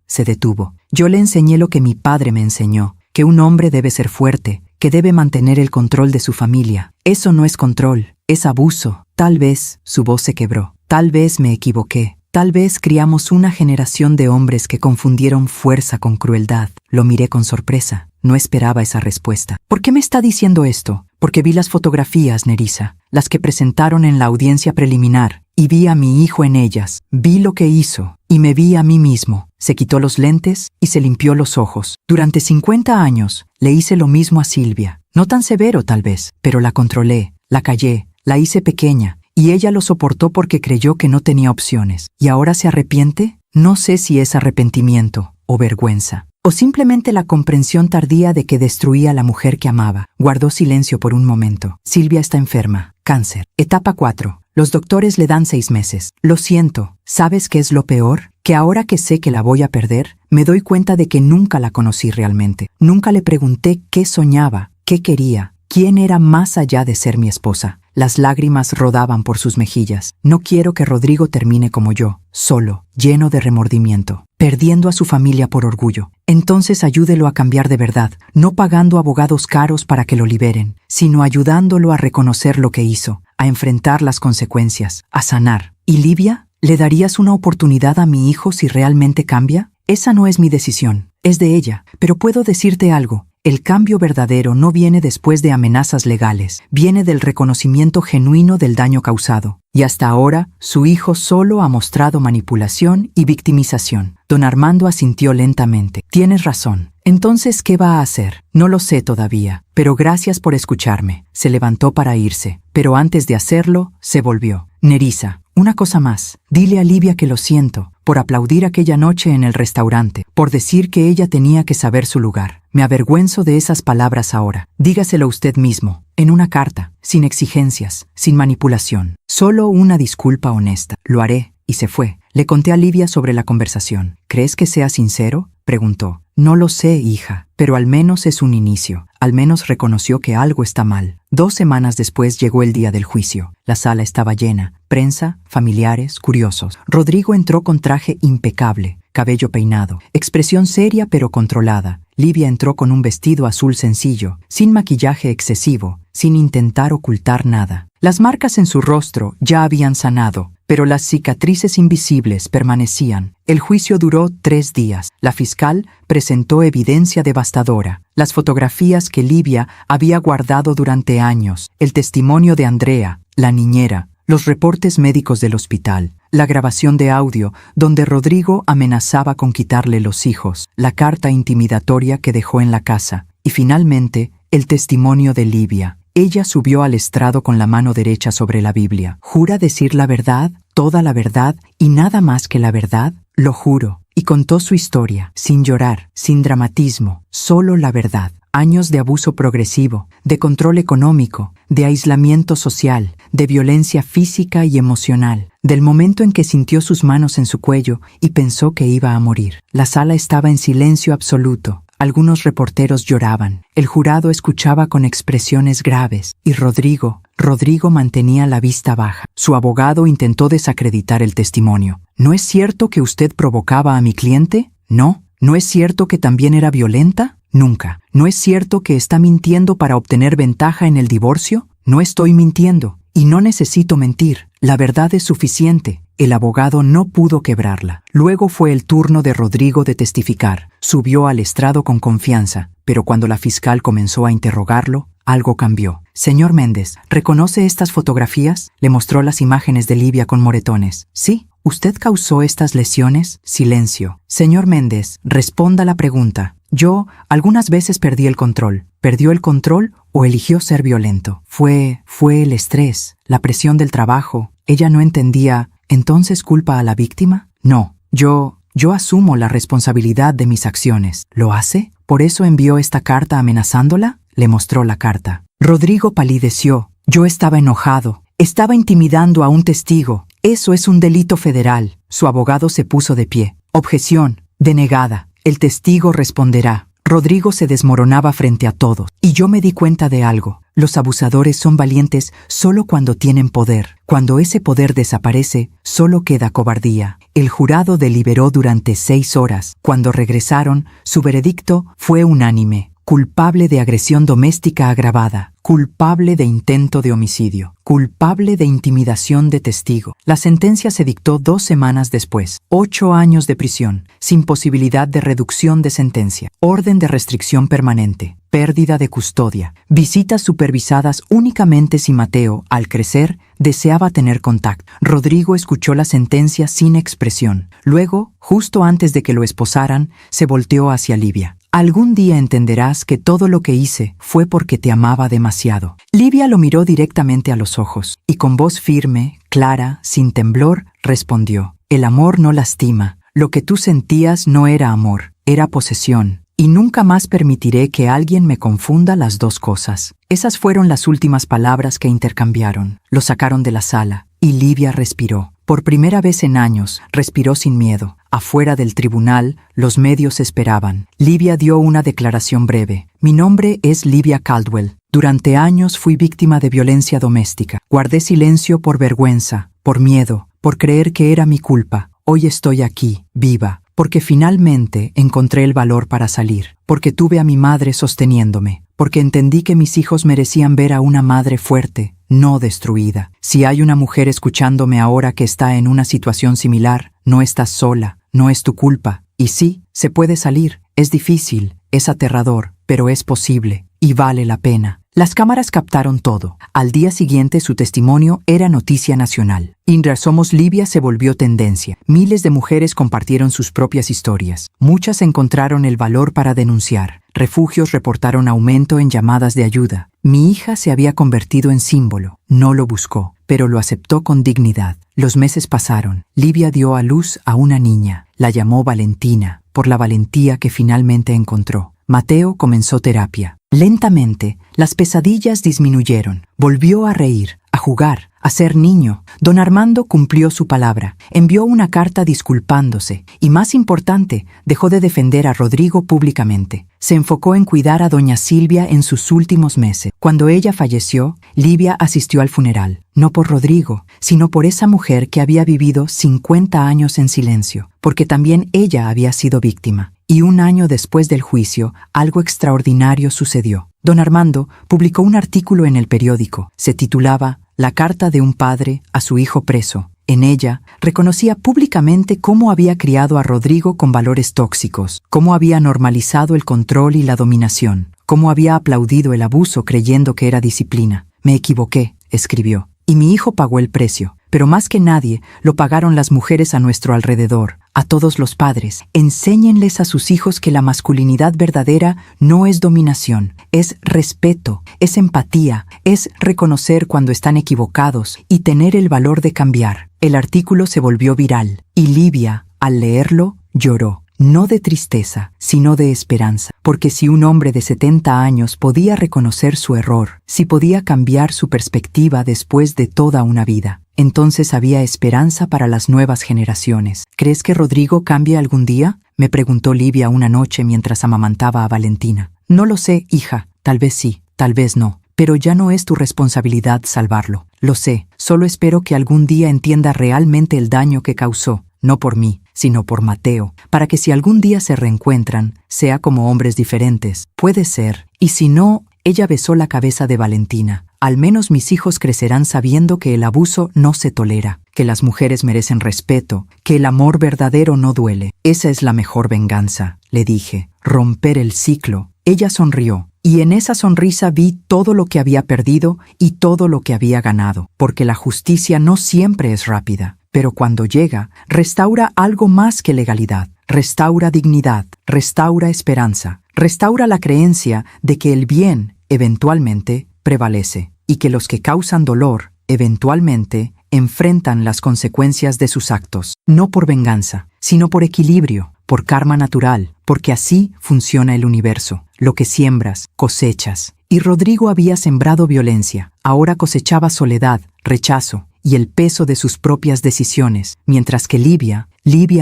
Se detuvo. Yo le enseñé lo que mi padre me enseñó. Que un hombre debe ser fuerte, que debe mantener el control de su familia. Eso no es control, es abuso. Tal vez su voz se quebró. Tal vez me equivoqué. Tal vez criamos una generación de hombres que confundieron fuerza con crueldad. Lo miré con sorpresa. No esperaba esa respuesta. ¿Por qué me está diciendo esto? Porque vi las fotografías, Nerissa, las que presentaron en la audiencia preliminar, y vi a mi hijo en ellas. Vi lo que hizo, y me vi a mí mismo. Se quitó los lentes y se limpió los ojos. Durante 50 años le hice lo mismo a Silvia. No tan severo tal vez, pero la controlé, la callé, la hice pequeña. Y ella lo soportó porque creyó que no tenía opciones. ¿Y ahora se arrepiente? No sé si es arrepentimiento o vergüenza, o simplemente la comprensión tardía de que destruía a la mujer que amaba. Guardó silencio por un momento. Silvia está enferma. Cáncer. Etapa 4. Los doctores le dan 6 meses. Lo siento. ¿Sabes qué es lo peor? Que ahora que sé que la voy a perder, me doy cuenta de que nunca la conocí realmente. Nunca le pregunté qué soñaba, qué quería, quién era más allá de ser mi esposa. Las lágrimas rodaban por sus mejillas. No quiero que Rodrigo termine como yo, solo, lleno de remordimiento, perdiendo a su familia por orgullo. Entonces ayúdelo a cambiar de verdad, no pagando abogados caros para que lo liberen, sino ayudándolo a reconocer lo que hizo, a enfrentar las consecuencias, a sanar. ¿Y Livia? ¿Le darías una oportunidad a mi hijo si realmente cambia? Esa no es mi decisión, es de ella, pero puedo decirte algo. El cambio verdadero no viene después de amenazas legales, viene del reconocimiento genuino del daño causado. Y hasta ahora, su hijo solo ha mostrado manipulación y victimización. Don Armando asintió lentamente. Tienes razón. Entonces, ¿qué va a hacer? No lo sé todavía, pero gracias por escucharme. Se levantó para irse, pero antes de hacerlo, se volvió. Nerissa, una cosa más. Dile a Livia que lo siento, por aplaudir aquella noche en el restaurante, por decir que ella tenía que saber su lugar. Me avergüenzo de esas palabras ahora. Dígaselo usted mismo, en una carta, sin exigencias, sin manipulación. Solo una disculpa honesta. Lo haré, y se fue. Le conté a Livia sobre la conversación. ¿Crees que sea sincero?, preguntó. No lo sé, hija, pero al menos es un inicio. Al menos reconoció que algo está mal. 2 semanas después llegó el día del juicio. La sala estaba llena. Prensa, familiares, curiosos. Rodrigo entró con traje impecable, cabello peinado, expresión seria pero controlada. Livia entró con un vestido azul sencillo, sin maquillaje excesivo, sin intentar ocultar nada. Las marcas en su rostro ya habían sanado, pero las cicatrices invisibles permanecían. El juicio duró 3 días. La fiscal presentó evidencia devastadora. Las fotografías que Livia había guardado durante años, el testimonio de Andrea, la niñera, los reportes médicos del hospital, la grabación de audio donde Rodrigo amenazaba con quitarle los hijos, la carta intimidatoria que dejó en la casa y finalmente el testimonio de Livia. Ella subió al estrado con la mano derecha sobre la Biblia. ¿Jura decir la verdad, toda la verdad y nada más que la verdad? Lo juro. Y contó su historia, sin llorar, sin dramatismo, solo la verdad. Años de abuso progresivo, de control económico, de aislamiento social, de violencia física y emocional, del momento en que sintió sus manos en su cuello y pensó que iba a morir. La sala estaba en silencio absoluto. Algunos reporteros lloraban. El jurado escuchaba con expresiones graves y Rodrigo mantenía la vista baja. Su abogado intentó desacreditar el testimonio. ¿No es cierto que usted provocaba a mi cliente? No. ¿No es cierto que también era violenta? Nunca. ¿No es cierto que está mintiendo para obtener ventaja en el divorcio? No estoy mintiendo. Y no necesito mentir. La verdad es suficiente. El abogado no pudo quebrarla. Luego fue el turno de Rodrigo de testificar. Subió al estrado con confianza, pero cuando la fiscal comenzó a interrogarlo, algo cambió. Señor Méndez, ¿reconoce estas fotografías? Le mostró las imágenes de Livia con moretones. Sí. ¿Usted causó estas lesiones? Silencio. Señor Méndez, responda la pregunta. Yo algunas veces perdí el control. ¿Perdió el control o eligió ser violento? Fue el estrés, la presión del trabajo. Ella no entendía. ¿Entonces culpa a la víctima? No. Yo asumo la responsabilidad de mis acciones. ¿Lo hace? ¿Por eso envió esta carta amenazándola? Le mostró la carta. Rodrigo palideció. Yo estaba enojado. Estaba intimidando a un testigo. Eso es un delito federal. Su abogado se puso de pie. Objeción. Denegada. El testigo responderá. Rodrigo se desmoronaba frente a todos. Y yo me di cuenta de algo. Los abusadores son valientes solo cuando tienen poder. Cuando ese poder desaparece, solo queda cobardía. El jurado deliberó durante 6 horas. Cuando regresaron, su veredicto fue unánime. culpable de agresión doméstica agravada, culpable de intento de homicidio, culpable de intimidación de testigo. La sentencia se dictó 2 semanas después. 8 años de prisión, sin posibilidad de reducción de sentencia, orden de restricción permanente, pérdida de custodia, visitas supervisadas únicamente si Mateo, al crecer, deseaba tener contacto. Rodrigo escuchó la sentencia sin expresión. Luego, justo antes de que lo esposaran, se volteó hacia Livia. Algún día entenderás que todo lo que hice fue porque te amaba demasiado. Livia lo miró directamente a los ojos y con voz firme, clara, sin temblor, respondió: el amor no lastima. Lo que tú sentías no era amor, era posesión. Y nunca más permitiré que alguien me confunda las dos cosas. Esas fueron las últimas palabras que intercambiaron. Lo sacaron de la sala y Livia respiró. Por primera vez en años, respiró sin miedo. Afuera del tribunal, los medios esperaban. Livia dio una declaración breve. Mi nombre es Livia Caldwell. Durante años fui víctima de violencia doméstica. Guardé silencio por vergüenza, por miedo, por creer que era mi culpa. Hoy estoy aquí, viva, porque finalmente encontré el valor para salir, porque tuve a mi madre sosteniéndome, porque entendí que mis hijos merecían ver a una madre fuerte, no destruida. Si hay una mujer escuchándome ahora que está en una situación similar, no estás sola, no es tu culpa. Y sí, se puede salir, es difícil, es aterrador, pero es posible, y vale la pena. Las cámaras captaron todo. Al día siguiente su testimonio era noticia nacional. Indra Somos Livia se volvió tendencia. Miles de mujeres compartieron sus propias historias. Muchas encontraron el valor para denunciar. Refugios reportaron aumento en llamadas de ayuda. Mi hija se había convertido en símbolo. No lo buscó, pero lo aceptó con dignidad. Los meses pasaron. Livia dio a luz a una niña. La llamó Valentina, por la valentía que finalmente encontró. Mateo comenzó terapia. Lentamente, las pesadillas disminuyeron. Volvió a reír, a jugar, a ser niño. Don Armando cumplió su palabra. Envió una carta disculpándose y, más importante, dejó de defender a Rodrigo públicamente. Se enfocó en cuidar a doña Silvia en sus últimos meses. Cuando ella falleció, Livia asistió al funeral. No por Rodrigo, sino por esa mujer que había vivido 50 años en silencio, porque también ella había sido víctima. Y 1 año después del juicio, algo extraordinario sucedió. Don Armando publicó un artículo en el periódico. Se titulaba La carta de un padre a su hijo preso. En ella, reconocía públicamente cómo había criado a Rodrigo con valores tóxicos, cómo había normalizado el control y la dominación, cómo había aplaudido el abuso creyendo que era disciplina. Me equivoqué, escribió, y mi hijo pagó el precio. Pero más que nadie, lo pagaron las mujeres a nuestro alrededor. A todos los padres, enséñenles a sus hijos que la masculinidad verdadera no es dominación, es respeto, es empatía, es reconocer cuando están equivocados y tener el valor de cambiar. El artículo se volvió viral y Livia, al leerlo, lloró. No de tristeza, sino de esperanza, porque si un hombre de 70 años podía reconocer su error, si podía cambiar su perspectiva después de toda una vida, entonces había esperanza para las nuevas generaciones. ¿Crees que Rodrigo cambie algún día?, me preguntó Livia una noche mientras amamantaba a Valentina. No lo sé, hija, tal vez sí, tal vez no, pero ya no es tu responsabilidad salvarlo. Lo sé, solo espero que algún día entienda realmente el daño que causó, no por mí, sino por Mateo, para que si algún día se reencuentran, sea como hombres diferentes. Puede ser, y si no, ella besó la cabeza de Valentina. Al menos mis hijos crecerán sabiendo que el abuso no se tolera, que las mujeres merecen respeto, que el amor verdadero no duele. Esa es la mejor venganza, le dije, romper el ciclo. Ella sonrió, y en esa sonrisa vi todo lo que había perdido y todo lo que había ganado, porque la justicia no siempre es rápida. Pero cuando llega, restaura algo más que legalidad, restaura dignidad, restaura esperanza, restaura la creencia de que el bien, eventualmente, prevalece, y que los que causan dolor, eventualmente, enfrentan las consecuencias de sus actos, no por venganza, sino por equilibrio, por karma natural, porque así funciona el universo. Lo que siembras, cosechas. Y Rodrigo había sembrado violencia, ahora cosechaba soledad, rechazo, y el peso de sus propias decisiones, mientras que Livia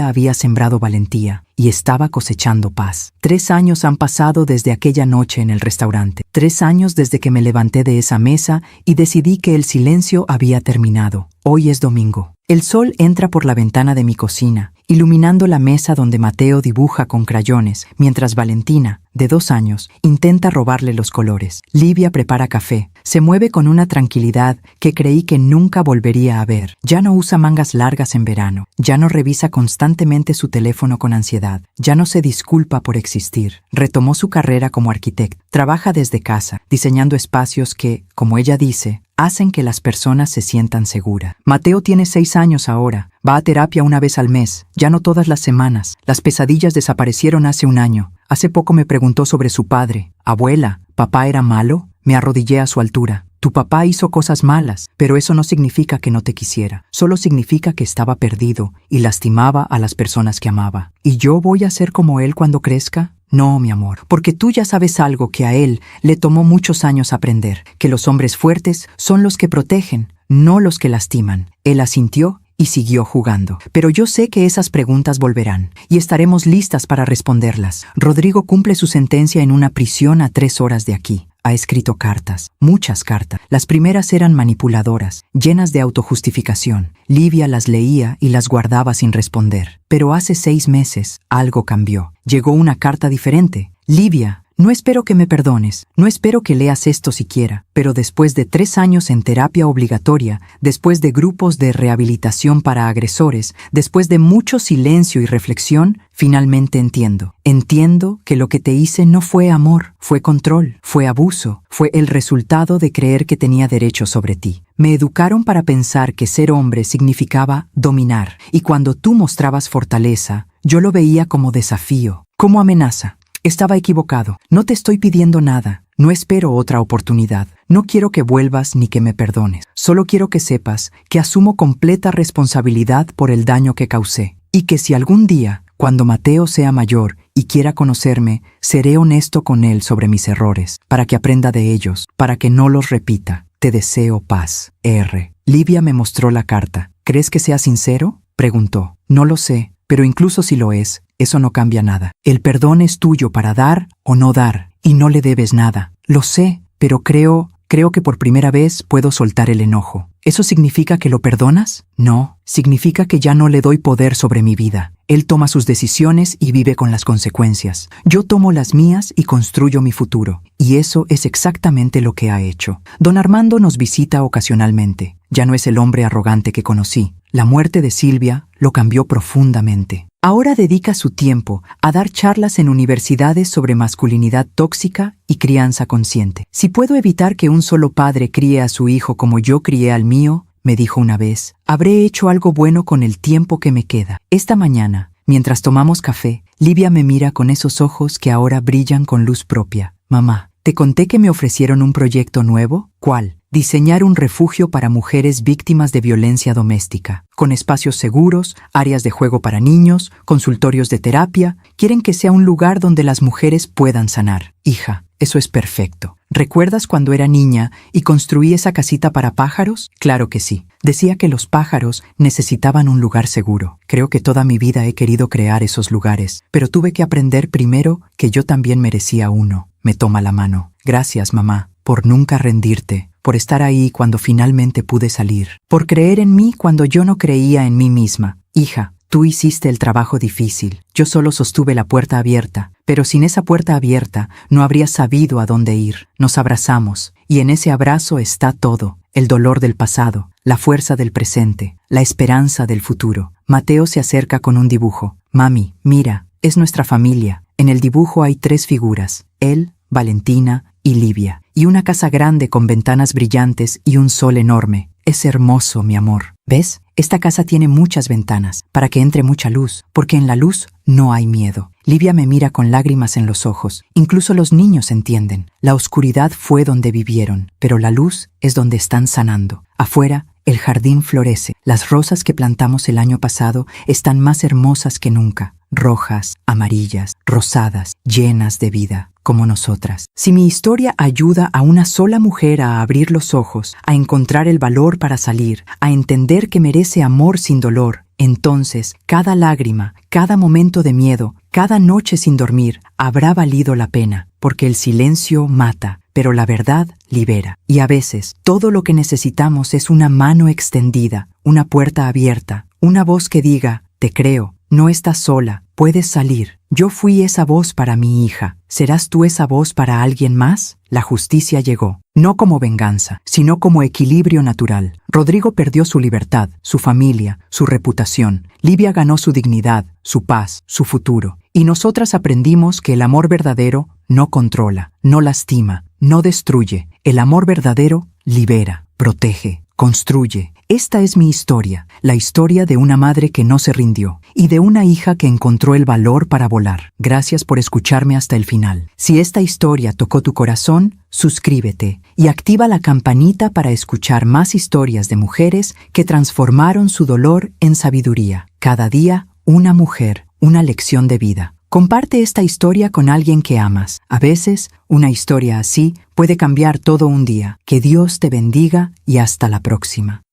había sembrado valentía y estaba cosechando paz. 3 años han pasado desde aquella noche en el restaurante. 3 años desde que me levanté de esa mesa y decidí que el silencio había terminado. Hoy es domingo. El sol entra por la ventana de mi cocina, iluminando la mesa donde Mateo dibuja con crayones, mientras Valentina, de 2 años, intenta robarle los colores. Livia prepara café. Se mueve con una tranquilidad que creí que nunca volvería a ver. Ya no usa mangas largas en verano. Ya no revisa constantemente su teléfono con ansiedad. Ya no se disculpa por existir. Retomó su carrera como arquitecta. Trabaja desde casa, diseñando espacios que, como ella dice, hacen que las personas se sientan seguras. Mateo tiene 6 años ahora. Va a terapia una vez al mes, ya no todas las semanas. Las pesadillas desaparecieron hace 1 año. Hace poco me preguntó sobre su padre. Abuela, ¿papá era malo? Me arrodillé a su altura. Tu papá hizo cosas malas, pero eso no significa que no te quisiera. Solo significa que estaba perdido y lastimaba a las personas que amaba. ¿Y yo voy a ser como él cuando crezca? No, mi amor, porque tú ya sabes algo que a él le tomó muchos años aprender, que los hombres fuertes son los que protegen, no los que lastiman. Él asintió y siguió jugando. Pero yo sé que esas preguntas volverán, y estaremos listas para responderlas. Rodrigo cumple su sentencia en una prisión a 3 horas de aquí. Ha escrito cartas, muchas cartas. Las primeras eran manipuladoras, llenas de autojustificación. Livia las leía y las guardaba sin responder. Pero hace 6 meses algo cambió. Llegó una carta diferente. Livia, no espero que me perdones, no espero que leas esto siquiera, pero después de 3 años en terapia obligatoria, después de grupos de rehabilitación para agresores, después de mucho silencio y reflexión, finalmente entiendo. Entiendo que lo que te hice no fue amor, fue control, fue abuso, fue el resultado de creer que tenía derecho sobre ti. Me educaron para pensar que ser hombre significaba dominar, y cuando tú mostrabas fortaleza, yo lo veía como desafío, como amenaza. Estaba equivocado. No te estoy pidiendo nada. No espero otra oportunidad. No quiero que vuelvas ni que me perdones. Solo quiero que sepas que asumo completa responsabilidad por el daño que causé. Y que si algún día, cuando Mateo sea mayor y quiera conocerme, seré honesto con él sobre mis errores, para que aprenda de ellos, para que no los repita. Te deseo paz. R. Livia me mostró la carta. ¿Crees que sea sincero? Preguntó. No lo sé, pero incluso si lo es, eso no cambia nada. El perdón es tuyo para dar o no dar, y no le debes nada. Lo sé, pero creo que por primera vez puedo soltar el enojo. ¿Eso significa que lo perdonas? No, significa que ya no le doy poder sobre mi vida. Él toma sus decisiones y vive con las consecuencias. Yo tomo las mías y construyo mi futuro. Y eso es exactamente lo que ha hecho. Don Armando nos visita ocasionalmente. Ya no es el hombre arrogante que conocí. La muerte de Silvia lo cambió profundamente. Ahora dedica su tiempo a dar charlas en universidades sobre masculinidad tóxica y crianza consciente. Si puedo evitar que un solo padre críe a su hijo como yo crié al mío, me dijo una vez, habré hecho algo bueno con el tiempo que me queda. Esta mañana, mientras tomamos café, Livia me mira con esos ojos que ahora brillan con luz propia. Mamá, ¿te conté que me ofrecieron un proyecto nuevo? ¿Cuál? Diseñar un refugio para mujeres víctimas de violencia doméstica, con espacios seguros, áreas de juego para niños, consultorios de terapia. Quieren que sea un lugar donde las mujeres puedan sanar. Hija, eso es perfecto. ¿Recuerdas cuando era niña y construí esa casita para pájaros? Claro que sí. Decía que los pájaros necesitaban un lugar seguro. Creo que toda mi vida he querido crear esos lugares, pero tuve que aprender primero que yo también merecía uno. Me toma la mano. Gracias, mamá, por nunca rendirte, por estar ahí cuando finalmente pude salir, por creer en mí cuando yo no creía en mí misma. Hija, tú hiciste el trabajo difícil. Yo solo sostuve la puerta abierta, pero sin esa puerta abierta no habría sabido a dónde ir. Nos abrazamos, y en ese abrazo está todo: el dolor del pasado, la fuerza del presente, la esperanza del futuro. Mateo se acerca con un dibujo. Mami, mira, es nuestra familia. En el dibujo hay 3 figuras: él, Valentina y Livia, y una casa grande con ventanas brillantes y un sol enorme. Es hermoso, mi amor. ¿Ves? Esta casa tiene muchas ventanas, para que entre mucha luz, porque en la luz no hay miedo. Livia me mira con lágrimas en los ojos. Incluso los niños entienden. La oscuridad fue donde vivieron, pero la luz es donde están sanando. Afuera, el jardín florece. Las rosas que plantamos el año pasado están más hermosas que nunca. Rojas, amarillas, rosadas, llenas de vida, como nosotras. Si mi historia ayuda a una sola mujer a abrir los ojos, a encontrar el valor para salir, a entender que merece amor sin dolor, entonces cada lágrima, cada momento de miedo, cada noche sin dormir habrá valido la pena, porque el silencio mata, pero la verdad libera. Y a veces, todo lo que necesitamos es una mano extendida, una puerta abierta, una voz que diga, te creo. No estás sola, puedes salir. Yo fui esa voz para mi hija. ¿Serás tú esa voz para alguien más? La justicia llegó, no como venganza, sino como equilibrio natural. Rodrigo perdió su libertad, su familia, su reputación. Livia ganó su dignidad, su paz, su futuro. Y nosotras aprendimos que el amor verdadero no controla, no lastima, no destruye. El amor verdadero libera, protege, construye. Esta es mi historia, la historia de una madre que no se rindió y de una hija que encontró el valor para volar. Gracias por escucharme hasta el final. Si esta historia tocó tu corazón, suscríbete y activa la campanita para escuchar más historias de mujeres que transformaron su dolor en sabiduría. Cada día, una mujer, una lección de vida. Comparte esta historia con alguien que amas. A veces, una historia así puede cambiar todo un día. Que Dios te bendiga y hasta la próxima.